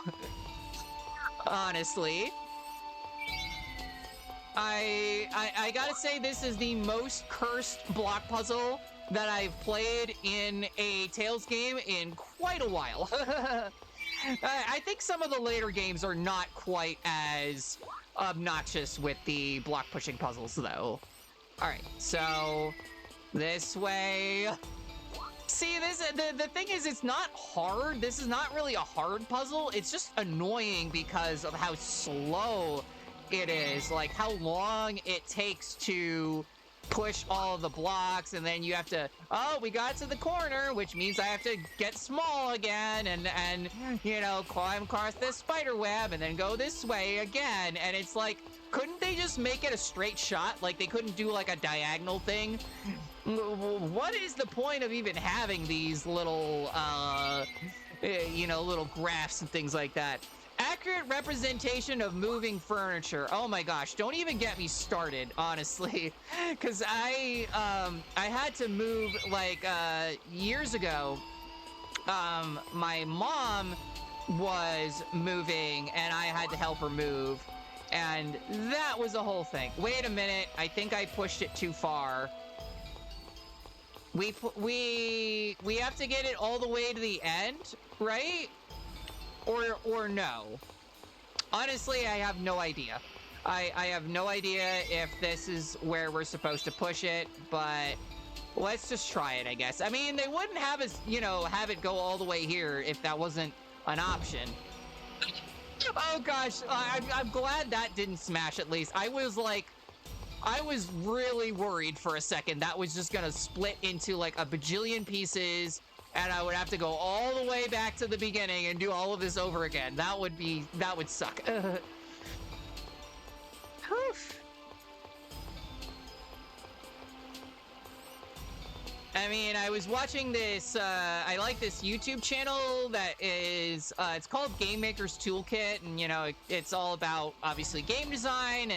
Honestly. I gotta say, this is the most cursed block puzzle that I've played in a Tales game in quite a while. I think some of the later games are not quite as obnoxious with the block pushing puzzles though. Alright, so this way. See, the thing is, it's not hard. This is not really a hard puzzle. It's just annoying because of how slow it is. Like, how long it takes to push all of the blocks, and then you have to, oh, we got to the corner, which means I have to get small again and you know, climb across this spider web and then go this way again. And it's like, couldn't they just make it a straight shot? Like, they couldn't do like a diagonal thing? What is the point of even having these little you know, little graphs and things like that? Accurate representation of moving furniture. Oh my gosh, don't even get me started, honestly. Because I had to move, like, years ago. My mom was moving, and I had to help her move. And that was a whole thing. Wait a minute, I think I pushed it too far. We have to get it all the way to the end, right? Or no. Honestly, I have no idea. I have no idea if this is where we're supposed to push it, but let's just try it, I guess. I mean, they wouldn't have us, you know, have it go all the way here if that wasn't an option. Oh gosh, I'm glad that didn't smash at least. I was really worried for a second that was just gonna split into like a bajillion pieces, and I would have to go all the way back to the beginning and do all of this over again. That would suck. I mean, I was watching this, I like this YouTube channel that is, it's called Game Maker's Toolkit, and, you know, it's all about, obviously, game design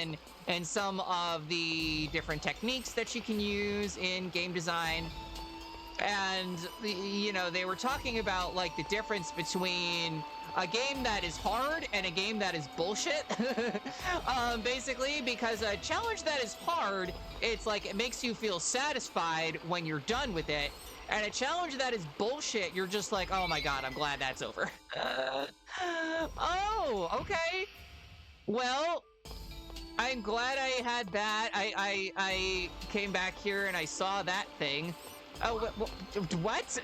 and some of the different techniques that you can use in game design. And, you know, they were talking about, like, the difference between a game that is hard and a game that is bullshit. Basically, because a challenge that is hard, it's like, it makes you feel satisfied when you're done with it. And a challenge that is bullshit, you're just like, oh my god, I'm glad that's over. Oh, okay. Well, I'm glad I had that. I came back here and I saw that thing. Oh, what?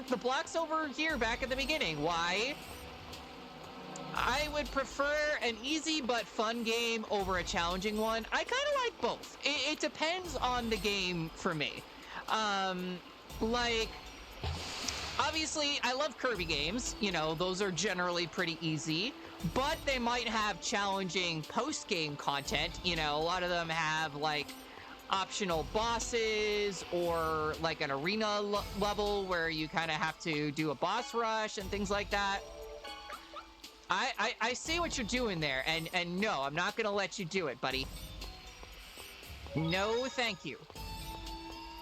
The block's over here back at the beginning. Why? I would prefer an easy but fun game over a challenging one. I kind of like both. It depends on the game for me. Like, obviously, I love Kirby games. You know, those are generally pretty easy. But they might have challenging post-game content. You know, a lot of them have, like, optional bosses or like an arena level where you kind of have to do a boss rush and things like that. I see what you're doing there, and no, I'm not gonna let you do it, buddy. No, thank you.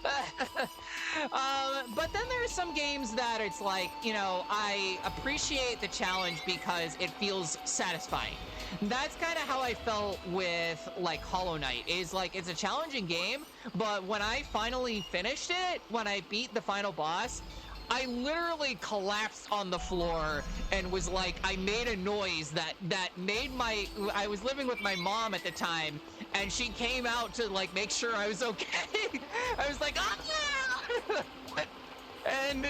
But then there's some games that it's like, you know, I appreciate the challenge because it feels satisfying. That's kind of how I felt with, like, Hollow Knight. Is like, it's a challenging game, but when I finally finished it, when I beat the final boss, I literally collapsed on the floor and was like, I made a noise that made I was living with my mom at the time, and she came out to like make sure I was okay. I was like, ah! And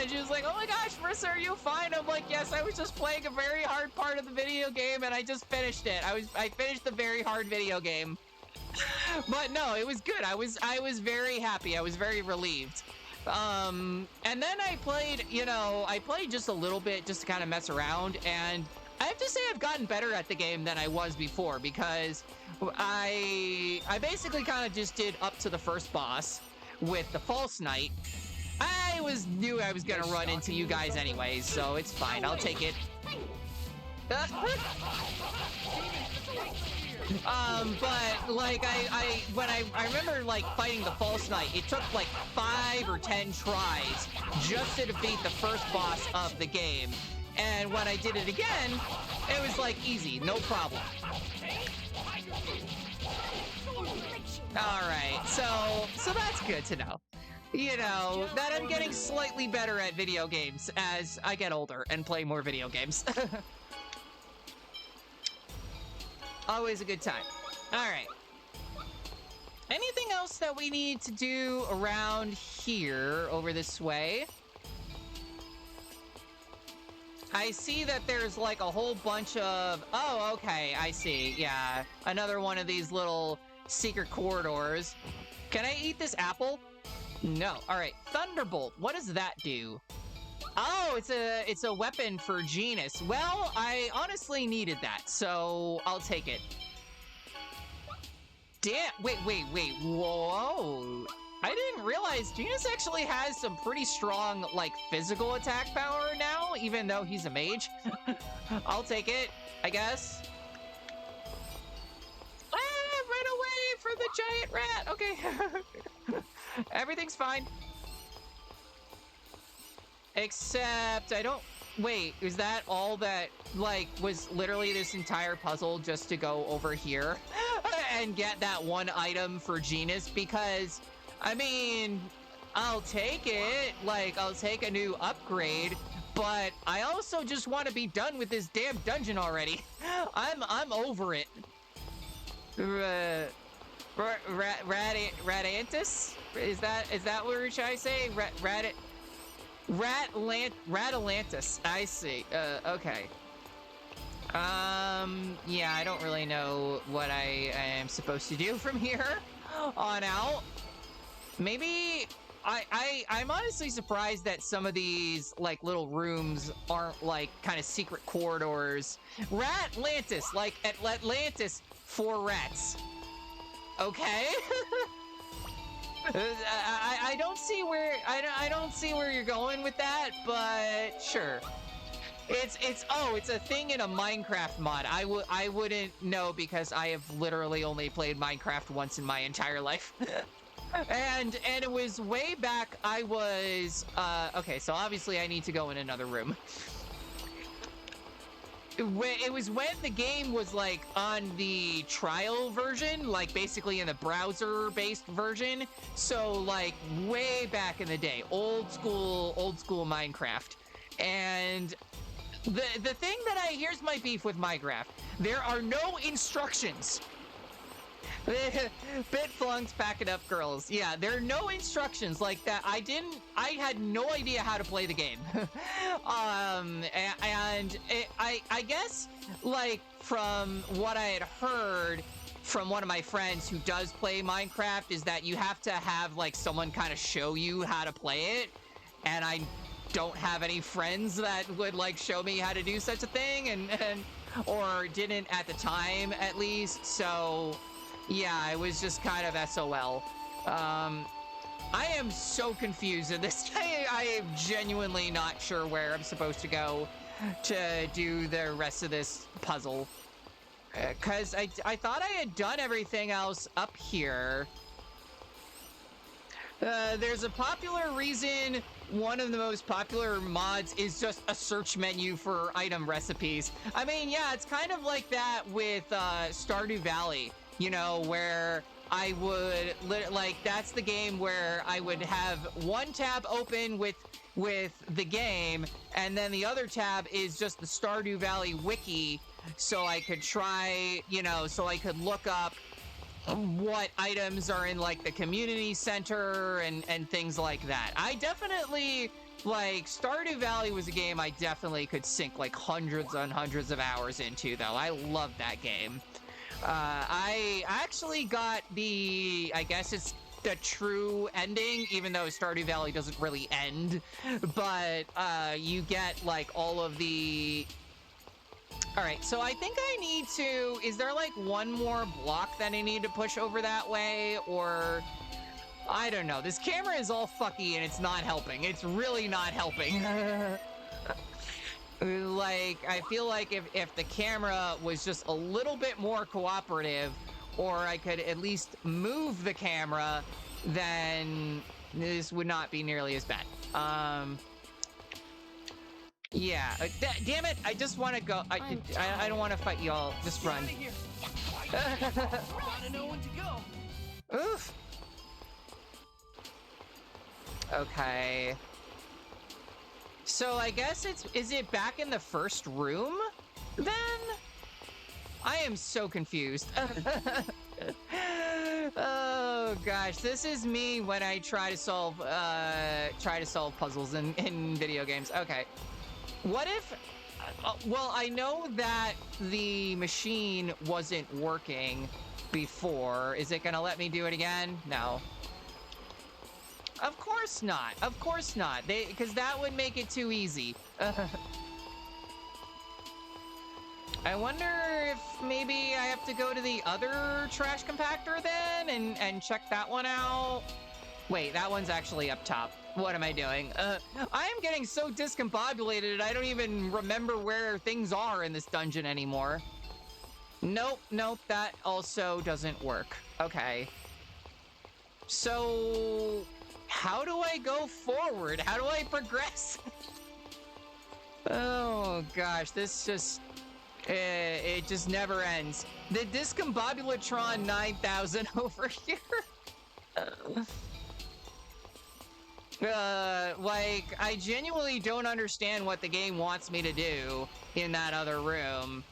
she was like, oh my gosh, Marissa, are you fine? I'm like, yes, I was just playing a very hard part of the video game and I just finished it. I finished the very hard video game. But no, it was good. I was very happy. I was very relieved. And then I played, I played just a little bit just to kind of mess around, and I have to say I've gotten better at the game than I was before, because I basically kind of just did up to the first boss with the False Knight. I knew I was gonna run into you guys anyways, so it's fine. I'll take it. But like I remember like fighting the False Knight, it took like 5 or 10 tries just to defeat the first boss of the game. And when I did it again, it was like easy, no problem. All right, so that's good to know. That I'm getting slightly better at video games as I get older and play more video games. Always a good time. All right. Anything else that we need to do around here over this way? I see that there's like a whole bunch of... Oh, okay, I see. Yeah, another one of these little secret corridors. Can I eat this apple? No. All right, Thunderbolt. What does that do? Oh, it's a weapon for Genus. Well, I honestly needed that, so I'll take it. Damn, wait, whoa. I didn't realize Genus actually has some pretty strong, like, physical attack power now, even though he's a mage. I'll take it, I guess. Run away from the giant rat. Okay. Everything's fine. Except, I don't... Wait, is that all that, like, was literally this entire puzzle just to go over here and get that one item for Genus? Because, I mean, I'll take it. Like, I'll take a new upgrade, but I also just want to be done with this damn dungeon already. I'm over it. Radantis? Is that what should I say? Ratalantis. I see. Okay. Yeah, I don't really know what I am supposed to do from here on out. Maybe I'm honestly surprised that some of these like little rooms aren't like kind of secret corridors. Ratlantis, like Atlantis for rats. Okay. I don't see where I don't see where you're going with that, but sure. It's a thing in a Minecraft mod. I wouldn't know because I have literally only played Minecraft once in my entire life. and it was way back. I was okay, so obviously I need to go in another room. It was when the game was like on the trial version, like basically in the browser-based version. So like way back in the day, old school Minecraft. And the thing that here's my beef with Minecraft. There are no instructions. Bitflunks, pack it up, girls. Yeah, there are no instructions like that. I had no idea how to play the game. I guess, like, from what I had heard from one of my friends who does play Minecraft, is that you have to have, like, someone kind of show you how to play it. And I don't have any friends that would, like, show me how to do such a thing, or didn't at the time, at least, so... Yeah, it was just kind of SOL. I am so confused in this. I am genuinely not sure where I'm supposed to go to do the rest of this puzzle. Because I thought I had done everything else up here. There's a popular reason. One of the most popular mods is just a search menu for item recipes. I mean, yeah, it's kind of like that with Stardew Valley. You know, where I would like, that's the game where I would have one tab open with the game, and then the other tab is just the Stardew Valley wiki, so I could try, you know, so I could look up what items are in like the community center and things like that. I definitely, like, Stardew Valley was a game I definitely could sink like hundreds and hundreds of hours into, though. I love that game. I actually got the, I guess it's the true ending, even though Stardew Valley doesn't really end, but you get like all of the... All right, so I think I need to, is there like one more block that I need to push over that way, or I don't know. This camera is all fucky and it's not helping. It's really not helping. Like, I feel like if the camera was just a little bit more cooperative, or I could at least move the camera, then this would not be nearly as bad. Yeah, damn it, I just want to go. I don't want to fight y'all. Just run. Gotta know when to go. Oof. Okay. So I guess is it back in the first room then? I am so confused. Oh gosh, this is me when I try to solve puzzles in video games. Okay. What if, well, I know that the machine wasn't working before. Is it gonna let me do it again? No. Of course not. Of course not. Because that would make it too easy. I wonder if maybe I have to go to the other trash compactor then and check that one out. Wait, that one's actually up top. What am I doing? I am getting so discombobulated, I don't even remember where things are in this dungeon anymore. Nope, nope, that also doesn't work. Okay. So, how do I go forward? How do I progress? Oh gosh, this just... it just never ends. The Discombobulatron 9000 over here. Like, I genuinely don't understand what the game wants me to do in that other room.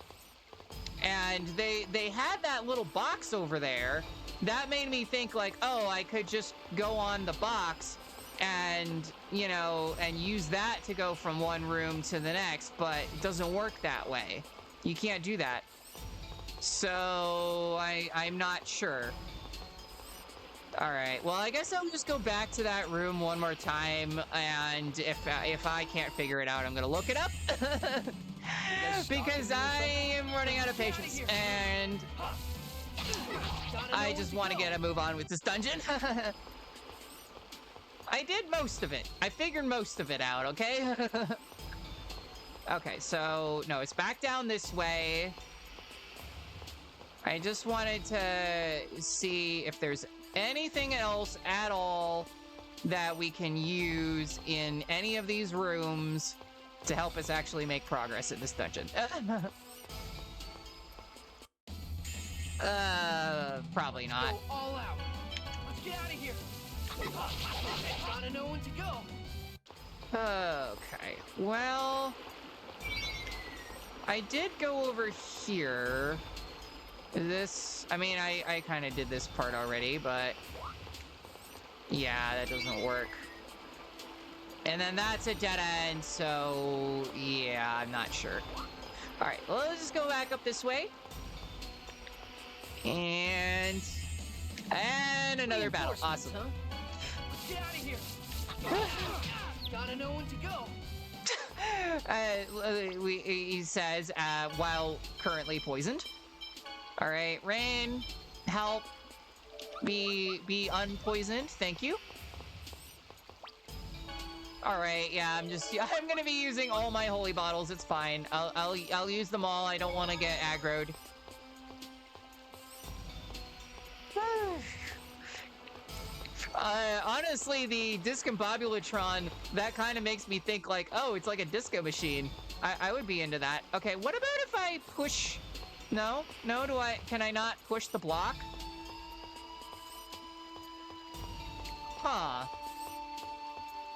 And they had that little box over there. That made me think like, oh, I could just go on the box and, you know, and use that to go from one room to the next, but it doesn't work that way. You can't do that. So, I'm not sure. Alright, well, I guess I'll just go back to that room one more time, and if I can't figure it out, I'm gonna look it up. Because I am running out of patience, and I just want to get a move on with this dungeon. I did most of it. I figured most of it out, okay? Okay, so, no, it's back down this way. I just wanted to see if there's anything else at all that we can use in any of these rooms to help us actually make progress in this dungeon. Probably not. Go all out. Let's get out of here. Gotta know when to go. Okay, well, I did go over here. This, I mean, I kind of did this part already, but yeah, that doesn't work. And then that's a dead end, so yeah, I'm not sure. All right, well, let's just go back up this way. And another battle. Awesome. Huh? Let's get out of here. Gotta know when to go. He says, while currently poisoned. All right, Rain, help be unpoisoned. Thank you. All right, yeah, I'm gonna be using all my holy bottles. It's fine. I'll use them all. I don't want to get aggroed. Honestly, the Discombobulatron, that kind of makes me think like, oh, it's like a disco machine. I would be into that. Okay, what about if I push... No, can I not push the block? Huh.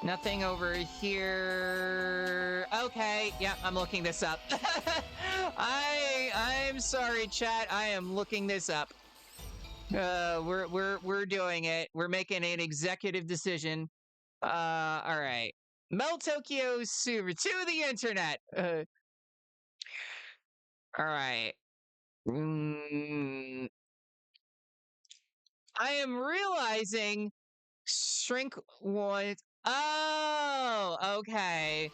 Nothing over here. Okay, yeah, I'm looking this up. I'm sorry, chat. I am looking this up. We're doing it. We're making an executive decision. All right. Mel Tokyo Super to the internet. All right. I am realizing shrink was. Oh, okay.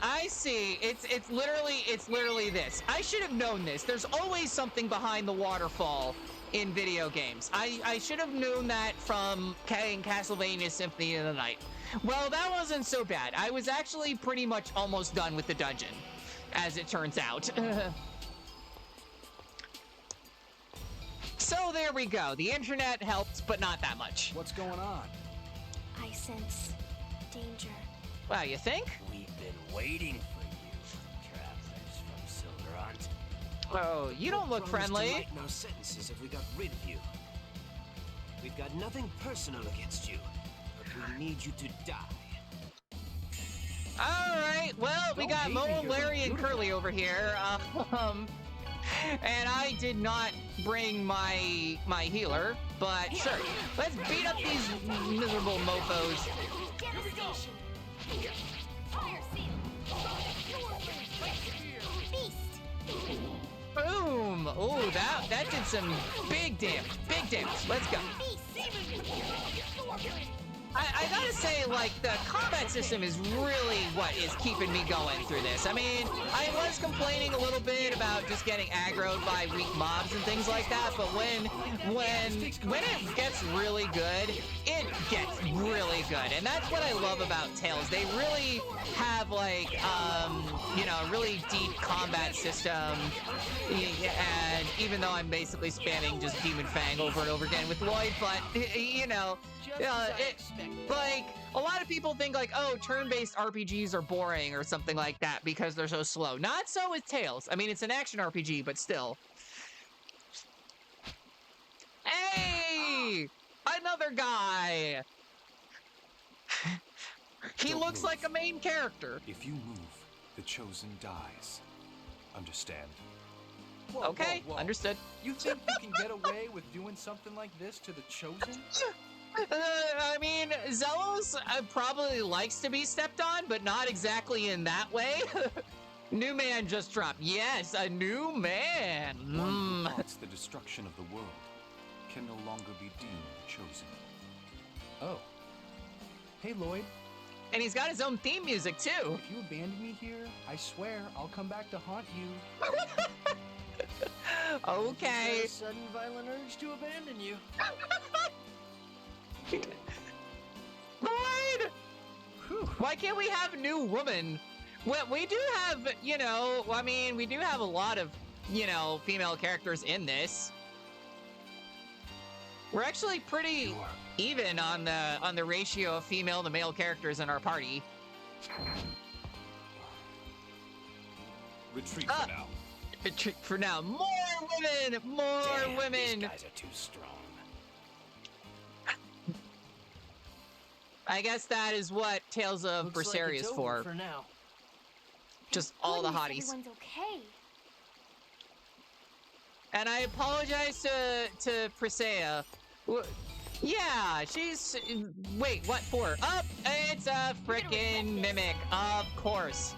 I see. It's literally this. I should have known this. There's always something behind the waterfall in video games. I should have known that from Castlevania Symphony of the Night. Well, that wasn't so bad. I was actually pretty much almost done with the dungeon, as it turns out. So there we go. The internet helped, but not that much. What's going on? I sense danger. Wow, you think? We've been waiting for you, travelers from Sylvarant. Oh, you don't look friendly. To lighten our sentences if we got rid of you. We've got nothing personal against you, but we need you to die. All right. Well, we got Mo, Larry, and Curly over here. And I did not bring my healer, but sure. Let's beat up these miserable mofos. Devastation. Fire Beast. Boom! Oh, that did some big damage. Big damage. Let's go. I gotta say, like, the combat system is really what is keeping me going through this. I mean, I was complaining a little bit about just getting aggroed by weak mobs and things like that, but when it gets really good, it gets really good. And that's what I love about Tales. They really have, like, you know, a really deep combat system. And even though I'm basically spamming just Demon Fang over and over again with Lloyd, but, you know, like, a lot of people think like, oh, turn-based RPGs are boring or something like that because they're so slow. Not so with Tales. I mean, it's an action RPG, but still. Hey! Another guy! He looks like a main character. If you move, the Chosen dies. Understand? Whoa, Okay, whoa, whoa. understood. You think you can get away with doing something like this to the Chosen? I mean, Zelos probably likes to be stepped on, but not exactly in that way. New man just dropped. Yes, a new man. One who plots the destruction of the world can no longer be deemed chosen. Oh. Hey, Lloyd. And he's got his own theme music, too. If you abandon me here, I swear I'll come back to haunt you. Okay. A sudden violent urge to abandon you. Lloyd! Why can't we have new woman? Well, we do have, you know, I mean, we do have a lot of, you know, female characters in this. We're actually pretty even on the ratio of female to male characters in our party. Retreat for now. Retreat for now. More women! More women! These guys are too strong. I guess that is what Tales of Berseria is for. For now. Just all the hotties. Everyone's okay. And I apologize to Presea. Yeah, she's... Wait, what for? Oh, it's a frickin' mimic. Of course.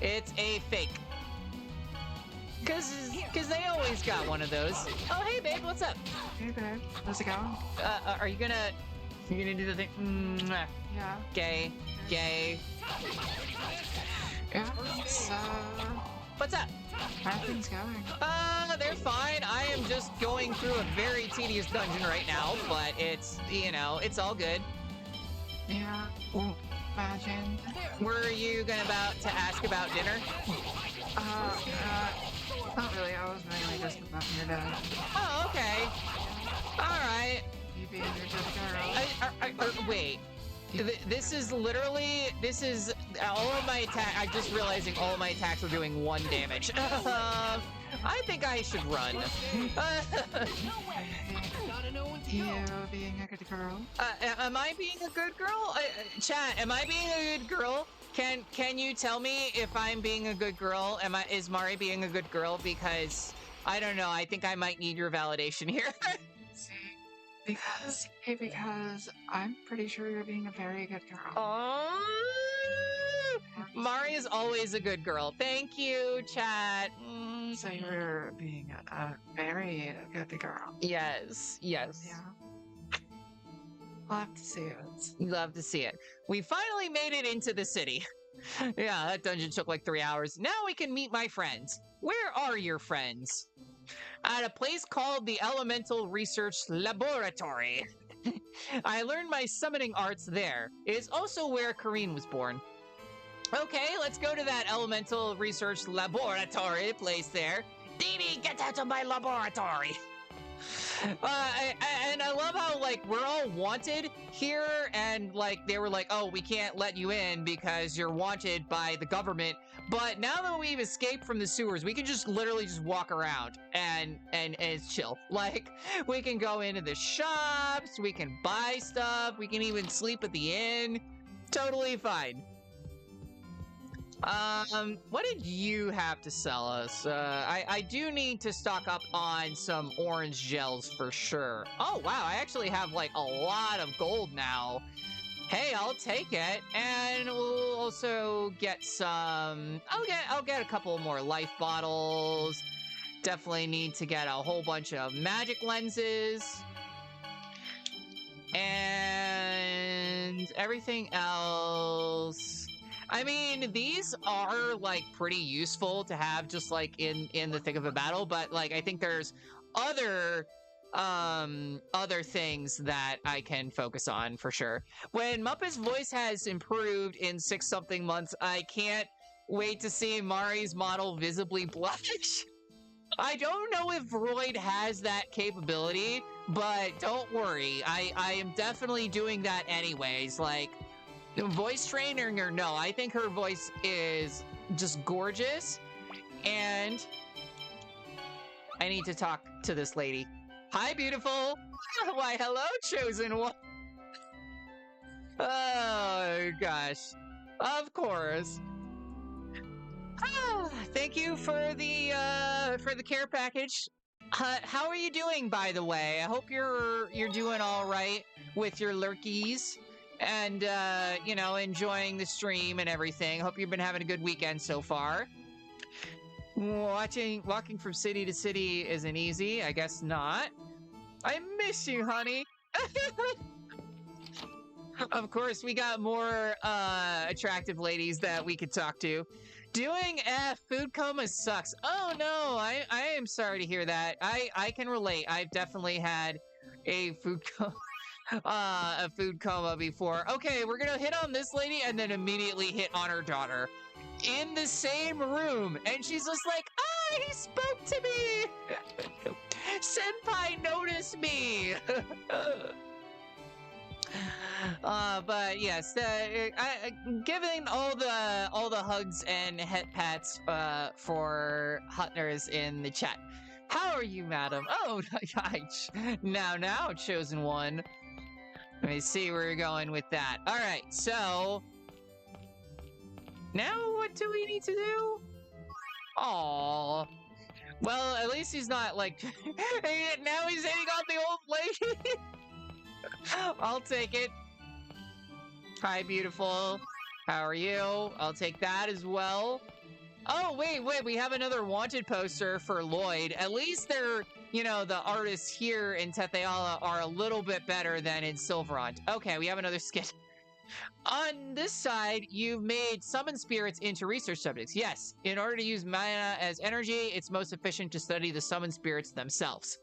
It's a fake. Cause they always got one of those. Oh, hey, babe, what's up? Hey, babe. How's it going? Are you gonna do the thing? Mwah. Yeah. Gay. Yeah. So, What's up? how are things going? They're fine. I am just going through a very tedious dungeon right now, but it's, you know, it's all good. Yeah. Imagine. Were you about to ask about dinner? Not really. I was mainly just about your dad. Oh, okay. All right. You being your good girl. Wait. This is all of my attack. I'm just realizing all of my attacks are doing 1 damage. I think I should run. You being a good girl? Am I being a good girl? Chat, am I being a good girl? Can you tell me if I'm being a good girl? Is Mari being a good girl? Because I don't know. I think I might need your validation here. Because I'm pretty sure you're being a very good girl. Oh, Mari is always a good girl. Thank you, chat. So you're being a very good girl. Yes. Yeah. I'll have to see it. You love to see it. We finally made it into the city. Yeah, that dungeon took like 3 hours. Now we can meet my friends. Where are your friends? At a place called the Elemental Research Laboratory. I learned my summoning arts there. It is also where Kareen was born. Okay, let's go to that Elemental Research Laboratory place there. Dee Dee, get out of my laboratory! And I love how, like, we're all wanted here, and, like, they were like, oh, we can't let you in because you're wanted by the government. But now that we've escaped from the sewers, we can just literally just walk around and it's chill. Like, we can go into the shops, we can buy stuff, we can even sleep at the inn. Totally fine. What did you have to sell us? I do need to stock up on some orange gels for sure. Oh, wow, I actually have, like, a lot of gold now. Hey, I'll take it, and we'll also get some... I'll get a couple more life bottles. Definitely need to get a whole bunch of magic lenses. And everything else... I mean, these are, like, pretty useful to have just, like, in the thick of a battle, but, like, I think there's other things that I can focus on for sure. When Muppet's voice has improved in 6-something months, I can't wait to see Mari's model visibly blush. I don't know if Royd has that capability, but don't worry. I am definitely doing that anyways. Like, voice training or no, I think her voice is just gorgeous, and I need to talk to this lady. Hi, beautiful. Why, hello, chosen one. Oh, gosh. Of course. Thank you for the care package. How are you doing, by the way? I hope you're doing all right with your lurkies and, you know, enjoying the stream and everything. Hope you've been having a good weekend so far. Walking from city to city isn't easy. I guess not. I miss you, honey. Of course, we got more attractive ladies that we could talk to. Doing a food coma sucks. Oh no, I am sorry to hear that. I can relate. I've definitely had a food coma before. Okay, we're gonna hit on this lady and then immediately hit on her daughter in the same room, and she's just like, ah, he spoke to me. Senpai noticed me. But yes, giving all the hugs and head pats for Hutners in the chat. How are you, madam? Oh, now, chosen one. Let me see where you're going with that. All right, so now what do we need to do? Aww. Well, at least he's not like. Now he's hitting on the old lady. I'll take it. Hi, beautiful. How are you? I'll take that as well. Oh, wait, we have another wanted poster for Lloyd. At least they're, you know, the artists here in Tetheala are a little bit better than in Sylvarant. Okay, we have another skit. On this side, you've made summon spirits into research subjects. Yes, in order to use mana as energy, it's most efficient to study the summon spirits themselves.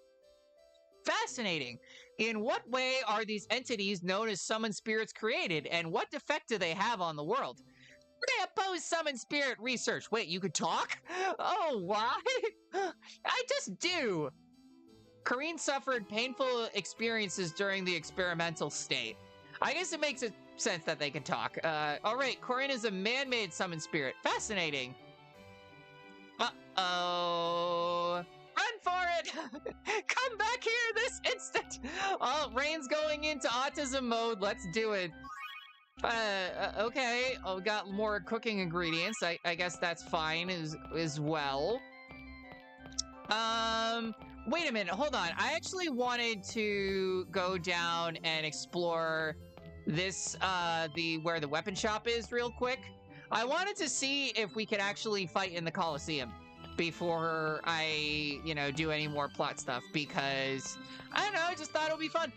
Fascinating. In what way are these entities known as summon spirits created, and what effect do they have on the world? They oppose summon spirit research. Wait, you could talk? Oh, why? I just do. Kareen suffered painful experiences during the experimental state. I guess it makes sense that they can talk. All right, Corinne is a man-made summon spirit. Fascinating. Uh-oh. Run for it! Come back here this instant! Oh, Rain's going into autism mode. Let's do it. Okay. Oh, got more cooking ingredients. I guess that's fine as well. Wait a minute. Hold on. I actually wanted to go down and explore this, where the weapon shop is real quick. I wanted to see if we could actually fight in the Coliseum before I, do any more plot stuff, because, I don't know, I just thought it would be fun.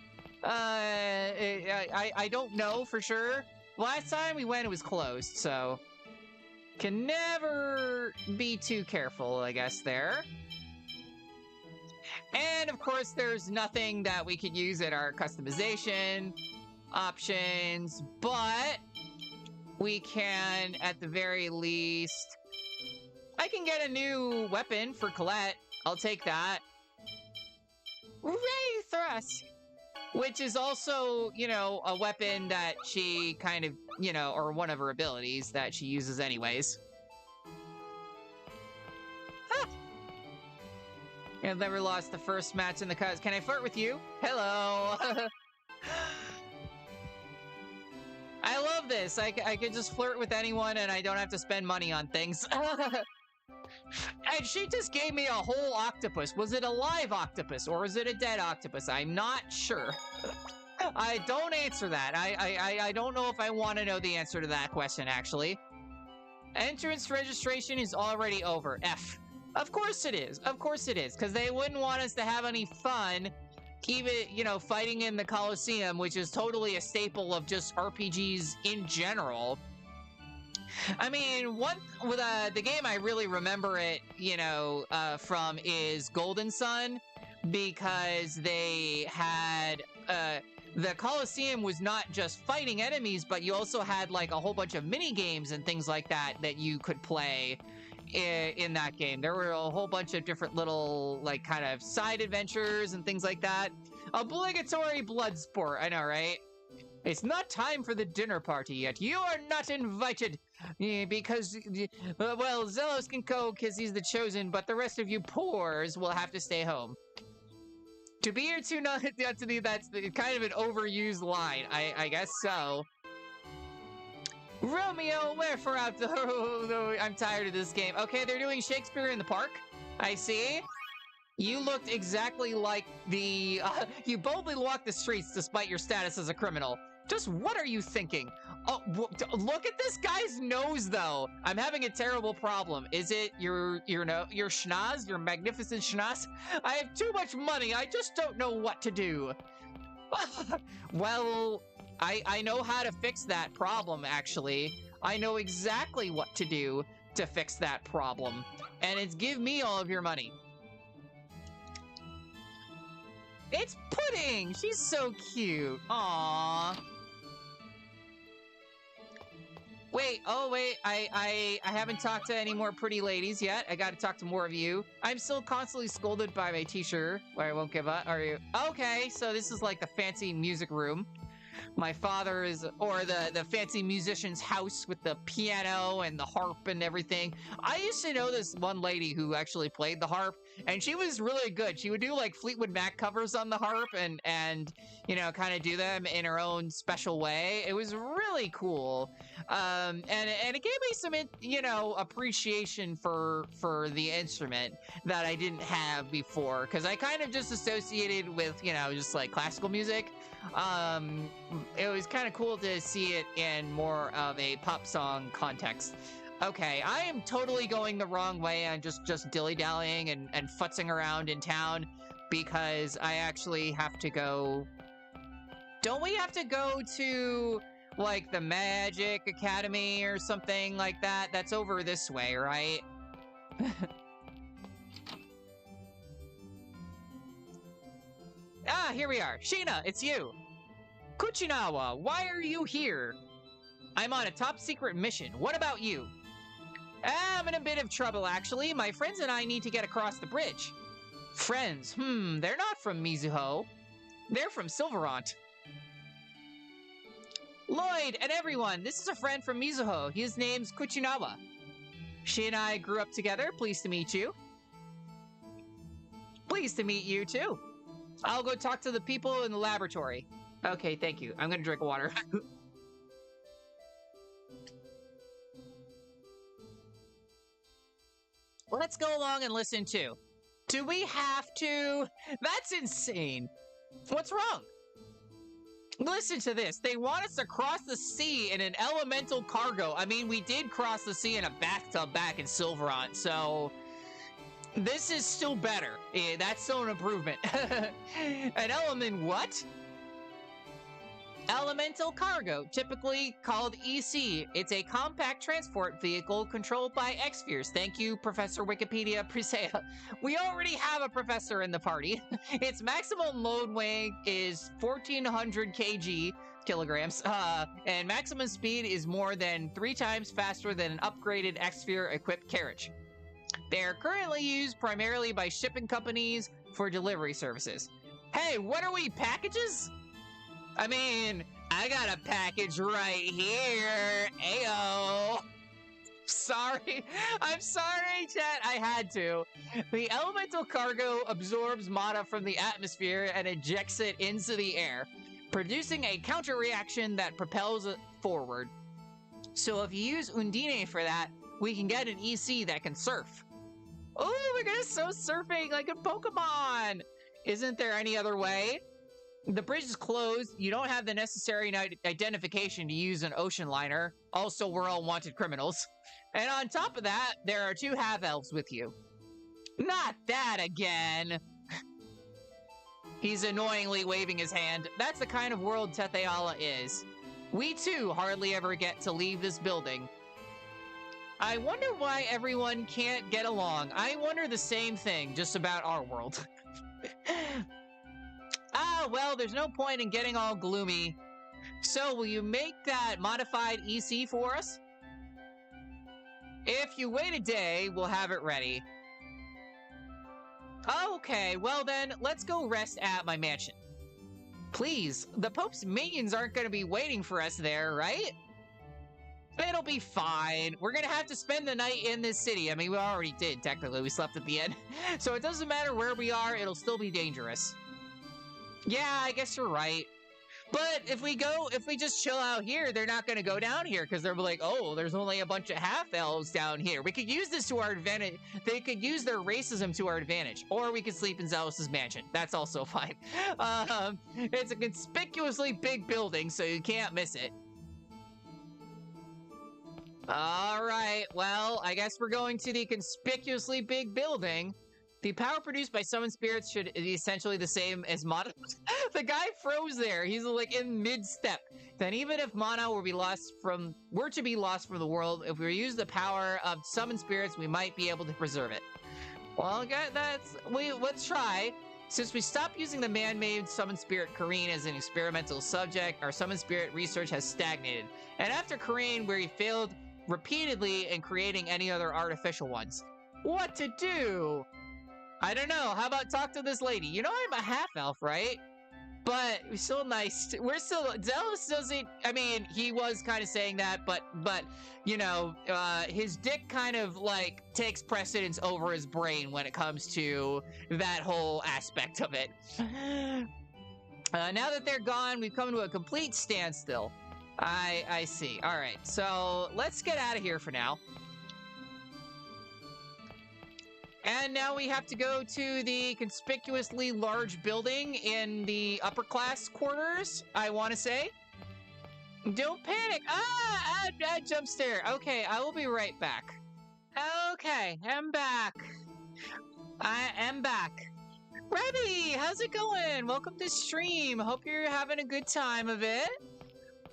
I don't know for sure. Last time we went, it was closed, so can never be too careful, I guess, there. And, of course, there's nothing that we could use in our customization options, but we can, at the very least, I can get a new weapon for Colette. I'll take that. Ray Thrust! Which is also, a weapon that she kind of, or one of her abilities that she uses anyways. Huh. I've never lost the first match in the cuz. Can I flirt with you? Hello! I love this. I could just flirt with anyone and I don't have to spend money on things. And she just gave me a whole octopus. Was it a live octopus or is it a dead octopus? I'm not sure. I don't answer that. I don't know if I want to know the answer to that question, actually. Entrance registration is already over. F. Of course it is. Of course it is. Because they wouldn't want us to have any fun, even, fighting in the Coliseum, which is totally a staple of just RPGs in general. I mean, with the game I really remember it, from is Golden Sun, because they had, the Coliseum was not just fighting enemies, but you also had, like, a whole bunch of mini-games and things like that you could play in that game. There were a whole bunch of different little, like, kind of side adventures and things like that. Obligatory blood sport, I know, right? It's not time for the dinner party yet. You are not invited. Because, well, Zelos can go because he's the chosen, but the rest of you poors will have to stay home. To be or to not to be, that's kind of an overused line. I guess so. Romeo, wherefore out the... I'm tired of this game. Okay, they're doing Shakespeare in the Park. I see. You looked exactly like the... you boldly walked the streets despite your status as a criminal. Just what are you thinking? Oh, look at this guy's nose, though. I'm having a terrible problem. Is it your schnoz? Your magnificent schnoz? I have too much money. I just don't know what to do. Well, I know how to fix that problem, actually. I know exactly what to do to fix that problem. And it's give me all of your money. It's Pudding! She's so cute. Aww. Wait, I haven't talked to any more pretty ladies yet. I gotta talk to more of you. I'm still constantly scolded by my teacher, where I won't give up. Are you? Okay, so this is like the fancy music room. My father is, or the fancy musician's house with the piano and the harp and everything. I used to know this one lady who actually played the harp, and she was really good. She would do like Fleetwood Mac covers on the harp and kind of do them in her own special way. It was really cool. And it gave me some, appreciation for the instrument that I didn't have before, because I kind of just associated with, just like classical music. It was kind of cool to see it in more of a pop song context. Okay, I am totally going the wrong way and just dilly-dallying and futzing around in town because I actually have to go... Don't we have to go to, like, the Magic Academy or something like that? That's over this way, right? Ah, here we are. Sheena, it's you. Kuchinawa, why are you here? I'm on a top secret mission. What about you? I'm in a bit of trouble, actually. My friends and I need to get across the bridge. Friends? They're not from Mizuho. They're from Sylvarant. Lloyd and everyone, this is a friend from Mizuho. His name's Kuchinawa. She and I grew up together. Pleased to meet you. Pleased to meet you too. I'll go talk to the people in the laboratory. Okay, thank you. I'm gonna drink water. Let's go along and listen to. Do we have to? That's insane. What's wrong? Listen to this. They want us to cross the sea in an elemental cargo. I mean, we did cross the sea in a bathtub back in Sylvarant, so this is still better. Yeah, that's still an improvement. An element what? Elemental cargo, typically called EC. It's a compact transport vehicle controlled by X-Spheres. Thank you, Professor Wikipedia Presea. We already have a professor in the party. Its maximum load weight is 1,400 kilograms, and maximum speed is more than 3 times faster than an upgraded X-Sphere equipped carriage. They are currently used primarily by shipping companies for delivery services. Hey, what are we, packages? I mean, I got a package right here. Ayo. Sorry. I'm sorry, chat. I had to. The elemental cargo absorbs mana from the atmosphere and ejects it into the air, producing a counter reaction that propels it forward. So if you use Undine for that, we can get an EC that can surf. Oh, we're gonna go surfing like a Pokemon. Isn't there any other way? The bridge is closed. You don't have the necessary identification to use an ocean liner. Also, we're all wanted criminals. And on top of that, there are 2 half-elves with you. Not that again! He's annoyingly waving his hand. That's the kind of world Tetheala is. We too hardly ever get to leave this building. I wonder why everyone can't get along. I wonder the same thing just about our world. Ah, well, there's no point in getting all gloomy. So, will you make that modified EC for us? If you wait a day, we'll have it ready. Okay, well then, let's go rest at my mansion. Please, the Pope's minions aren't going to be waiting for us there, right? It'll be fine. We're going to have to spend the night in this city. I mean, we already did, technically. We slept at the end. So it doesn't matter where we are, it'll still be dangerous. Yeah, I guess you're right. But if we just chill out here, they're not going to go down here because they're like, oh, there's only a bunch of half-elves down here. We could use this to our advantage. They could use their racism to our advantage. Or we could sleep in Zealous' mansion. That's also fine. It's a conspicuously big building, so you can't miss it. All right, well, I guess we're going to the conspicuously big building. The power produced by summoned spirits should be essentially the same as mana. The guy froze there. He's like in mid-step. Then even if mana were to be lost from the world, if we use the power of summoned spirits, we might be able to preserve it. Well, let's try. Since we stopped using the man-made summoned spirit Kareen as an experimental subject, our summoned spirit research has stagnated. And after Kareen, we failed repeatedly in creating any other artificial ones. What to do? I don't know. How about talk to this lady? You know I'm a half-elf, right? But we're still nice. We're still... Zealous doesn't... I mean, he was kind of saying that, but you know, his dick kind of, like, takes precedence over his brain when it comes to that whole aspect of it. Now that they're gone, we've come to a complete standstill. I see. All right, so let's get out of here for now. And now we have to go to the conspicuously large building in the upper class quarters, I want to say. Don't panic! Jump scare. Okay, I will be right back. Okay, I'm back. I am back. Rebby, how's it going? Welcome to stream. Hope you're having a good time of it.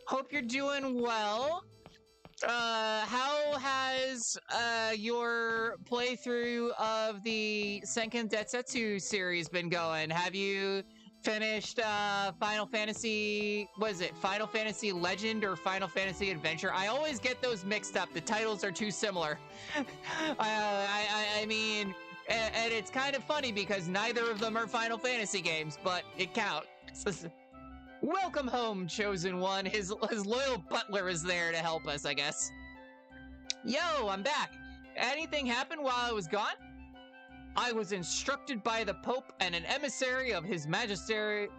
Hope you're doing well. How has your playthrough of the Senken Detsetsu series been going? Have you finished Final Fantasy, what is it, Final Fantasy Legend or Final Fantasy Adventure? I always get those mixed up. The titles are too similar. I mean, and it's kind of funny because neither of them are Final Fantasy games, but it counts. Welcome home, Chosen One. His loyal butler is there to help us, I guess. Yo, I'm back. Anything happened while I was gone? I was instructed by the Pope and an emissary of His Majesty,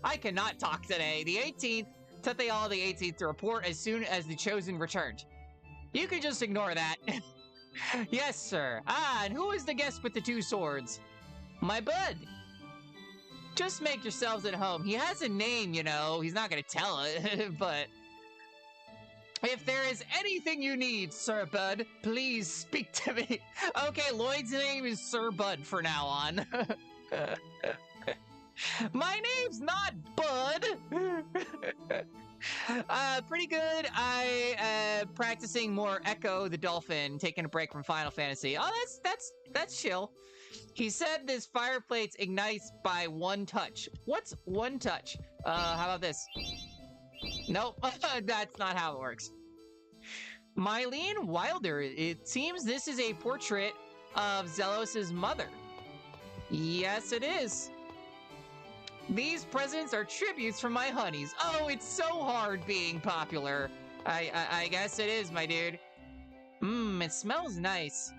I cannot talk today, the 18th, Tethial the 18th, to report as soon as the Chosen returned. You can just ignore that. Yes, sir. Ah, and who is the guest with the 2 swords? My bud. Just make yourselves at home. He has a name, you know. He's not gonna tell it, but... If there is anything you need, Sir Bud, please speak to me. Okay, Lloyd's name is Sir Bud for now on. My name's not Bud. Pretty good. I practicing more Echo the Dolphin, taking a break from Final Fantasy. Oh, that's chill. He said this fireplace ignites by 1 touch. What's 1 touch? How about this? Nope, that's not how it works. Mylene Wilder, it seems this is a portrait of Zelos's mother. Yes, it is. These presents are tributes from my honeys. Oh, it's so hard being popular. I guess it is, my dude. It smells nice.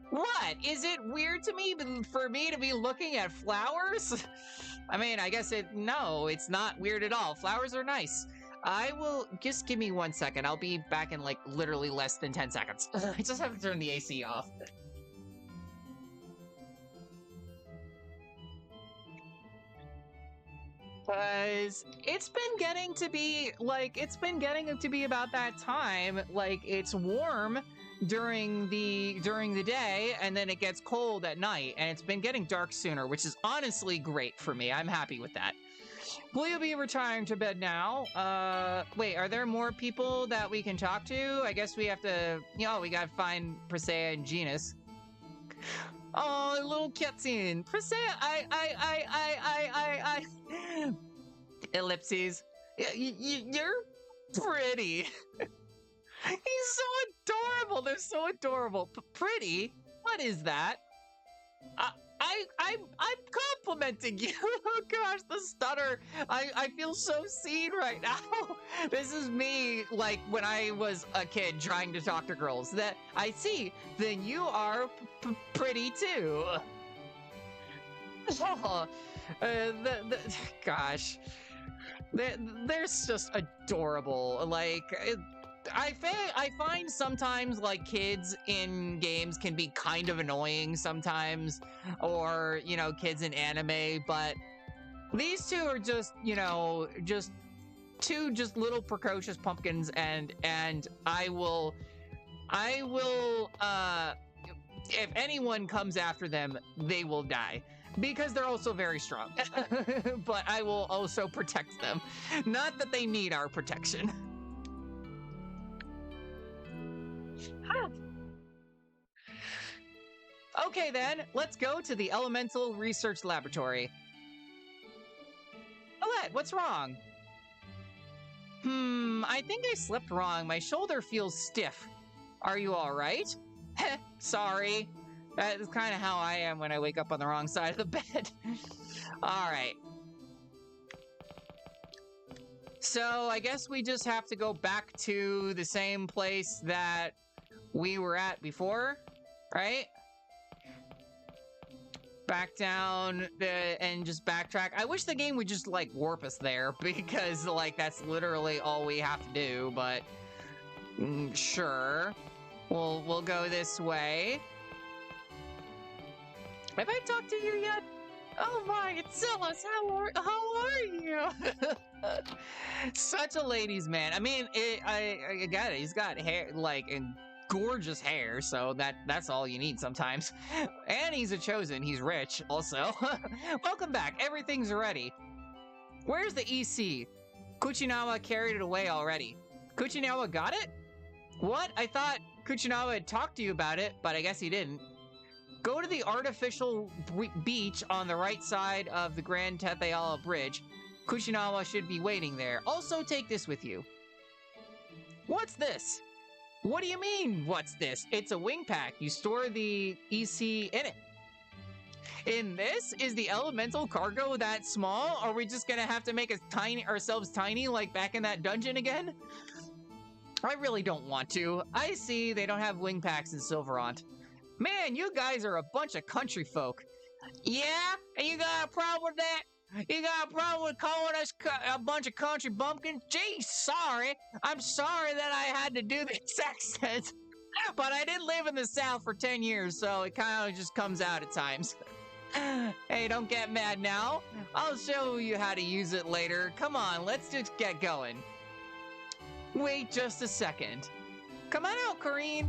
What? Is it weird to me for me to be looking at flowers? I mean, I guess no, it's not weird at all. Flowers are nice. I will, just give me 1 second. I'll be back in like literally less than 10 seconds. I just have to turn the AC off. Because it's been getting to be about that time. Like, it's warm during the day, and then it gets cold at night, and it's been getting dark sooner, which is honestly great for me. I'm happy with that. Will you be retiring to bed now? Wait, are there more people that we can talk to? I guess we have to, we gotta find Presea and Genus. Oh, little cutscene. Presea, I ellipses. You're pretty. He's so adorable. They're so adorable. Pretty? What is that? I'm complimenting you. Oh gosh, the stutter. I feel so seen right now. This is me, like, when I was a kid trying to talk to girls. That I see. Then you are pretty too. Oh, gosh. They're just adorable. Like, I find sometimes, like, kids in games can be kind of annoying sometimes, or, kids in anime, but these two are just, just two little precocious pumpkins, and I will, if anyone comes after them, they will die. Because they're also very strong. But I will also protect them. Not that they need our protection. Okay then, let's go to the Elemental Research Laboratory. Colette, what's wrong? I think I slept wrong. My shoulder feels stiff. Are you alright? Sorry. That is kind of how I am when I wake up on the wrong side of the bed. Alright. So, I guess we just have to go back to the same place that we were at before, right? Back down and just backtrack. I wish the game would just, like, warp us there, because, like, that's literally all we have to do, but... sure. We'll go this way. Have I talked to you yet? Oh my, it's Silas, how are you? Such a ladies' man. I mean, I got it. He's got hair, like, and gorgeous hair, so that's all you need sometimes. And he's a chosen. He's rich, also. Welcome back. Everything's ready. Where's the EC? Kuchinawa carried it away already. Kuchinawa got it? What? I thought Kuchinawa had talked to you about it, but I guess he didn't. Go to the artificial beach on the right side of the Grand Tethiala Bridge. Kuchinawa should be waiting there. Also, take this with you. What's this? What do you mean, what's this? It's a wing pack. You store the EC in it. In this? Is the elemental cargo that small? Are we just gonna have to make ourselves tiny like back in that dungeon again? I really don't want to. I see they don't have wing packs in Sylvarant. Man, you guys are a bunch of country folk. Yeah? And you got a problem with that? You got a problem with calling us a bunch of country bumpkins? Gee, sorry. I'm sorry that I had to do this accent. But I did live in the South for 10 years, so it kind of just comes out at times. Hey, don't get mad now. I'll show you how to use it later. Come on, let's just get going. Wait just a second. Come on out, Kareen.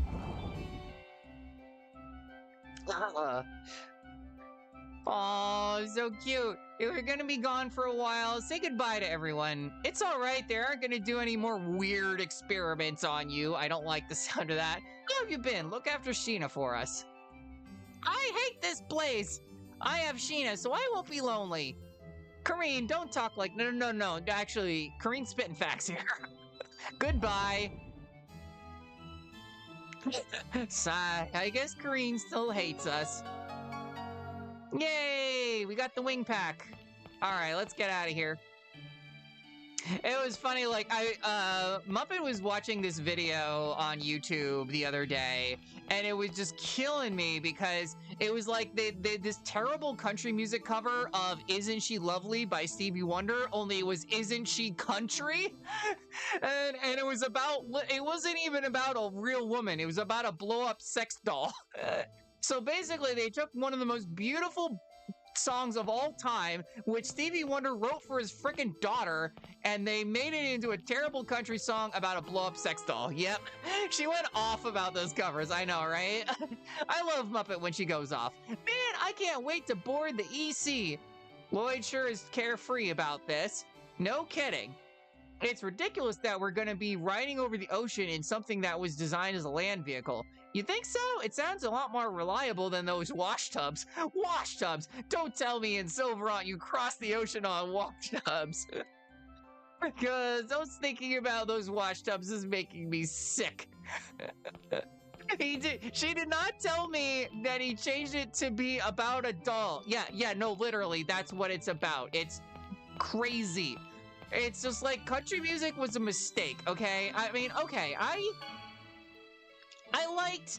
Oh, so cute. If we're gonna be gone for a while, say goodbye to everyone. It's all right. They aren't gonna do any more weird experiments on you. I don't like the sound of that. How have you been? Look after Sheena for us. I hate this place. I have Sheena, so I won't be lonely. Kareen, don't talk like... No. Actually, Kareen's spitting facts here. Goodbye. Sigh. I guess Kareen still hates us. Yay! We got the wing pack. Alright, let's get out of here. It was funny, like, Muppet was watching this video on YouTube the other day, and it was just killing me because it was like this terrible country music cover of Isn't She Lovely by Stevie Wonder, only it was Isn't She Country? and it was about, it wasn't even about a real woman, it was about a blow-up sex doll. So basically, they took one of the most beautiful songs of all time, which Stevie Wonder wrote for his freaking daughter, and they made it into a terrible country song about a blow-up sex doll. Yep, she went off about those covers, I know, right? I love Muppet when she goes off. Man, I can't wait to board the EC. Lloyd sure is carefree about this. No kidding. It's ridiculous that we're gonna be riding over the ocean in something that was designed as a land vehicle. You think so? It sounds a lot more reliable than those wash tubs. Wash tubs! Don't tell me in Sylvarant you cross the ocean on wash tubs. Because I was thinking about those wash tubs is making me sick. She did not tell me that he changed it to be about a doll. Yeah, no, literally, that's what it's about. It's crazy. It's just like country music was a mistake, okay? I mean, okay, I liked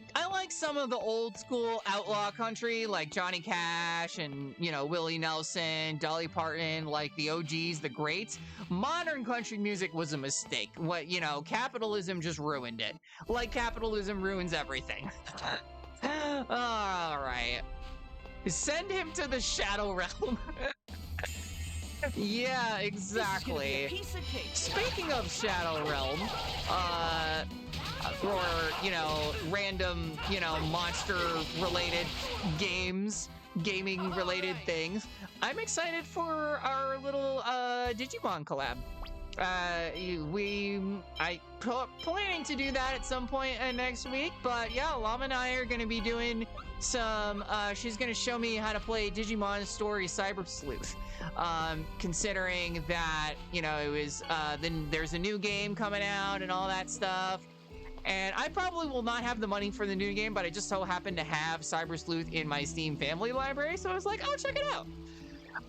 some of the old school outlaw country, like Johnny Cash and, you know, Willie Nelson, Dolly Parton, like the OGs, the greats. Modern country music was a mistake. Capitalism just ruined it. Like capitalism ruins everything. All right. Send him to the Shadow Realm. Yeah, exactly. Speaking of Shadow Realm, or, random, monster-related gaming-related things, I'm excited for our little, Digimon collab. Planning to do that at some point next week, but yeah, Llama and I are going to be doing some, she's going to show me how to play Digimon Story Cyber Sleuth. Considering that, it was, then there's a new game coming out and all that stuff. And I probably will not have the money for the new game, but I just so happen to have Cyber Sleuth in my Steam family library, so I was like, oh, check it out.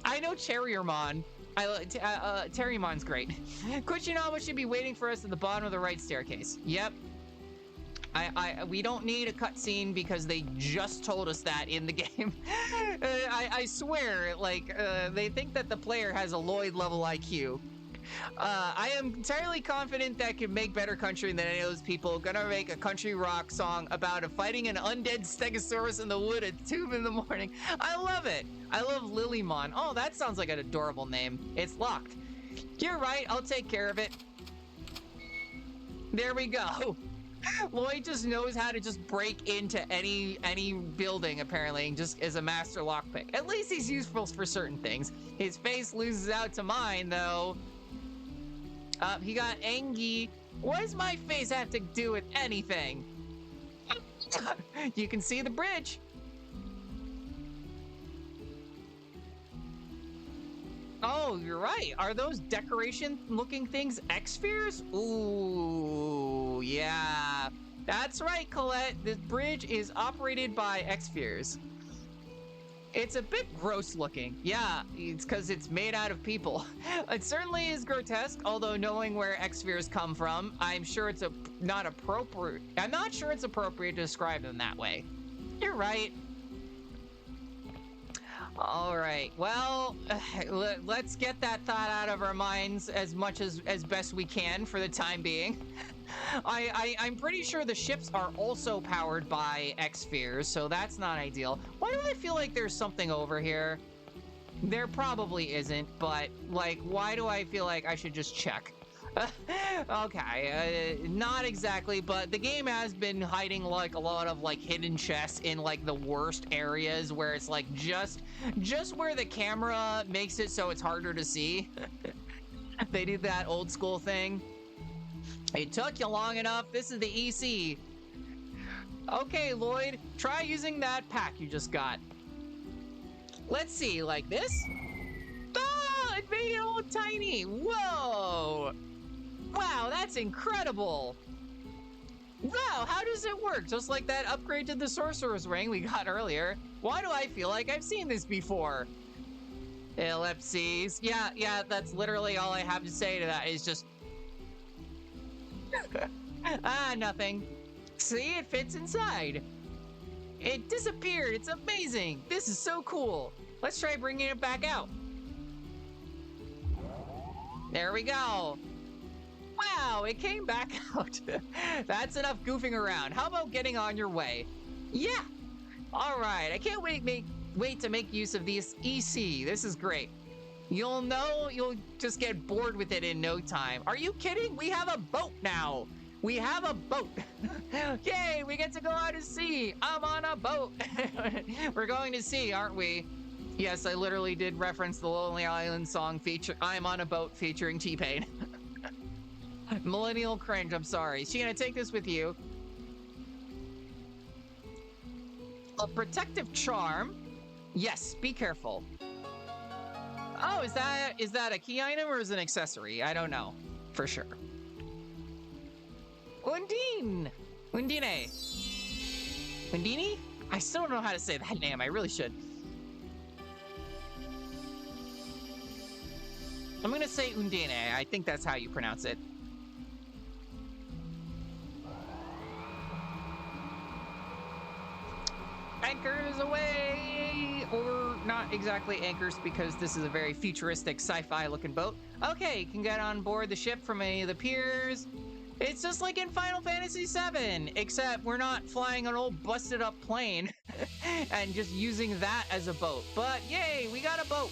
I know Terriermon. Terriermon's great. Kuchinaba should be waiting for us at the bottom of the right staircase. Yep. We don't need a cutscene because they just told us that in the game. I swear, they think that the player has a Lloyd level IQ. I am entirely confident that can make better country than any of those people. Gonna make a country rock song about fighting an undead stegosaurus in the wood at 2 in the morning. I love it. I love Lilymon. Oh, that sounds like an adorable name. It's locked. You're right, I'll take care of it. There we go. Lloyd just knows how to just break into any building, apparently, and just is a master lockpick. At least he's useful for certain things. His face loses out to mine, though. He got Angie. What does my face have to do with anything? You can see the bridge. Oh, you're right. Are those decoration-looking things X-spheres? Ooh, yeah. That's right, Colette. This bridge is operated by X-spheres. It's a bit gross looking. Yeah, it's because it's made out of people. It certainly is grotesque, although knowing where X-spheres come from, I'm sure it's not appropriate. I'm not sure it's appropriate to describe them that way. You're right. All right, well, let's get that thought out of our minds as much as best we can for the time being. I'm pretty sure the ships are also powered by X-spheres, so that's not ideal. Why do I feel like there's something over here? There probably isn't, but, like, why do I feel like I should just check? Okay, not exactly, but the game has been hiding, like, a lot of, like, hidden chests in, like, the worst areas where it's, like, just where the camera makes it so it's harder to see. They did that old school thing. It took you long enough. This is the EC. Okay, Lloyd, try using that pack you just got. Let's see, like this? Oh, it made it all tiny. Whoa. Wow, that's incredible. Wow, how does it work? Just like that upgrade to the Sorcerer's Ring we got earlier. Why do I feel like I've seen this before? Ellipses. Yeah, that's literally all I have to say to that is just... nothing. See, it fits inside. It disappeared. It's amazing. This is so cool. Let's try bringing it back out. There we go. Wow, it came back out. That's enough goofing around. How about getting on your way? Yeah. All right. I can't wait to make use of this EC. This is great. You'll just get bored with it in no time. Are you kidding? We have a boat now. We have a boat. Yay, we get to go out to sea. I'm on a boat. We're going to sea, aren't we? Yes, I literally did reference the Lonely Island song I'm on a Boat featuring T-Pain. Millennial cringe, I'm sorry. Sheena, take this with you. A protective charm. Yes, be careful. Oh, is that a key item or is it an accessory? I don't know for sure. Undine! Undine! Undini? I still don't know how to say that name. I really should. I'm gonna say Undine. I think that's how you pronounce it. Anchors away! Or not exactly anchors because this is a very futuristic sci-fi looking boat. Okay, you can get on board the ship from any of the piers. It's just like in Final Fantasy VII, except we're not flying an old busted up plane and just using that as a boat. But yay, we got a boat.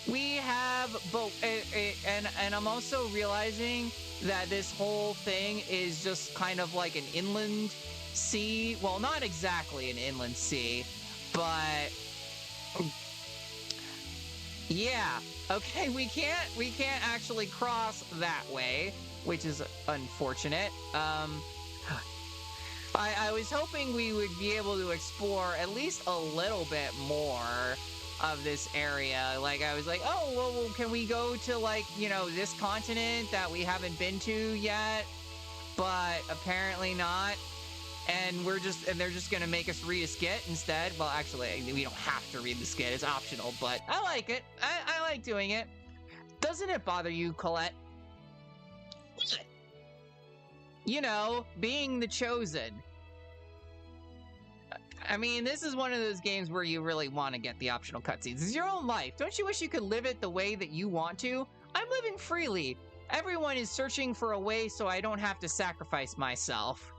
We have boat, and I'm also realizing that this whole thing is just kind of like an inland sea. Well, not exactly an inland sea, but yeah. Okay, we can't actually cross that way, which is unfortunate. I was hoping we would be able to explore at least a little bit more of this area. Like, I was like, oh, well, can we go to, like, you know, this continent that we haven't been to yet? But apparently not. And they're just gonna make us read a skit instead. Well, actually, we don't have to read the skit. It's optional, but I like it. I like doing it. Doesn't it bother you, Colette? You know, being the chosen. I mean, this is one of those games where you really want to get the optional cutscenes. It's your own life. Don't you wish you could live it the way that you want to? I'm living freely. Everyone is searching for a way so I don't have to sacrifice myself.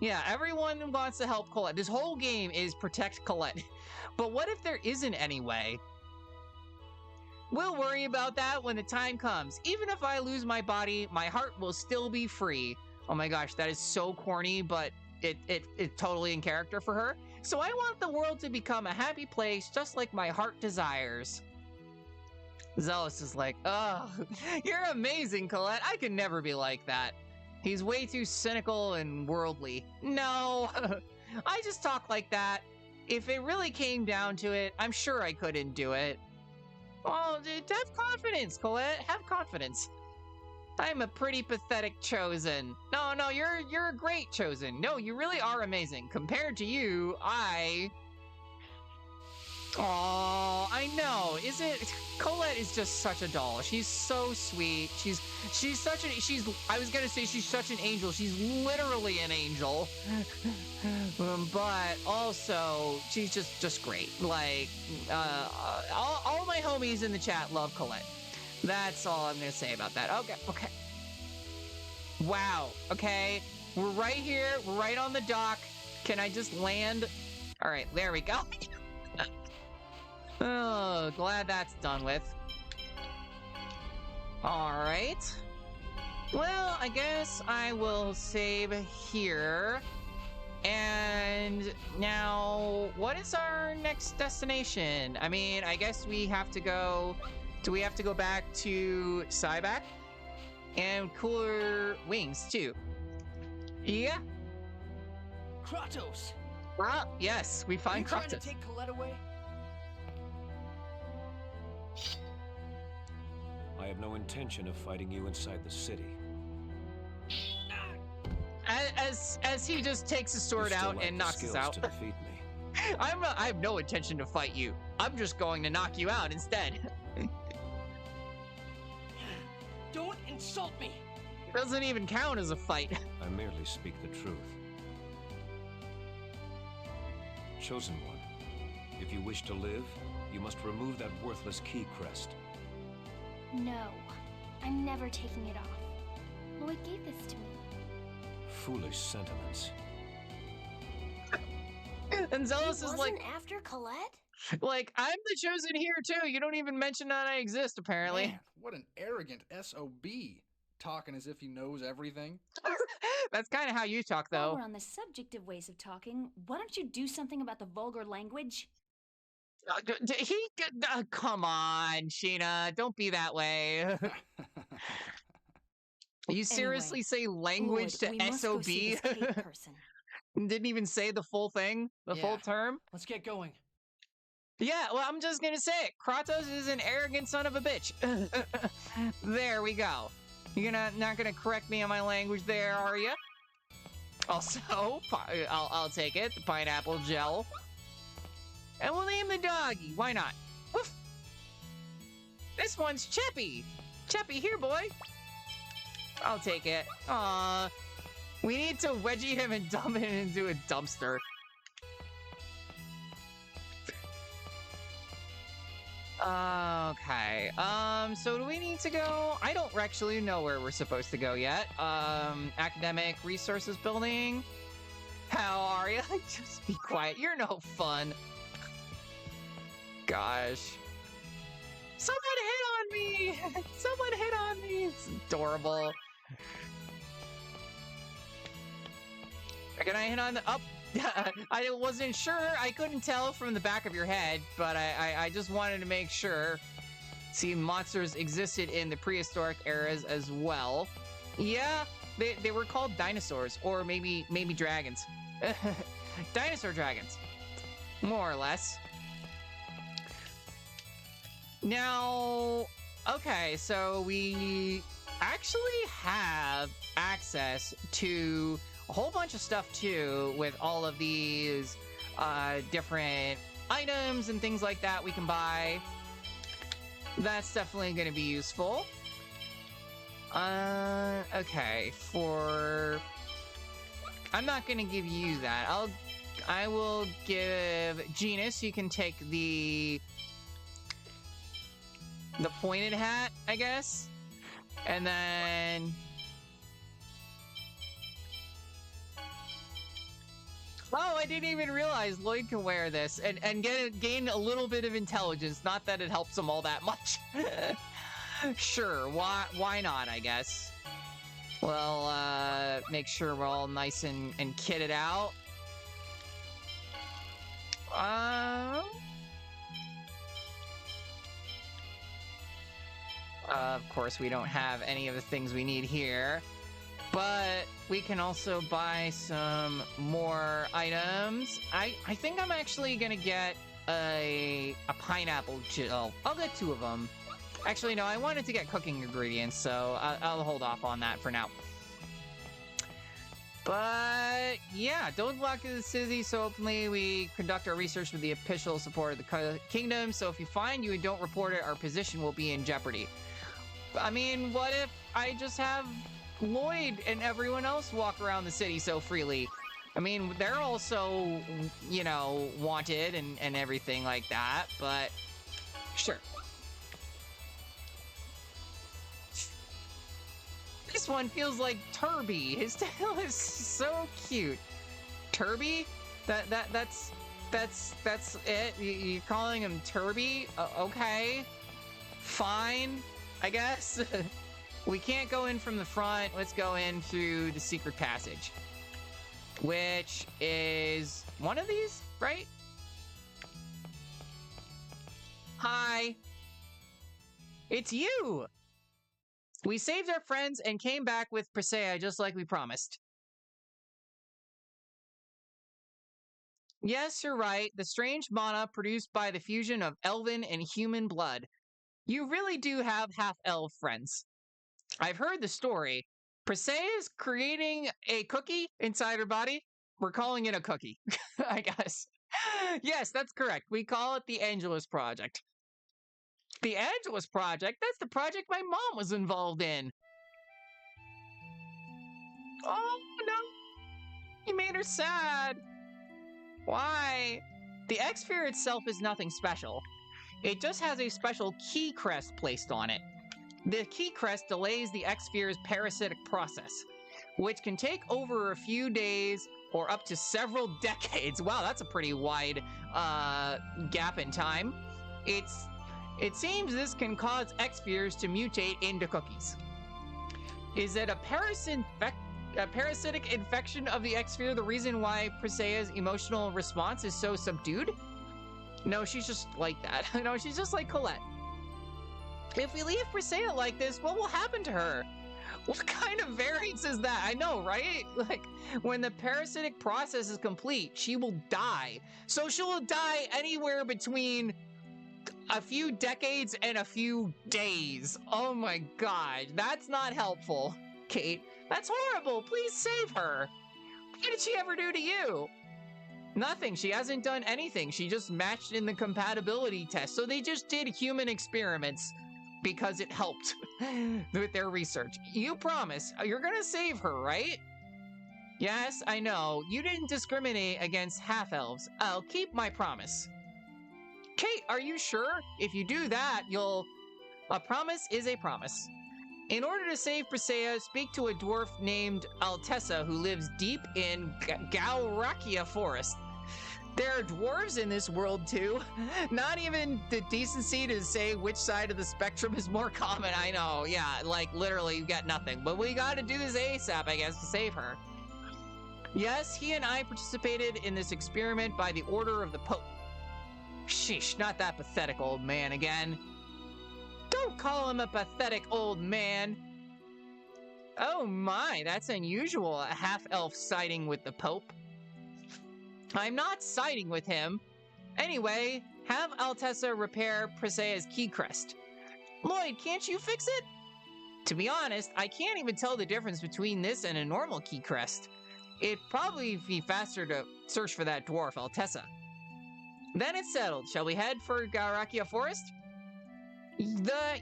Yeah, everyone wants to help Colette. This whole game is protect Colette. But what if there isn't any way? We'll worry about that when the time comes. Even if I lose my body, my heart will still be free. Oh my gosh, that is so corny, but it's totally in character for her. So I want the world to become a happy place just like my heart desires. Zealous is like, oh, you're amazing, Colette. I could never be like that. He's way too cynical and worldly. No, I just talk like that. If it really came down to it, I'm sure I couldn't do it. Oh, have confidence, Colette. Have confidence. I'm a pretty pathetic chosen. No, you're a great chosen. No, you really are amazing. Compared to you, Oh, I know. Is it? Colette is just such a doll. She's so sweet. She's such an I was gonna say she's such an angel. She's literally an angel. But also she's just great. Like all my homies in the chat love Colette. That's all I'm gonna say about that. Okay. Wow. Okay. We're right here. We're right on the dock. Can I just land? All right, there we go. Oh, glad that's done with. All right. Well, I guess I will save here. And now, what is our next destination? I mean, I guess we have to go... Do we have to go back to Cyback? And Cooler Wings, too. Yeah. Kratos! Ah, yes, we find Are you trying to Kratos. take Colette away? I have no intention of fighting you inside the city. As he just takes his sword You still out lack and the knocks us skills out. to defeat me. I have no intention to fight you. I'm just going to knock you out instead. Don't insult me! It doesn't even count as a fight. I merely speak the truth. Chosen One, if you wish to live, you must remove that worthless key crest. No, I'm never taking it off. Lloyd gave this to me. Foolish sentiments. And Zealous He is wasn't like, after Colette? I'm the chosen here too. You don't even mention that I exist, apparently. Man, what an arrogant SOB. Talking as if he knows everything. That's kind of how you talk, While though. we're on the subject of ways of talking, why don't you do something about the vulgar language? Come on, Sheena. Don't be that way. You seriously say language Lloyd, we to must go see SOB? this Kate person. Didn't even say the full thing, the full Yeah. term? Let's get going. Yeah, well, I'm just gonna say it. Kratos is an arrogant son of a bitch. There we go. You're not gonna correct me on my language there, are you? Also, I'll take it. The pineapple gel. And we'll name the doggy. Why not? Woof. This one's Cheppy. Cheppy, here, boy. I'll take it. Aw. We need to wedgie him and dump him into a dumpster. Okay. So do we need to go? I don't actually know where we're supposed to go yet. Academic Resources Building. How are you? Just be quiet. You're no fun. Gosh. Someone hit on me! Someone hit on me! It's adorable. Can I hit on the... Up? I wasn't sure. I couldn't tell from the back of your head, but I just wanted to make sure. See, monsters existed in the prehistoric eras as well. Yeah, they were called dinosaurs, or maybe dragons. Dinosaur dragons. More or less. Now, okay, so we actually have access to a whole bunch of stuff too, with all of these different items and things like that we can buy. That's definitely going to be useful. Okay, I'm not going to give you that. I will give Genus. You can take the pointed hat, I guess. And then... Oh, I didn't even realize Lloyd can wear this and gain a little bit of intelligence. Not that it helps him all that much. Sure, why not, I guess. Well, make sure we're all nice and kitted out. Of course, we don't have any of the things we need here. But we can also buy some more items. I think I'm actually gonna get a pineapple gel. I'll get 2 of them. Actually, no, I wanted to get cooking ingredients, so I'll hold off on that for now. But yeah, don't block the city so openly. We conduct our research with the official support of the kingdom. So if you find you and don't report it, our position will be in jeopardy. I mean, what if I just have Lloyd and everyone else walk around the city so freely? I mean, they're also, you know, wanted and everything like that, but sure. This one feels like Turby. His tail is so cute. Turby? That's it? You're calling him Turby? Okay. Fine, I guess. We can't go in from the front. Let's go in through the secret passage. Which is one of these, right? Hi. It's you! We saved our friends and came back with Presea just like we promised. Yes, you're right. The strange mana produced by the fusion of elven and human blood. You really do have half-elf friends. I've heard the story. Presea is creating a cookie inside her body. We're calling it a cookie, I guess. Yes, that's correct. We call it the Angelus Project. The Angelus Project? That's the project my mom was involved in. Oh, no. You made her sad. Why? The X-Sphere itself is nothing special. It just has a special key crest placed on it. The key crest delays the X-Sphere's parasitic process, which can take over a few days or up to several decades. Wow, that's a pretty wide gap in time. It seems this can cause X-Spheres to mutate into cookies. Is it a parasitic infection of the X-Sphere the reason why Presea's emotional response is so subdued? No, she's just like that. No, she's just like Colette. If we leave Presea like this, what will happen to her? What kind of variance is that? I know, right? Like, when the parasitic process is complete, she will die. So she will die anywhere between a few decades and a few days. Oh my god, that's not helpful, Kate. That's horrible. Please save her. What did she ever do to you? Nothing. She hasn't done anything. She just matched in the compatibility test. So they just did human experiments because it helped with their research. You promise you're gonna save her, right? Yes, I know. You didn't discriminate against half-elves. I'll keep my promise. Kate, are you sure? If you do that, you'll... A promise is a promise. In order to save Presea, speak to a dwarf named Altessa who lives deep in Gaurakia Forest. There are dwarves in this world too. Not even the decency to say which side of the spectrum is more common. I know, yeah, like literally you got nothing. But we gotta do this ASAP, I guess, to save her. Yes, he and I participated in this experiment by the order of the Pope. Sheesh, not that pathetic old man again. Don't call him a pathetic old man. Oh my, that's unusual, a half-elf siding with the Pope. I'm not siding with him. Anyway, have Altessa repair Presea's key crest. Lloyd, can't you fix it? To be honest, I can't even tell the difference between this and a normal key crest. It'd probably be faster to search for that dwarf, Altessa. Then it's settled. Shall we head for Gaurakia Forest?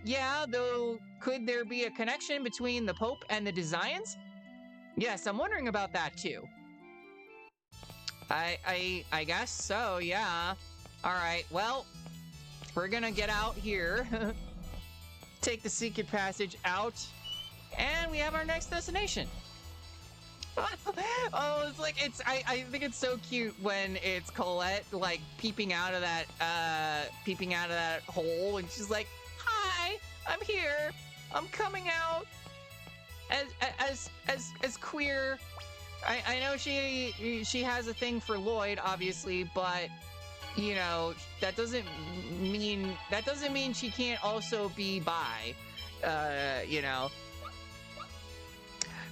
Yeah, though, could there be a connection between the Pope and the Designs? Yes, I'm wondering about that too. I guess so, yeah. Alright, well, we're gonna get out here. Take the secret passage out. And we have our next destination. Oh, it's like, I think it's so cute when it's Colette, like, peeping out of that hole, and she's like, hi, I'm here. I'm coming out as queer. I know she has a thing for Lloyd, obviously, but you know, that doesn't mean she can't also be bi. You know.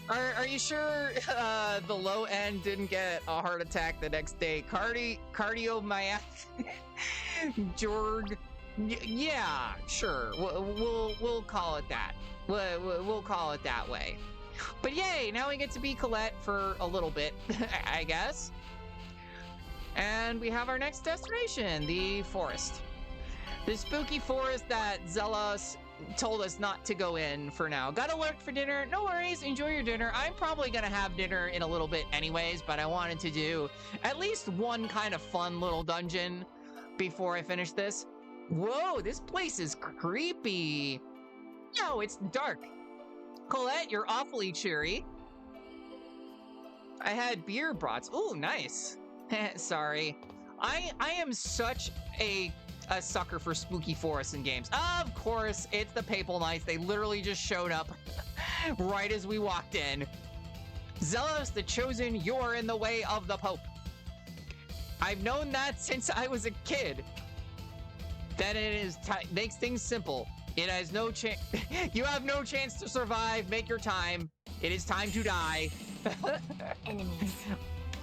Are you sure the low end didn't get a heart attack the next day? Cardiomyopathy? Jorg? Yeah, sure. We'll call it that. We'll call it that way. But yay, now we get to be Colette for a little bit, I guess. And we have our next destination, the forest. The spooky forest that Zelos told us not to go in for now. Gotta lurk for dinner. No worries, enjoy your dinner. I'm probably gonna have dinner in a little bit anyways, but I wanted to do at least one kind of fun little dungeon before I finish this. Whoa, this place is creepy. No, it's dark. Colette, you're awfully cheery. I had beer brats. Ooh, nice. Sorry. I am such a sucker for spooky forests in games. Of course, it's the Papal Knights. They literally just showed up right as we walked in. Zealous, the Chosen, you're in the way of the Pope. I've known that since I was a kid. That it is makes things simple. It has no chance. You have no chance to survive. Make your time. It is time to die. Enemies.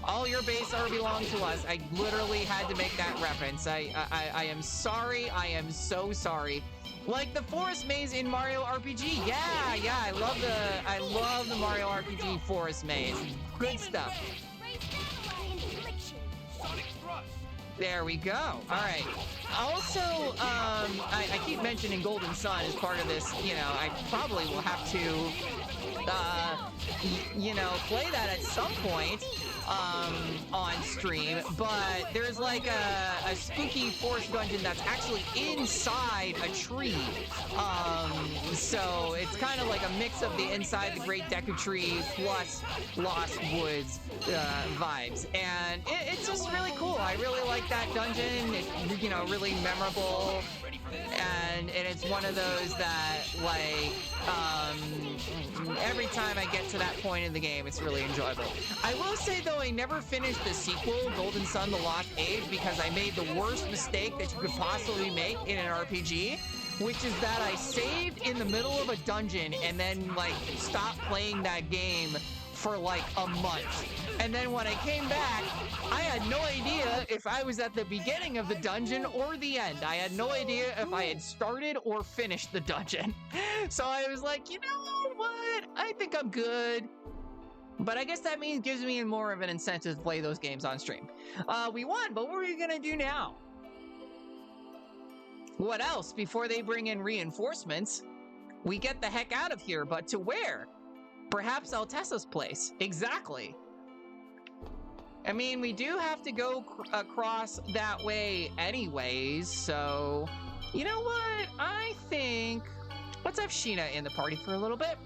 All your base are belong to us. I literally had to make that reference. I am sorry. I am so sorry. Like the forest maze in Mario RPG. Yeah, I love the Mario RPG forest maze. Good stuff. There we go. All right. Also, I keep mentioning Golden Sun as part of this. You know, I probably will have to, play that at some point on stream. But there's like a spooky forest dungeon that's actually inside a tree. So it's kind of like a mix of the inside the Great Deku Tree plus Lost Woods vibes, and it's just really cool. I really like that dungeon. It's really memorable, and it's one of those that like every time I get to that point in the game, it's really enjoyable. I will say though, I never finished the sequel, Golden Sun: The Lost Age, because I made the worst mistake that you could possibly make in an RPG, which is that I saved in the middle of a dungeon and then like stopped playing that game for like a month. And then when I came back, I had no idea if I was at the beginning of the dungeon or the end. I had no idea if I had started or finished the dungeon. So I was like, you know what? I think I'm good. But I guess that gives me more of an incentive to play those games on stream. We won, but what are we gonna do now? What else before they bring in reinforcements? We get the heck out of here, but to where? Perhaps Altessa's place. Exactly. I mean, we do have to go across that way anyways, so... You know what? I think... Let's have Sheena in the party for a little bit.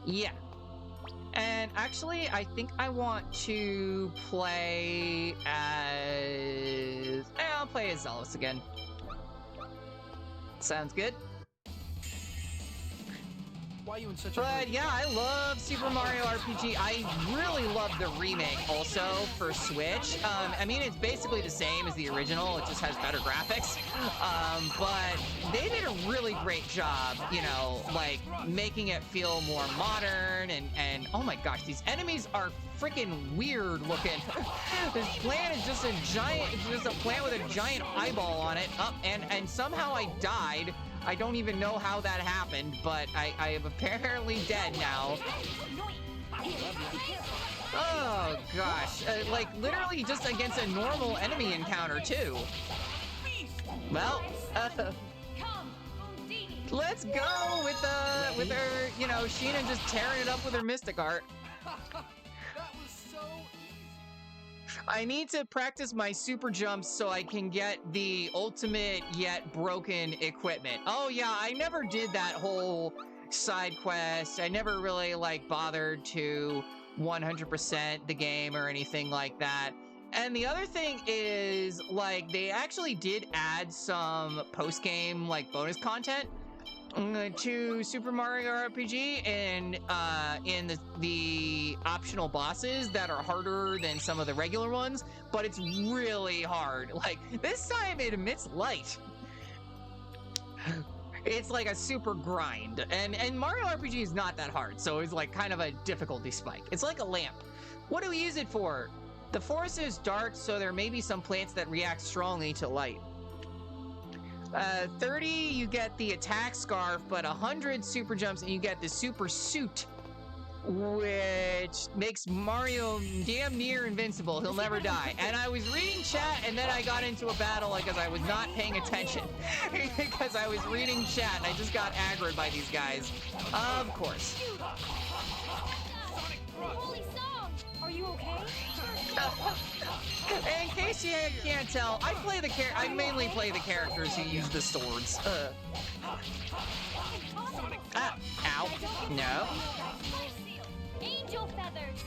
Yeah. And actually, I think I want to play as... I'll play as Zealous again. Sounds good. Why are you in such a But yeah, I love Super Mario RPG. I really love the remake also for Switch. I mean, it's basically the same as the original. It just has better graphics. But they did a really great job, like making it feel more modern and oh my gosh, these enemies are freaking weird looking. This plant is just a plant with a giant eyeball on it. And somehow I died. I don't even know how that happened, but I am apparently dead now. Oh gosh, like literally just against a normal enemy encounter too. Well, let's go with her, Sheena just tearing it up with her Mystic Art. I need to practice my super jumps so I can get the ultimate yet broken equipment. Oh yeah, I never did that whole side quest. I never really bothered to 100% the game or anything like that. And the other thing is they actually did add some post-game bonus content to Super Mario RPG and in the optional bosses that are harder than some of the regular ones, but it's really hard. This time it emits light. It's like a super grind, and Mario RPG is not that hard, so it's kind of a difficulty spike. It's like a lamp. What do we use it for? The forest is dark, so there may be some plants that react strongly to light. 30, you get the attack scarf, but 100 super jumps and you get the super suit, which makes Mario damn near invincible. He'll never die. And I was reading chat, and then I got into a battle because I was not paying attention. Because I was reading chat, and I just got aggroed by these guys. Of course. Holy song! Are you okay? In case you can't tell, I mainly play the characters who use the swords. Ow. No. Angel feathers!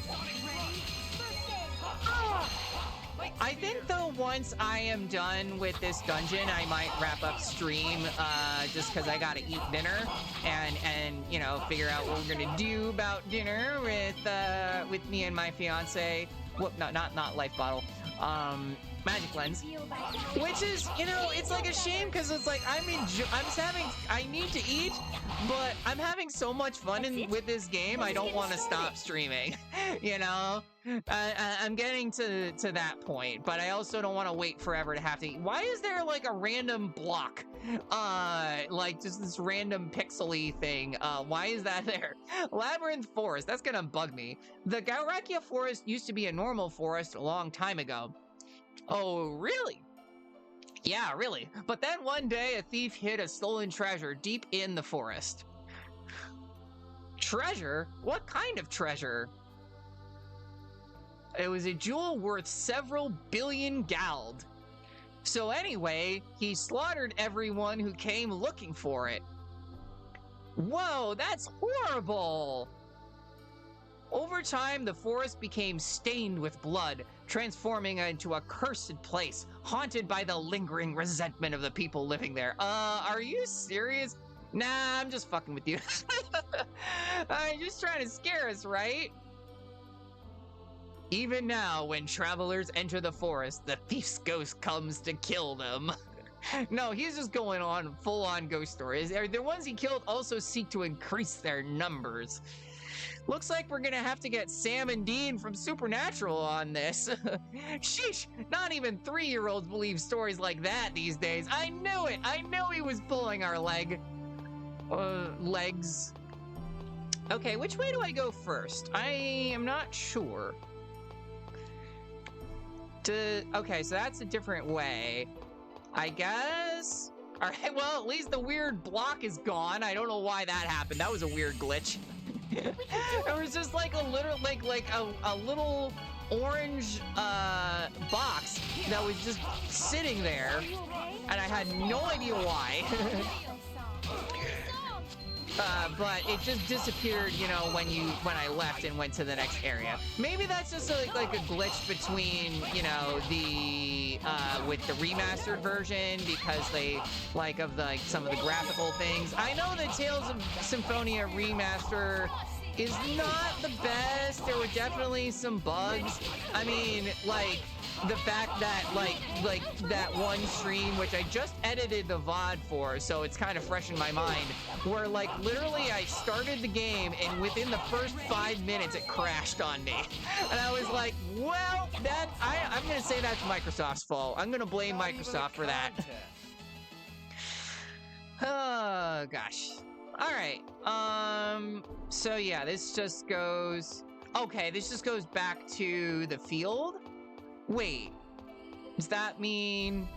I think though once I am done with this dungeon, I might wrap up stream just because I gotta eat dinner and you know, figure out what we're gonna do about dinner with me and my fiance. Whoop, not life bottle. Magic lens, which is, you know, it's like a shame because it's like I need to eat, but I'm having so much fun with this game. I don't want to stop streaming. You know, I'm getting to that point, but I also don't want to wait forever to have to eat. Why is there like a random block, like just this random pixely thing? Why is that there? Labyrinth Forest, that's gonna bug me. The Gaurakia Forest used to be a normal forest a long time ago. Oh, really? Yeah, really. But then one day, a thief hid a stolen treasure deep in the forest. Treasure? What kind of treasure? It was a jewel worth several billion gald. So anyway, he slaughtered everyone who came looking for it. Whoa, that's horrible! Over time, the forest became stained with blood, transforming into a cursed place, haunted by the lingering resentment of the people living there. Are you serious? Nah, I'm just fucking with you. I'm just trying to scare us, right? Even now, when travelers enter the forest, the thief's ghost comes to kill them. No, he's just going on full-on ghost stories. The ones he killed also seek to increase their numbers. Looks like we're gonna have to get Sam and Dean from Supernatural on this. Sheesh, not even 3-year-olds believe stories like that these days. I knew it! I knew he was pulling our legs. Okay, which way do I go first? I am not sure. Okay, so that's a different way. I guess? Alright, well, at least the weird block is gone. I don't know why that happened. That was a weird glitch. It was just like a little orange box that was just sitting there, and I had no idea why. But it just disappeared, you know, when I left and went to the next area. Maybe that's just like a glitch between, you know, the with the remastered version because they some of the graphical things. I know the Tales of Symphonia remaster is not the best. There were definitely some bugs. I mean, like the fact that like that one stream, which I just edited the VOD for, so it's kind of fresh in my mind, where like literally I started the game and within the first 5 minutes it crashed on me. And I was like, well, I'm gonna say that's Microsoft's fault. I'm gonna blame Microsoft for that. Oh gosh. All right. So yeah, this just goes back to the field. Wait, does that mean...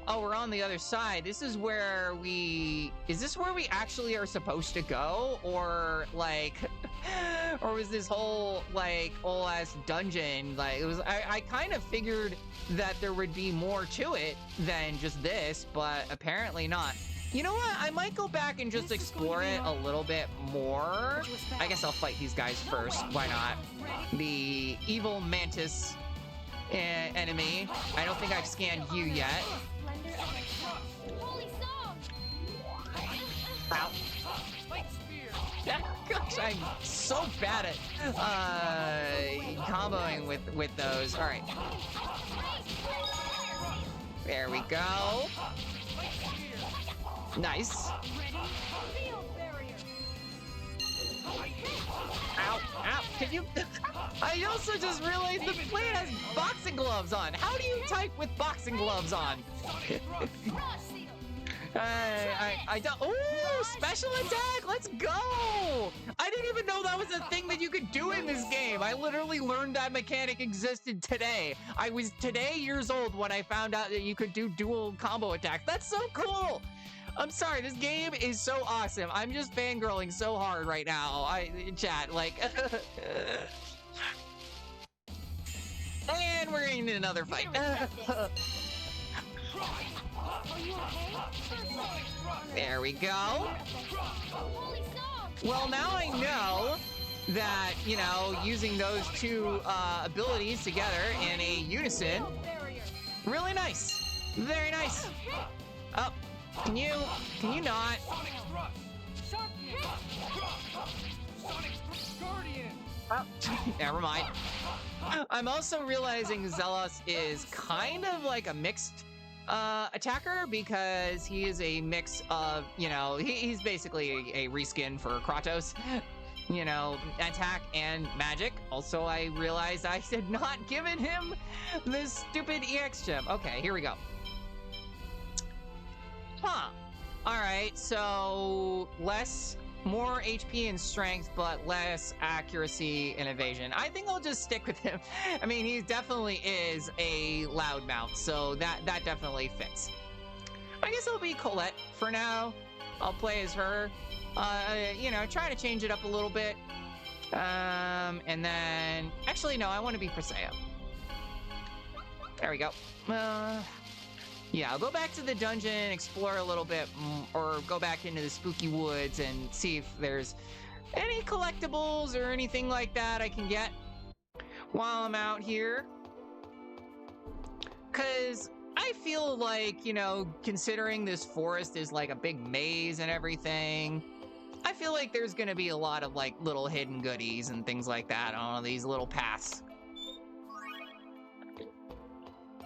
Oh, we're on the other side. This is where is this where we actually are supposed to go? Or, like... or was this whole, like, old-ass dungeon, like, it was... I kind of figured that there would be more to it than just this, but apparently not. You know what? I might go back and just explore it a little bit more. I guess I'll fight these guys first. Why not? The evil mantis... enemy. I don't think I've scanned you yet. Ow. Gosh, I'm so bad at comboing with those. All right. There we go. Nice. Ow, ow, can you... I also just realized the plane has boxing gloves on. How do you type with boxing gloves on? I don't. Ooh, special attack! Let's go! I didn't even know that was a thing that you could do in this game. I literally learned that mechanic existed today. I was today years old when I found out that you could do dual combo attacks. That's so cool! I'm sorry, this game is so awesome. I'm just fangirling so hard right now. Chat, like... And we're in another fight. There we go. Well, now I know that, you know, using those two abilities together in a unison, really nice. Very nice. Oh, can you not? Oh, never mind. I'm also realizing Zelos is kind of like a mixed attacker because he is a mix of, you know, he's basically a reskin for Kratos, you know, attack and magic. Also, I realized I had not given him this stupid EX gem. Okay, here we go. Huh. All right, so more HP and strength, but less accuracy and evasion. I think I'll just stick with him. I mean, he definitely is a loudmouth, so that definitely fits. I guess it'll be Colette for now. I'll play as her. You know, try to change it up a little bit. And then... Actually, no, I want to be Presea. There we go. Yeah, I'll go back to the dungeon, explore a little bit, or go back into the spooky woods and see if there's any collectibles or anything like that I can get while I'm out here. Because I feel like, you know, considering this forest is like a big maze and everything, I feel like there's going to be a lot of like little hidden goodies and things like that on these little paths.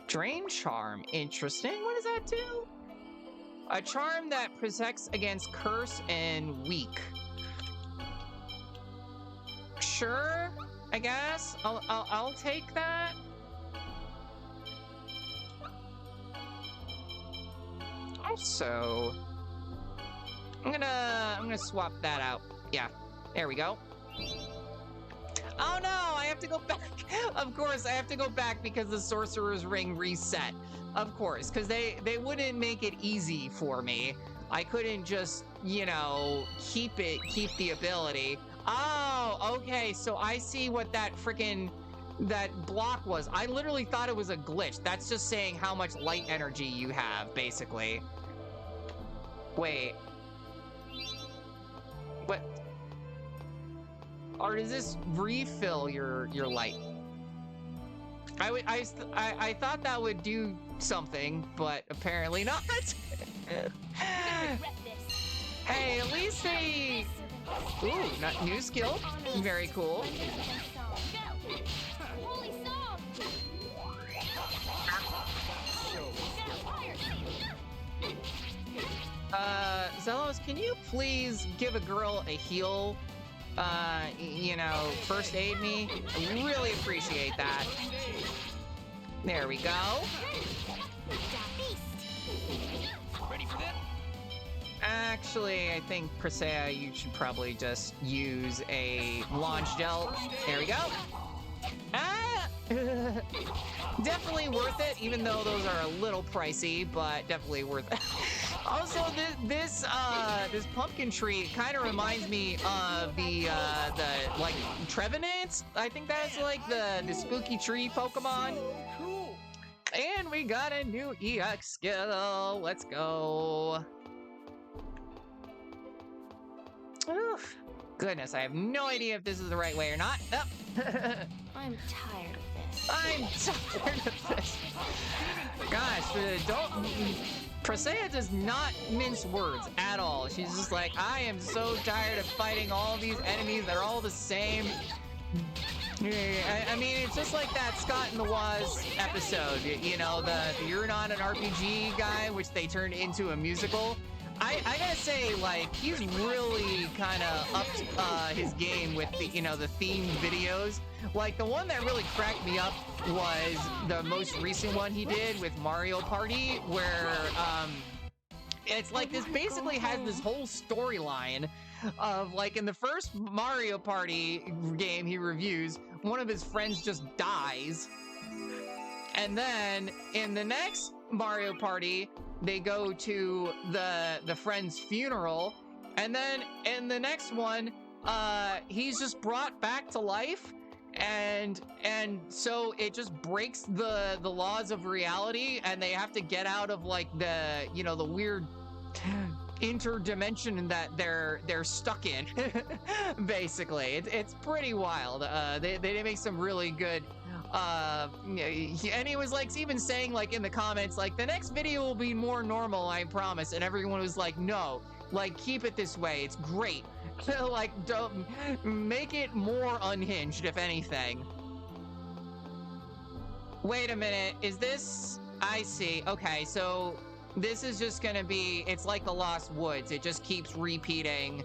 Drain Charm, interesting. What does that do? A charm that protects against curse and weak. Sure, I guess. I'll take that. Also, I'm gonna swap that out. Yeah, there we go. Oh no, I have to go back. Of course, I have to go back because the Sorcerer's Ring reset. Of course, because they wouldn't make it easy for me. I couldn't just, you know, keep the ability. Oh, okay, so I see what that block was. I literally thought it was a glitch. That's just saying how much light energy you have, basically. Wait. What? Or does this refill your light? I thought that would do something, but apparently not. Hey, at least they... Ooh, not new skill. Very cool. Zelos, can you please give a girl a heal? You know, first aid me? I really appreciate that. There we go. Ready for that? Actually, I think, Presea, you should probably just use a launch gel. There we go. Ah! Definitely worth it, even though those are a little pricey, but definitely worth it. Also, this pumpkin tree kind of reminds me of the like Trevenants. I think that's like the spooky tree Pokemon. Cool. And we got a new EX skill. Let's go. Oof. Goodness, I have no idea if this is the right way or not. Oh. I'm tired of this. I'm tired of this. Gosh, Presea does not mince words at all. She's just like, I am so tired of fighting all these enemies. They're all the same. I mean, it's just like that Scott and the Woz episode. You know, the You're Not an RPG guy, which they turned into a musical. I gotta say, like, he's really kind of upped his game with the, you know, the themed videos. Like, the one that really cracked me up was the most recent one he did with Mario Party, where It's like this basically has this whole storyline of like in the first Mario Party game he reviews, one of his friends just dies. And then in the next Mario Party, they go to the friend's funeral. And then in the next one, he's just brought back to life. And so it just breaks the laws of reality, and they have to get out of like the, you know, the weird interdimension that they're stuck in. Basically, it's pretty wild. They make some really good and he was like even saying like in the comments like the next video will be more normal, I promise, and everyone was like, no, like keep it this way, it's great. Like don't make it more unhinged, if anything. Wait a minute, is this, I see, okay, so this is just gonna be, it's like the Lost Woods, it just keeps repeating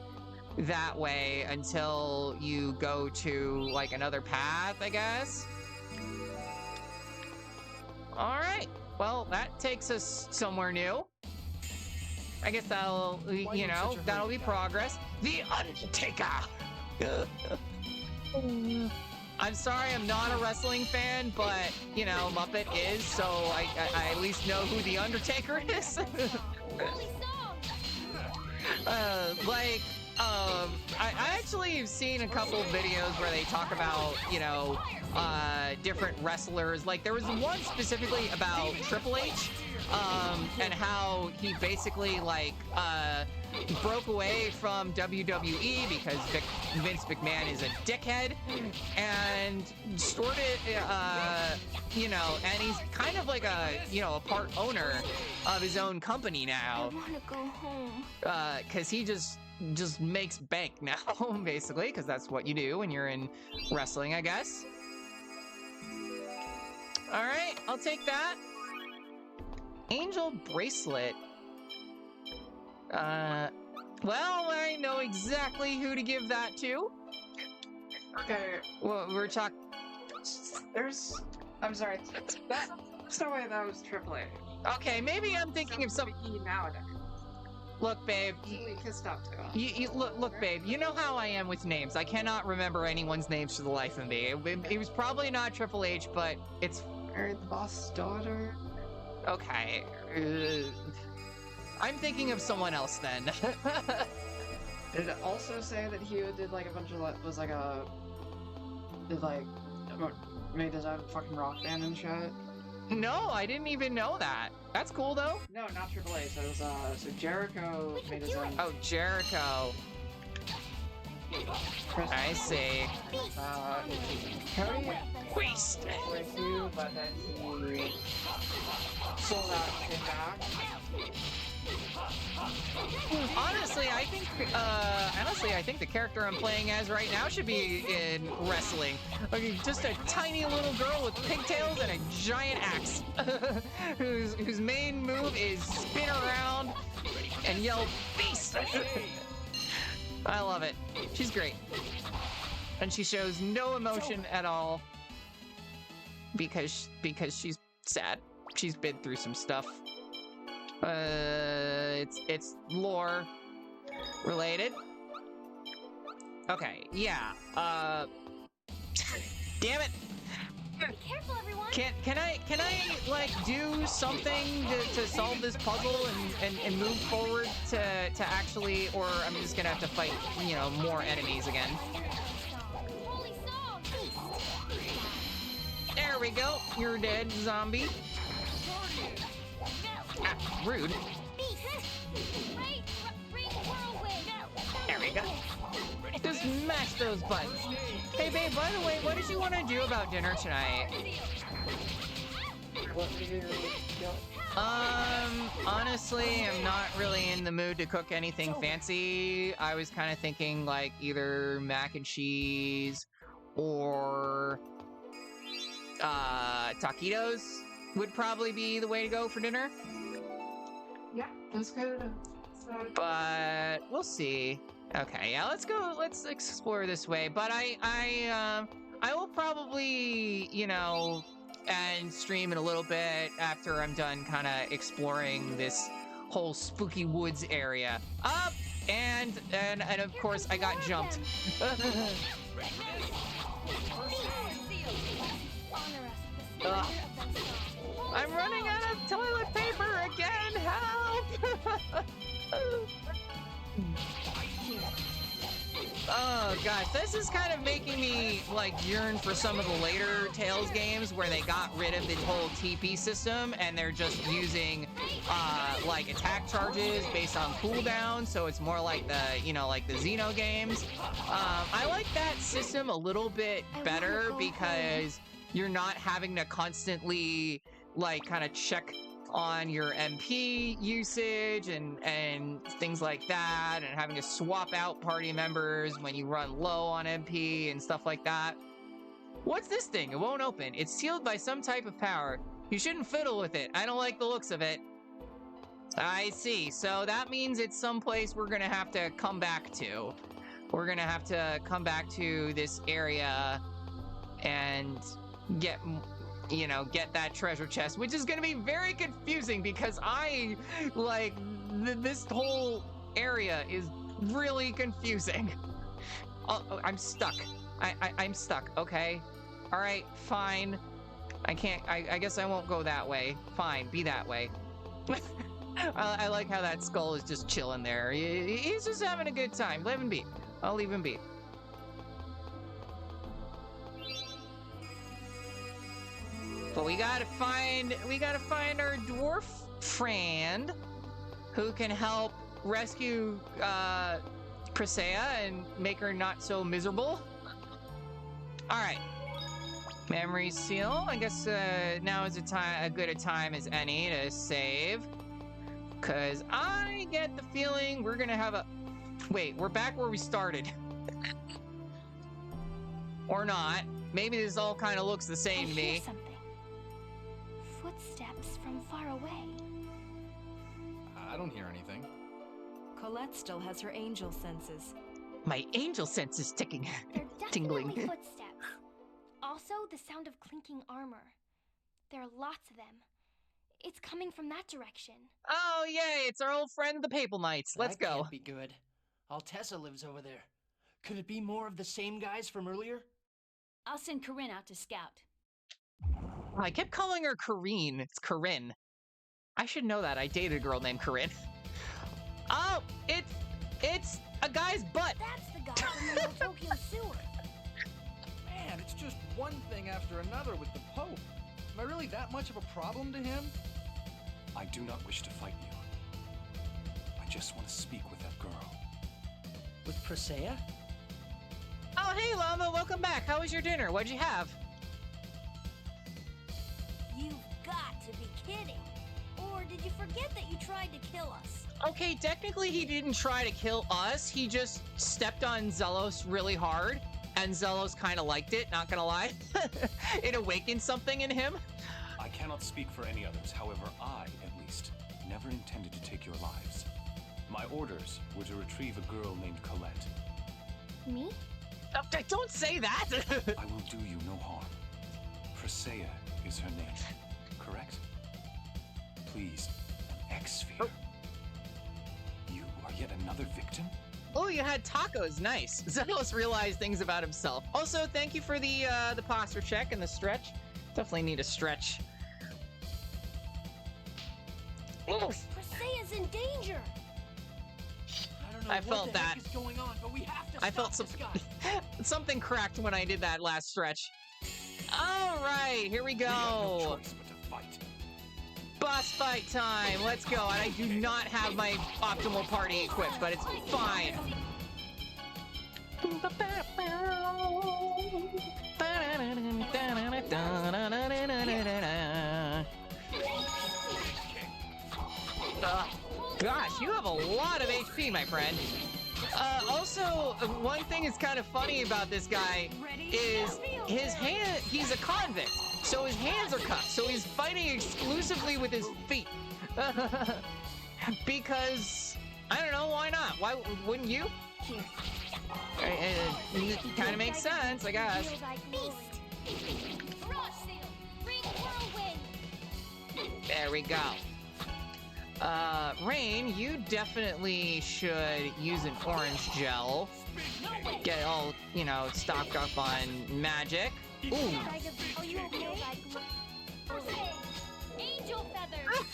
that way until you go to like another path, I guess. All right, well, that takes us somewhere new. I guess that'll, you know, that'll be progress. The Undertaker! I'm sorry, I'm not a wrestling fan, but, you know, Muppet is, so I at least know who The Undertaker is. I actually have seen a couple of videos where they talk about, you know, different wrestlers. Like, there was one specifically about Triple H, and how he basically, like, broke away from WWE because Vince McMahon is a dickhead, and started, you know, and he's kind of like a, you know, a part owner of his own company now. I want to go home. Because he just makes bank now, basically, because that's what you do when you're in wrestling, I guess. All right, I'll take that. Angel bracelet. Well, I know exactly who to give that to. Okay, Well, we're talking. I'm sorry, that's no way that was Triple H. Okay, maybe I'm thinking of some. He nowadays. Look, babe. He kissed up to him. You look, babe. You know how I am with names. I cannot remember anyone's names for the life of me. It was probably not Triple H, but it's. Married the boss's daughter. Okay. I'm thinking of someone else then. Did it also say that he did like a bunch of made his own fucking rock band and shit? No, I didn't even know that. That's cool though. No, not Triple H. It was so Jericho made his own. Oh, Jericho. I see. Cody Waste. went to, but then he sold out and came back. Honestly, I think the character I'm playing as right now should be in wrestling. Okay, just a tiny little girl with pigtails and a giant axe, whose main move is spin around and yell "beast." I love it. She's great, and she shows no emotion at all because she's sad. She's been through some stuff. It's lore related. Okay, yeah. Damn it. Be careful, everyone. Can I like do something to solve this puzzle and move forward to actually, or I'm just gonna have to fight, you know, more enemies again. Holy song. There we go. You're dead, zombie. Ah, rude. There we go. Just mash those buttons. Hey, babe, by the way, what did you want to do about dinner tonight? What did you do? Honestly, I'm not really in the mood to cook anything fancy. I was kind of thinking like either mac and cheese or taquitos would probably be the way to go for dinner. Yeah, that's good. But we'll see. Okay, yeah, let's go. Let's explore this way. But I will probably, you know, and stream in a little bit after I'm done kind of exploring this whole spooky woods area. Up and of course I got jumped. Ugh. I'm running out of toilet paper again. Help! Oh gosh, this is kind of making me like yearn for some of the later Tales games where they got rid of the whole TP system and they're just using like attack charges based on cooldown, so it's more like the, you know, like the Xeno games. I like that system a little bit better because you're not having to constantly like kind of check on your MP usage and things like that, and having to swap out party members when you run low on MP and stuff like that. What's this thing? It won't open. It's sealed by some type of power. You shouldn't fiddle with it. I don't like the looks of it. I see. So that means it's someplace we're gonna have to come back to. We're gonna have to come back to this area and get, you know, get that treasure chest, which is going to be very confusing because I, like, this whole area is really confusing. Oh, I'm stuck. I'm stuck, okay? All right, fine. I can't, I guess I won't go that way. Fine, be that way. I like how that skull is just chilling there. He's just having a good time. Let him be. I'll leave him be. But we gotta find our dwarf friend who can help rescue Presea and make her not so miserable. All right, memory seal. I guess now is a good time as any to save, cause I get the feeling we're gonna have a. Wait, we're back where we started, or not? Maybe this all kind of looks the same to me. Footsteps from far away. I don't hear anything. Colette still has her angel senses. My angel sense is ticking. They're tingling. definitely footsteps. Also, the sound of clinking armor. There are lots of them. It's coming from that direction. Oh, yay, it's our old friend, the Papal Knights. Let's go. Can't be good. Altessa lives over there. Could it be more of the same guys from earlier? I'll send Corinne out to scout. I kept calling her Corinne. It's Corinne. I should know that. I dated a girl named Corinne. Oh, it's a guy's butt. That's the guy from the old Tokyo sewer. Man, it's just one thing after another with the Pope. Am I really that much of a problem to him? I do not wish to fight you. I just want to speak with that girl. With Presea? Oh, hey, Llama. Welcome back. How was your dinner? What'd you have? You've got to be kidding. Or did you forget that you tried to kill us? Okay, technically he didn't try to kill us. He just stepped on Zelos really hard, and Zelos kind of liked it, not gonna lie. It awakened something in him. I cannot speak for any others. However, I, at least, never intended to take your lives. My orders were to retrieve a girl named Colette. Me? Oh, don't say that! I will do you no harm. Presea is her name, correct? Please, an X-sphere. Oh. You are yet another victim? Oh, you had tacos. Nice. Zelos realized things about himself. Also, thank you for the posture check and the stretch. Definitely need a stretch. Oof. Presea's in danger. I don't know I what felt the heck that. is going on, but we have to I stop felt this guy. something cracked when I did that last stretch. All right, here we We have no go. choice but to fight. Boss fight time. Let's go. And I do not have my optimal party equipped, but it's fine. Gosh, you have a lot of HP, my friend. Also, one thing is kind of funny about this guy is his hand, he's a convict, so his hands are cuffed, so he's fighting exclusively with his feet. Because, I don't know, why not? Why wouldn't you? Here. It kind of makes sense, I guess. Frost Sail! Bring whirlwind! There we go. Rain, you definitely should use an orange gel. Get all, you know, stocked up on magic. Ooh. Are you okay? Angel feathers.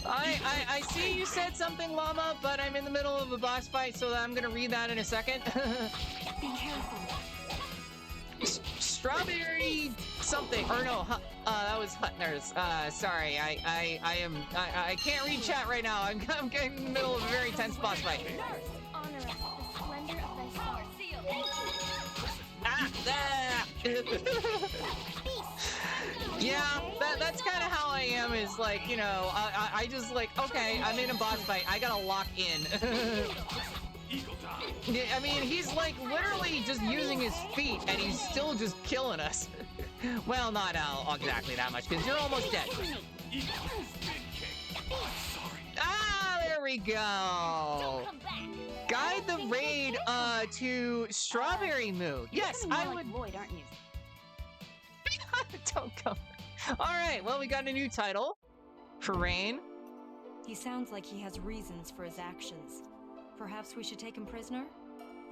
I see you said something, Llama, but I'm in the middle of a boss fight, so I'm gonna read that in a second. Be careful. Strawberry something, or no, that was Hutner's. Sorry, I can't read chat right now. I'm getting in the middle of a very tense boss fight. Honor us with the splendor of thy Yeah, that's kind of how I am. Is like, you know, I just like, okay, I'm in a boss fight. I gotta lock in. Yeah, I mean, he's like literally just using his feet, and he's still just killing us. Well, not exactly that much, because you're almost dead. Ah, there we go. Guide the raid to Strawberry Moo. Yes, I would. Lloyd, aren't you? Don't come. All right, well, we got a new title for Rain. He sounds like he has reasons for his actions. Perhaps we should take him prisoner?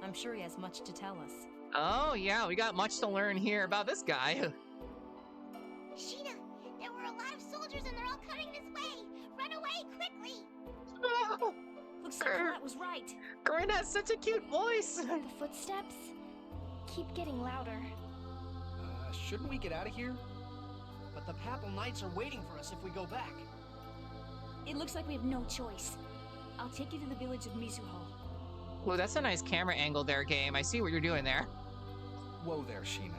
I'm sure he has much to tell us. Oh, yeah, we got much to learn here about this guy. Sheena, there were a lot of soldiers and they're all coming this way. Run away quickly. Looks like Colette was right. Corinne has such a cute voice. The footsteps keep getting louder. Shouldn't we get out of here? But the Papal Knights are waiting for us if we go back. It looks like we have no choice. I'll take you to the village of Mizuho. Well, that's a nice camera angle there, game. I see what you're doing there. Whoa there, Sheena.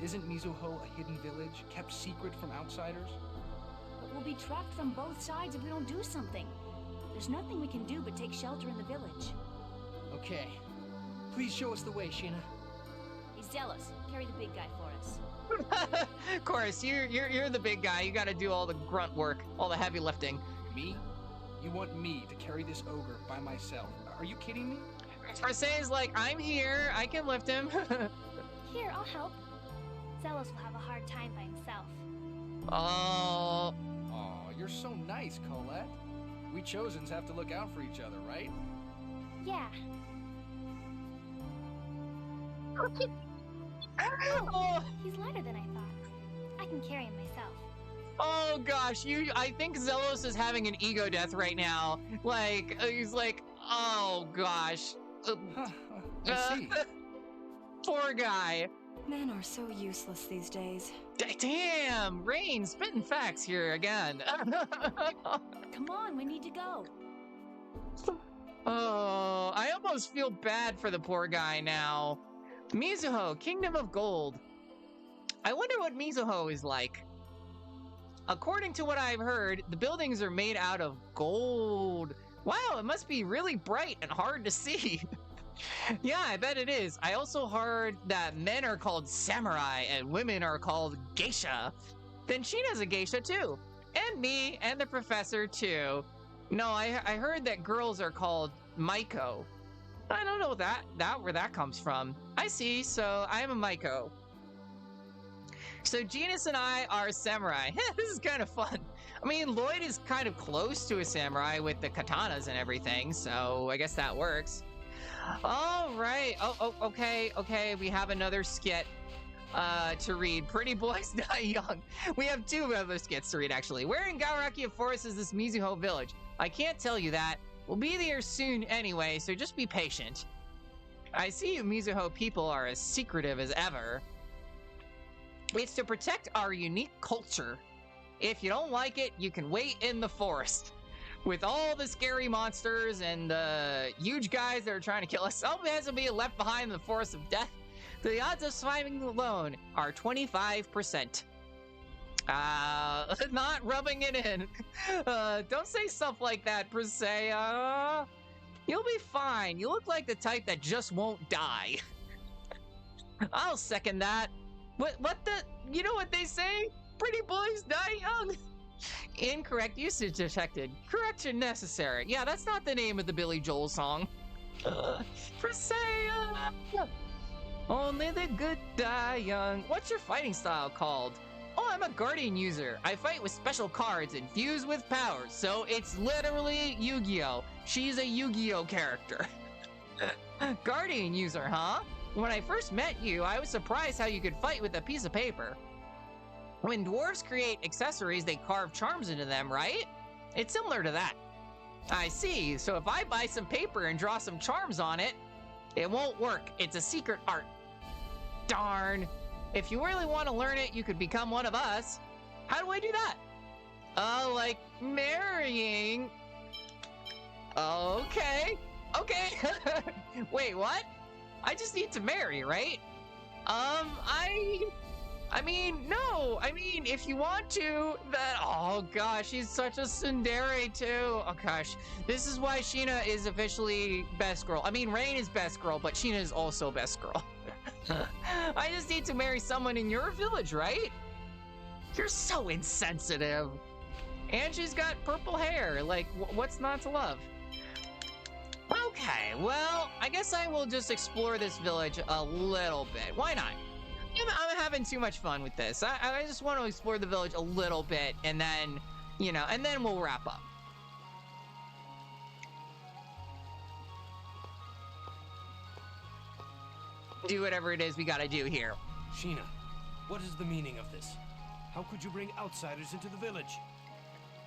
Isn't Mizuho a hidden village, kept secret from outsiders? But we'll be trapped from both sides if we don't do something. There's nothing we can do but take shelter in the village. Okay. Please show us the way, Sheena. He's zealous. Carry the big guy for us. Of course, you're the big guy. You got to do all the grunt work, all the heavy lifting. Me? You want me to carry this ogre by myself? Are you kidding me? Perse's like, I'm here. I can lift him. Here, I'll help. Zealous will have a hard time by himself. Oh. Aw, you're so nice, Colette. We Chosens have to look out for each other, right? Yeah. Oh. He's lighter than I thought. I can carry him myself. Oh gosh, I think Zelos is having an ego death right now. Like, he's like, oh gosh. I see. Poor guy. Men are so useless these days. Damn, Rain spitting facts here again. Come on, we need to go. Oh, I almost feel bad for the poor guy now. Mizuho, Kingdom of Gold. I wonder what Mizuho is like. According to what I've heard, the buildings are made out of gold. Wow, it must be really bright and hard to see. Yeah, I bet it is. I also heard that men are called samurai and women are called geisha. Then Sheena's a geisha too. And me and the professor too. No, I heard that girls are called Maiko. I don't know where that comes from. I see, so I'm a Maiko. So Genus and I are samurai. This is kind of fun. I mean, Lloyd is kind of close to a samurai with the katanas and everything, so I guess that works. All right. Oh, okay. We have another skit to read. Pretty Boys Die Young. We have two other skits to read, actually. Where in Gaorakia Forest is this Mizuho village? I can't tell you that. We'll be there soon anyway, so just be patient. I see you Mizuho people are as secretive as ever. It's to protect our unique culture. If you don't like it, you can wait in the forest. With all the scary monsters and the huge guys that are trying to kill us, some guys will be left behind in the forest of death. The odds of surviving alone are 25%. Not rubbing it in. Don't say stuff like that, Priscilla. You'll be fine. You look like the type that just won't die. I'll second that. You know what they say? Pretty boys die young. Incorrect usage detected. Correction necessary. Yeah, that's not the name of the Billy Joel song. Priscilla. Only the good die young. What's your fighting style called? Oh, I'm a Guardian user. I fight with special cards and fuse with powers, so it's literally Yu-Gi-Oh! She's a Yu-Gi-Oh! Character. Guardian user, huh? When I first met you, I was surprised how you could fight with a piece of paper. When dwarves create accessories, they carve charms into them, right? It's similar to that. I see. So if I buy some paper and draw some charms on it, it won't work. It's a secret art. Darn. If you really want to learn it, you could become one of us. How do I do that? Oh, like marrying. Okay. Okay. Wait, what? I just need to marry, right? I mean, no. I mean, if you want to, that. Oh gosh, she's such a tsundere too. Oh gosh, this is why Sheena is officially best girl. I mean, Rain is best girl, but Sheena is also best girl. I just need to marry someone in your village, right? You're so insensitive. And she's got purple hair. Like, what's not to love? Okay, well, I guess I will just explore this village a little bit. Why not? I'm having too much fun with this. I just want to explore the village a little bit, and then, you know, and then we'll wrap up. Do whatever it is we gotta do here. Sheena, what is the meaning of this? How could you bring outsiders into the village?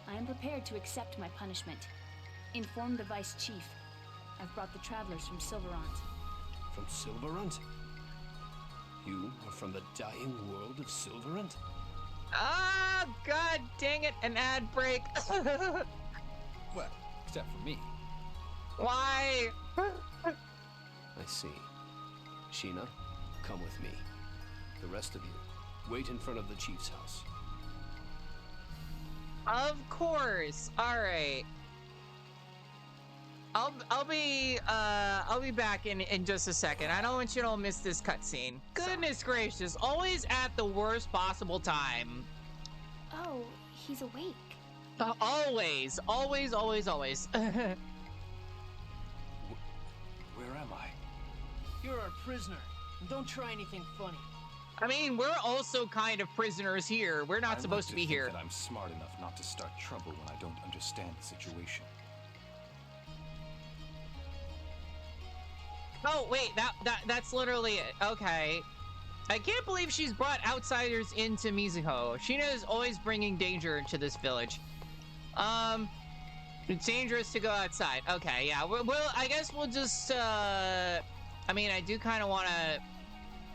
I am prepared to accept my punishment. Inform the Vice Chief. I've brought the travelers from Sylvarant. From Sylvarant? You are from the dying world of Sylvarant? Ah, god dang it, an ad break. Well, except for me. Why? I see. Sheena, come with me. The rest of you, wait in front of the chief's house. Of course. All right. I'll be back in just a second. I don't want you to miss this cutscene. Goodness gracious, always at the worst possible time. Oh, he's awake. Always. Where am I? You're our prisoner. And don't try anything funny. I mean, we're also kind of prisoners here. We're not supposed to be here. That I'm smart enough not to start trouble when I don't understand the situation. Oh, wait, that's literally it. Okay. I can't believe she's brought outsiders into Mizuho. Sheena is always bringing danger into this village. It's dangerous to go outside. Okay, yeah. Well, I guess we'll just, I mean, I do kind of want to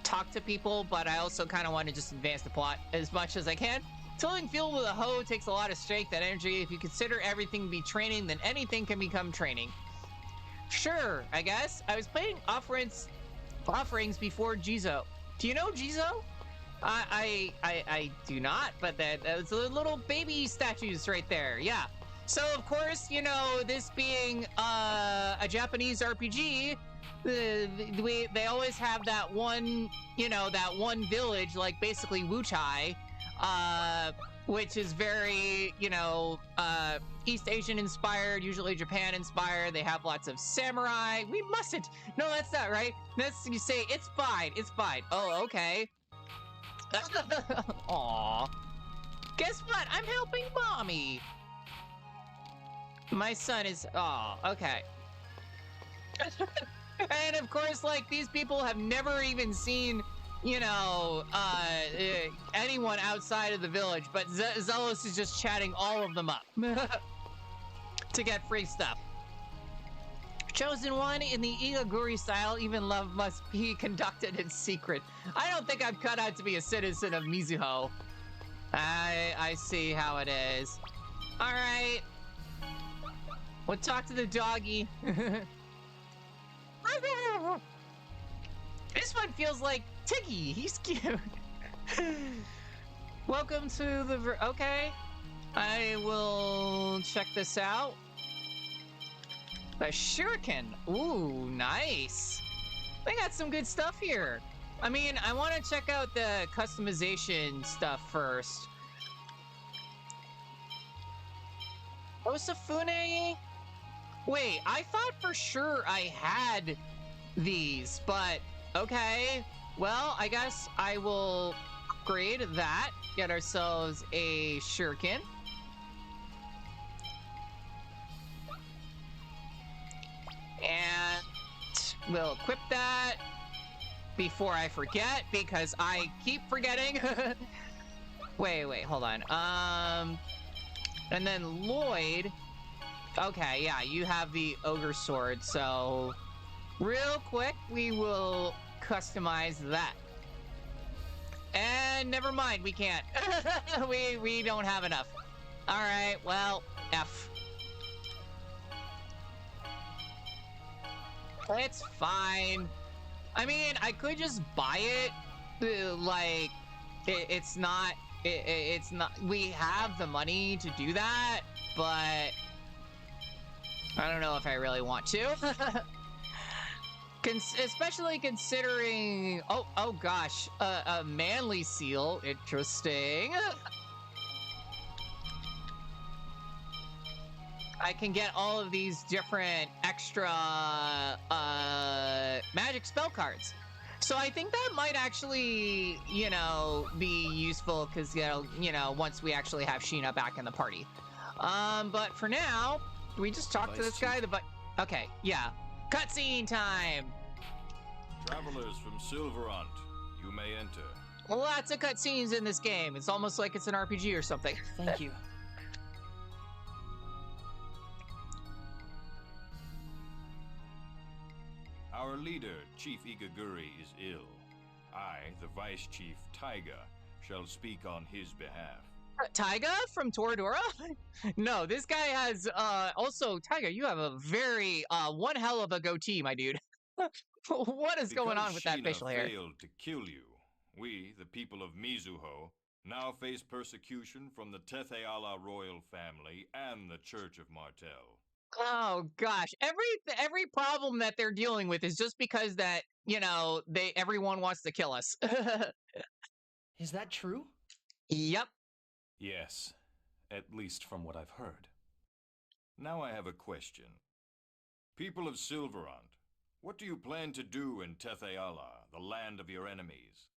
talk to people, but I also kind of want to just advance the plot as much as I can. Tilling fuel with a hoe takes a lot of strength and energy. If you consider everything to be training, then anything can become training. Sure, I guess. I was playing offerings before Jizo. Do you know Jizo? I do not, but that's the little baby statues right there. Yeah. So of course, you know, this being a Japanese RPG, they always have that one, you know, that one village, like basically Wuchai, which is very, you know, East Asian inspired, usually Japan inspired. They have lots of samurai. We mustn't. No, that's not right. That's, you say, it's fine. It's fine. Oh, okay. Aw. Guess what? I'm helping mommy. My son is, oh, okay. And of course, like, these people have never even seen, you know, anyone outside of the village, but Zealous is just chatting all of them up to get free stuff. Chosen one in the Igaguri style, even love must be conducted in secret. I don't think I'm cut out to be a citizen of Mizuho. I see how it is. All right. We'll talk to the doggy. This one feels like Tiggy. He's cute. Welcome to the... Okay. I will check this out. A shuriken. Ooh, nice. They got some good stuff here. I mean, I want to check out the customization stuff first. Osafune? Wait, I thought for sure I had these, but okay. Well, I guess I will upgrade that. Get ourselves a shuriken. And we'll equip that before I forget, because I keep forgetting. Wait, hold on. And then Lloyd. Okay, yeah, you have the ogre sword, so real quick, we will customize that. And never mind, we can't. we don't have enough. All right, well, F. It's fine. I mean, I could just buy it. Like, it's not. It's not. We have the money to do that, but I don't know if I really want to. Especially considering. Oh gosh, a manly seal. Interesting. I can get all of these different extra magic spell cards. So I think that might actually, you know, be useful because, you know, once we actually have Sheena back in the party. But for now, we just talk to this guy? Okay, yeah. Cutscene time! Travelers from Sylvarant, you may enter. Lots of cutscenes in this game. It's almost like it's an RPG or something. Thank you. Our leader, Chief Igaguri, is ill. I, the Vice Chief, Taiga, shall speak on his behalf. Taiga from Toradora? No, this guy has, also, Taiga, you have a very, one hell of a goatee, my dude. What is going on with that facial hair? Failed to kill you, we, the people of Mizuho, now face persecution from the Tetheala royal family and the Church of Martel. Oh gosh, every problem that they're dealing with is just because that, you know, everyone wants to kill us. Is that true? Yep. Yes, at least from what I've heard. Now I have a question. People of Sylvarant, what do you plan to do in Tetheala, the land of your enemies?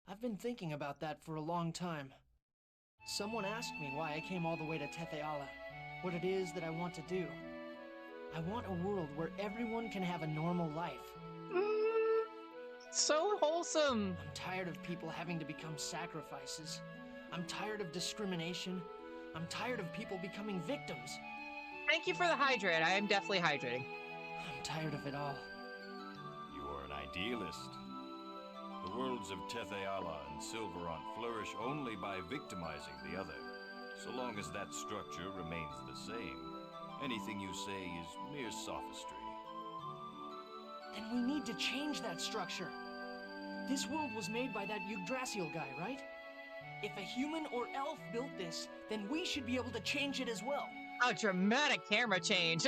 I've been thinking about that for a long time. Someone asked me why I came all the way to Tetheala, what it is that I want to do. I want a world where everyone can have a normal life. So wholesome. I'm tired of people having to become sacrifices. I'm tired of discrimination. I'm tired of people becoming victims. Thank you for the hydrate. I am definitely hydrating. I'm tired of it all. You are an idealist. The worlds of Tetheala and Sylvarant flourish only by victimizing the other. So long as that structure remains the same, anything you say is mere sophistry. Then we need to change that structure. This world was made by that Yggdrasil guy, right? If a human or elf built this, then we should be able to change it as well. Oh, dramatic camera change.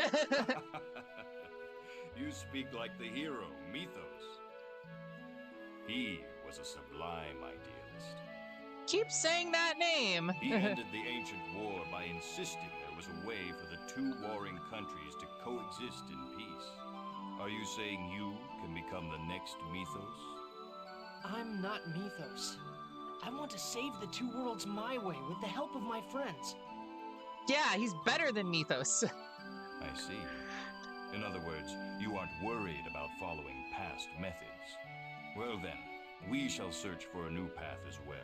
You speak like the hero, Mythos. He was a sublime idealist. Keep saying that name. He ended the ancient war by insisting there was a way for the two warring countries to coexist in peace. Are you saying you can become the next Mythos? I'm not Mythos. I want to save the two worlds my way with the help of my friends. Yeah, he's better than Mythos. I see. In other words, you aren't worried about following past methods. Well then, we shall search for a new path as well.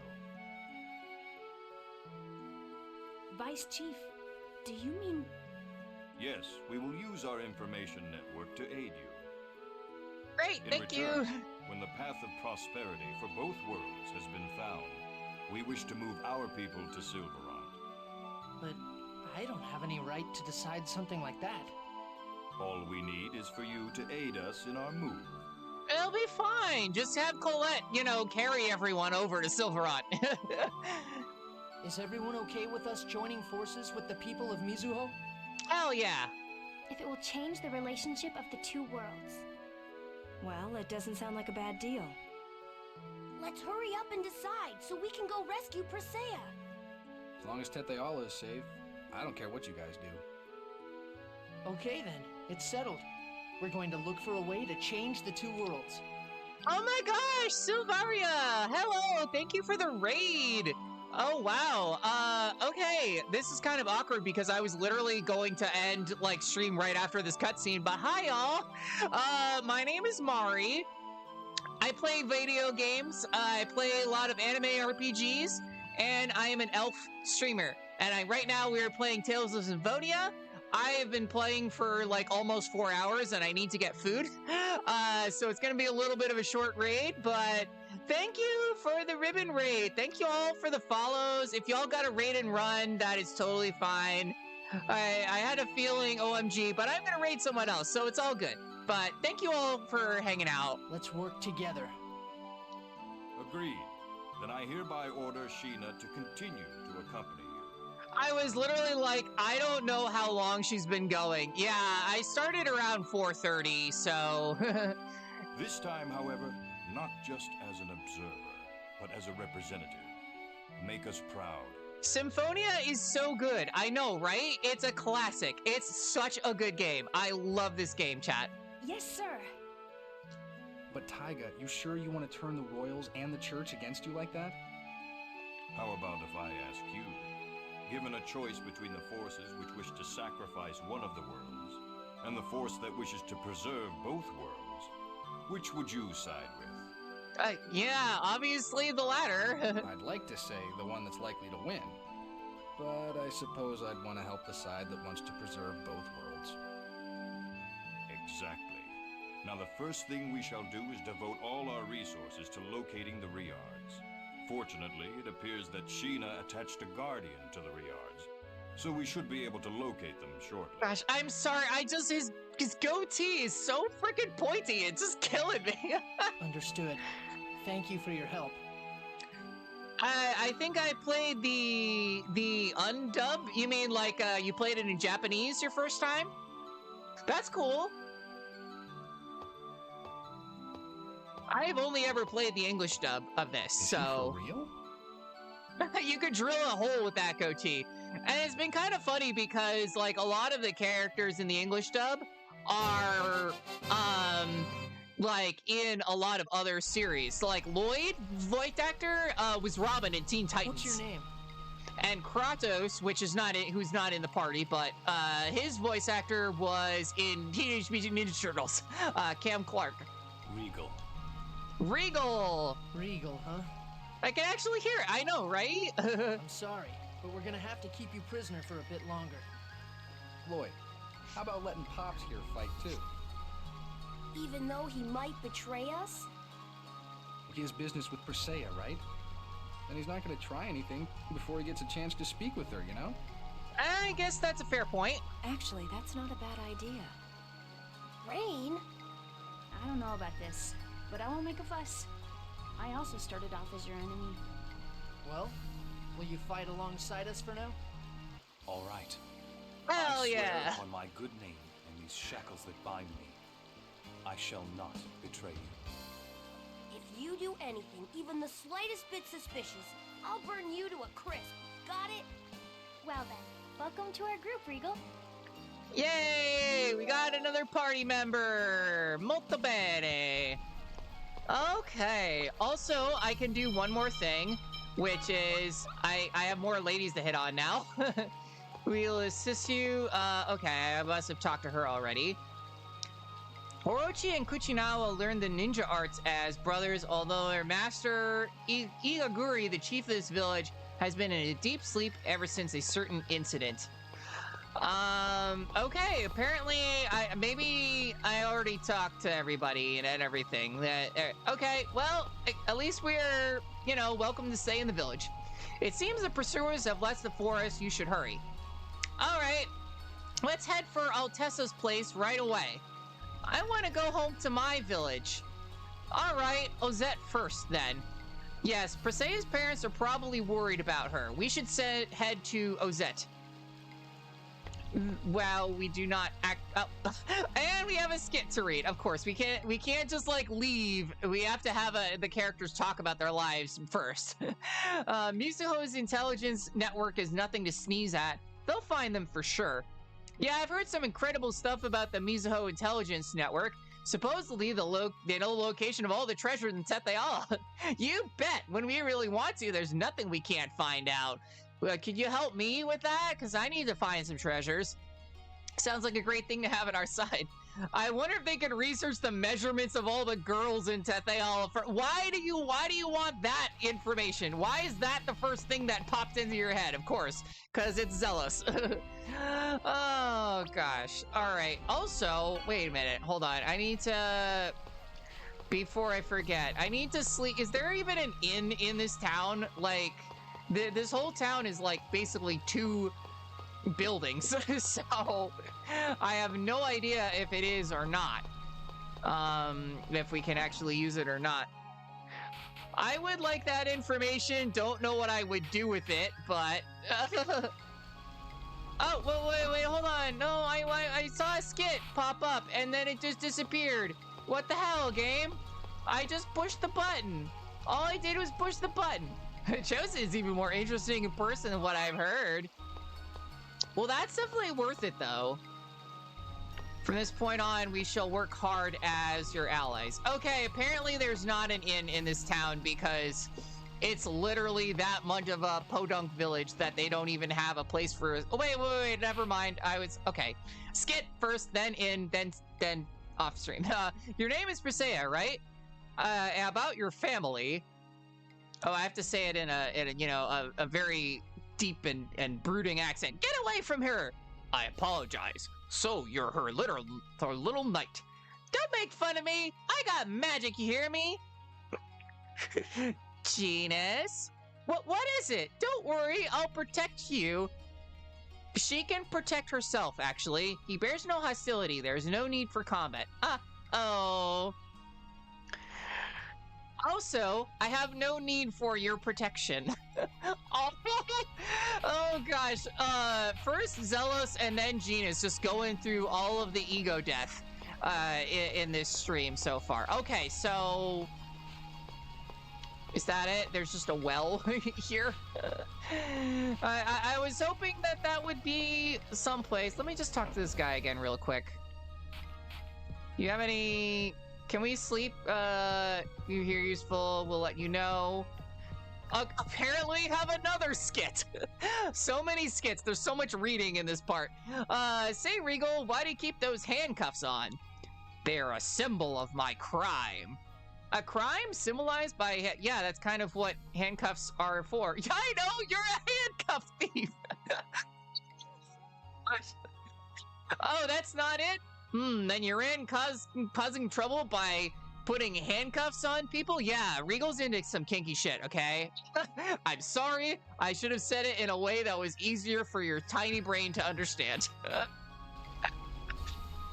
Vice Chief, do you mean... Yes, we will use our information network to aid you. Great, thank you. When the path of prosperity for both worlds has been found, we wish to move our people to Sylvarant. But I don't have any right to decide something like that. All we need is for you to aid us in our move. It'll be fine. Just have Colette, you know, carry everyone over to Sylvarant. Is everyone okay with us joining forces with the people of Mizuho? Hell yeah. If it will change the relationship of the two worlds. Well, it doesn't sound like a bad deal. Let's hurry up and decide so we can go rescue Persea. As long as Tetheala is safe, I don't care what you guys do. Okay then, it's settled. We're going to look for a way to change the two worlds. Oh my gosh, Sylvaria! Hello, thank you for the raid. Oh wow. Okay, this is kind of awkward because I was literally going to end like stream right after this cutscene. But hi y'all. My name is Mari. I play video games. I play a lot of anime RPGs, and I am an elf streamer. And right now we are playing Tales of Symphonia. I have been playing for like almost 4 hours, and I need to get food. So it's gonna be a little bit of a short raid, but thank you for the ribbon raid. Thank you all for the follows. If y'all got a raid and run, that is totally fine. I had a feeling OMG, but I'm gonna raid someone else, so it's all good. But thank you all for hanging out. Let's work together. Agreed. Then I hereby order Sheena to continue to accompany you. I was literally like, I don't know how long she's been going. Yeah, I started around 4:30, so... This time, however, not just as an observer, but as a representative. Make us proud. Symphonia is so good. I know, right? It's a classic. It's such a good game. I love this game, chat. Yes, sir. But Taiga, you sure you want to turn the royals and the church against you like that? How about if I ask you? Given a choice between the forces which wish to sacrifice one of the worlds, and the force that wishes to preserve both worlds, which would you side with? Yeah, obviously the latter. I'd like to say the one that's likely to win, but I suppose I'd want to help the side that wants to preserve both worlds. Exactly. Now the first thing we shall do is devote all our resources to locating the Riards. Fortunately, it appears that Sheena attached a guardian to the Riards, so we should be able to locate them shortly. Gosh, I'm sorry. His goatee is so freaking pointy. It's just killing me. Understood. Thank you for your help. I think I played the undub. You mean like you played it in Japanese your first time? That's cool. I've only ever played the English dub of this, so... For real? You could drill a hole with that goatee. And it's been kind of funny because, like, a lot of the characters in the English dub are, like, in a lot of other series. So, like, Lloyd, voice actor, was Robin in Teen Titans. What's your name? And Kratos, which is not who's not in the party, but his voice actor was in Teenage Mutant Ninja Turtles, Cam Clark. Regal. Regal, huh? I can actually hear it. I know, right? I'm sorry, but we're gonna have to keep you prisoner for a bit longer. Lloyd, how about letting Pops here fight too? Even though he might betray us? He has business with Persea, right? Then he's not gonna try anything before he gets a chance to speak with her, you know? I guess that's a fair point. Actually, that's not a bad idea. Rain? I don't know about this, but I won't make a fuss. I also started off as your enemy. Well, will you fight alongside us for now? All right. Hell I swear yeah. upon my good name and these shackles that bind me, I shall not betray you. If you do anything, even the slightest bit suspicious, I'll burn you to a crisp. Got it? Well then, welcome to our group, Regal. Yay! We got another party member! Molto bene! Okay, also, I can do one more thing, which is, I have more ladies to hit on now. We'll assist you, okay, I must have talked to her already. Orochi and Kuchinawa learned the ninja arts as brothers, although their master, Igaguri, the chief of this village, has been in a deep sleep ever since a certain incident. Okay, apparently, maybe I already talked to everybody and everything. Okay, well, at least we're, you know, welcome to stay in the village. It seems the pursuers have left the forest. You should hurry. Alright, let's head for Altessa's place right away. I want to go home to my village. Alright, Ozette first, then. Yes, Presea's parents are probably worried about her. We should head to Ozette. Well, we do not act up. And we have a skit to read. Of course, we can't just like leave. We have to have the characters talk about their lives first. Mizuho's intelligence network is nothing to sneeze at. They'll find them for sure. Yeah, I've heard some incredible stuff about the Mizuho intelligence network. Supposedly, they know the location of all the treasures in Tetheala. You bet. When we really want to, there's nothing we can't find out. Could you help me with that? Because I need to find some treasures. Sounds like a great thing to have at our side. I wonder if they can research the measurements of all the girls in Tetheala. Why do you want that information? Why is that the first thing that popped into your head? Of course, because it's Zealous. Oh gosh. All right. Also, wait a minute. Hold on. I need to. Before I forget, I need to sleep. Is there even an inn in this town? Like, this whole town is like basically 2 buildings. So I have no idea if it is or not. If we can actually use it or not. I would like that information. Don't know what I would do with it, but oh, wait, hold on. No, I saw a skit pop up and then it just disappeared. What the hell, game? I just pushed the button. All I did was push the button. Chosen is even more interesting in person than what I've heard. Well, that's definitely worth it, though. From this point on, we shall work hard as your allies. Okay, apparently there's not an inn in this town because it's literally that much of a podunk village that they don't even have a place for. Oh, wait, never mind. Okay. Skit first, then inn, then off stream. Your name is Priscilla, right? About your family. Oh, I have to say it in a very deep and brooding accent. Get away from her! I apologize. So you're her little knight. Don't make fun of me. I got magic, you hear me? Genus? What is it? Don't worry, I'll protect you. She can protect herself, actually. He bears no hostility. There's no need for combat. Oh. Also, I have no need for your protection. Oh gosh. First Zealous and then Genus just going through all of the ego death in this stream so far. Okay, so is that it? There's just a well here. I was hoping that would be someplace. Let me just talk to this guy again real quick. You have any... Can we sleep? You hear useful, we'll let you know. Apparently have another skit. So many skits. There's so much reading in this part. Say, Regal, why do you keep those handcuffs on? They're a symbol of my crime. A crime symbolized by... Yeah, that's kind of what handcuffs are for. Yeah, I know! You're a handcuff thief! Oh, that's not it? Then you're causing trouble by putting handcuffs on people? Yeah, Regal's into some kinky shit, okay? I'm sorry. I should have said it in a way that was easier for your tiny brain to understand.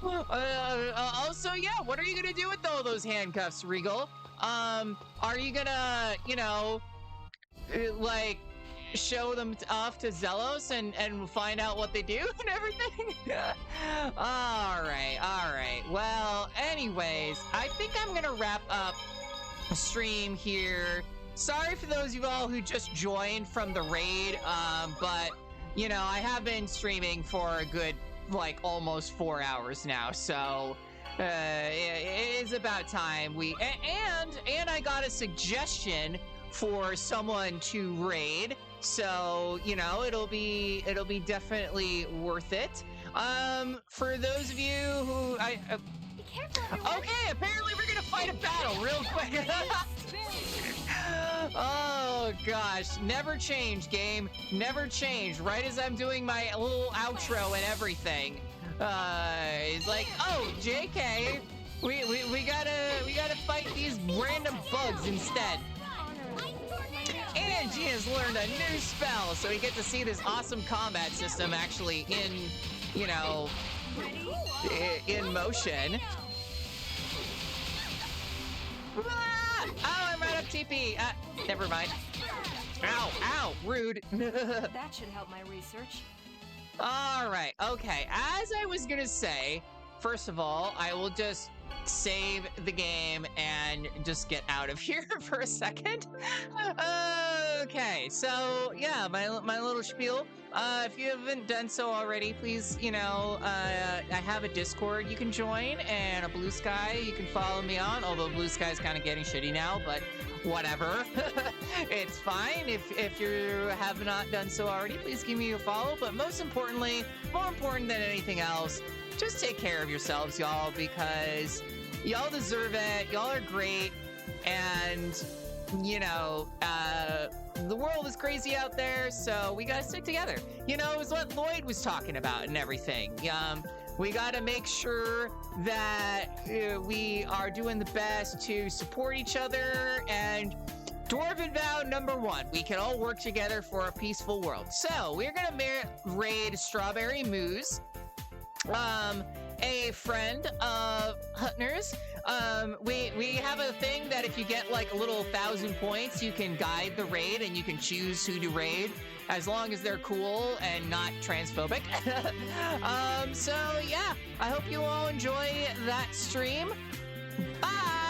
Also, yeah, what are you gonna do with all those handcuffs, Regal? Are you gonna, like, show them off to Zelos and find out what they do and everything? All right. Well, anyways, I think I'm gonna wrap up the stream here. Sorry for those of you all who just joined from the raid, but, I have been streaming for a good, like, almost 4 hours now, so... it is about time and I got a suggestion for someone to raid, so it'll be definitely worth it. For those of you who Be careful, everyone. okay, apparently we're gonna fight a battle real quick. Oh gosh, never change, game, never change. Right as I'm doing my little outro and everything, it's like, oh, JK, we gotta fight these random bugs instead. And Gina's learned a new spell, so we get to see this awesome combat system actually in motion. Ah! Oh, I'm right up TP. Never mind. Ow, rude. That should help my research. All right, okay. As I was gonna say, first of all, I will just save the game and just get out of here for a second. Okay, so yeah, my little spiel. If you haven't done so already, please, I have a Discord you can join and a Blue Sky you can follow me on. Although Blue Sky is kind of getting shitty now, but whatever. It's fine. If you have not done so already, please give me a follow. But most importantly, more important than anything else, just take care of yourselves, y'all, because y'all deserve it. Y'all are great, and the world is crazy out there, so we gotta stick together. It was what Lloyd was talking about and everything. We gotta make sure that we are doing the best to support each other, and Dwarven Vow #1, we can all work together for a peaceful world. So we're gonna raid Strawberry Moose, a friend of Hutner's. We have a thing that if you get like a little 1,000 points, you can guide the raid and you can choose who to raid as long as they're cool and not transphobic. So yeah, I hope you all enjoy that stream. Bye!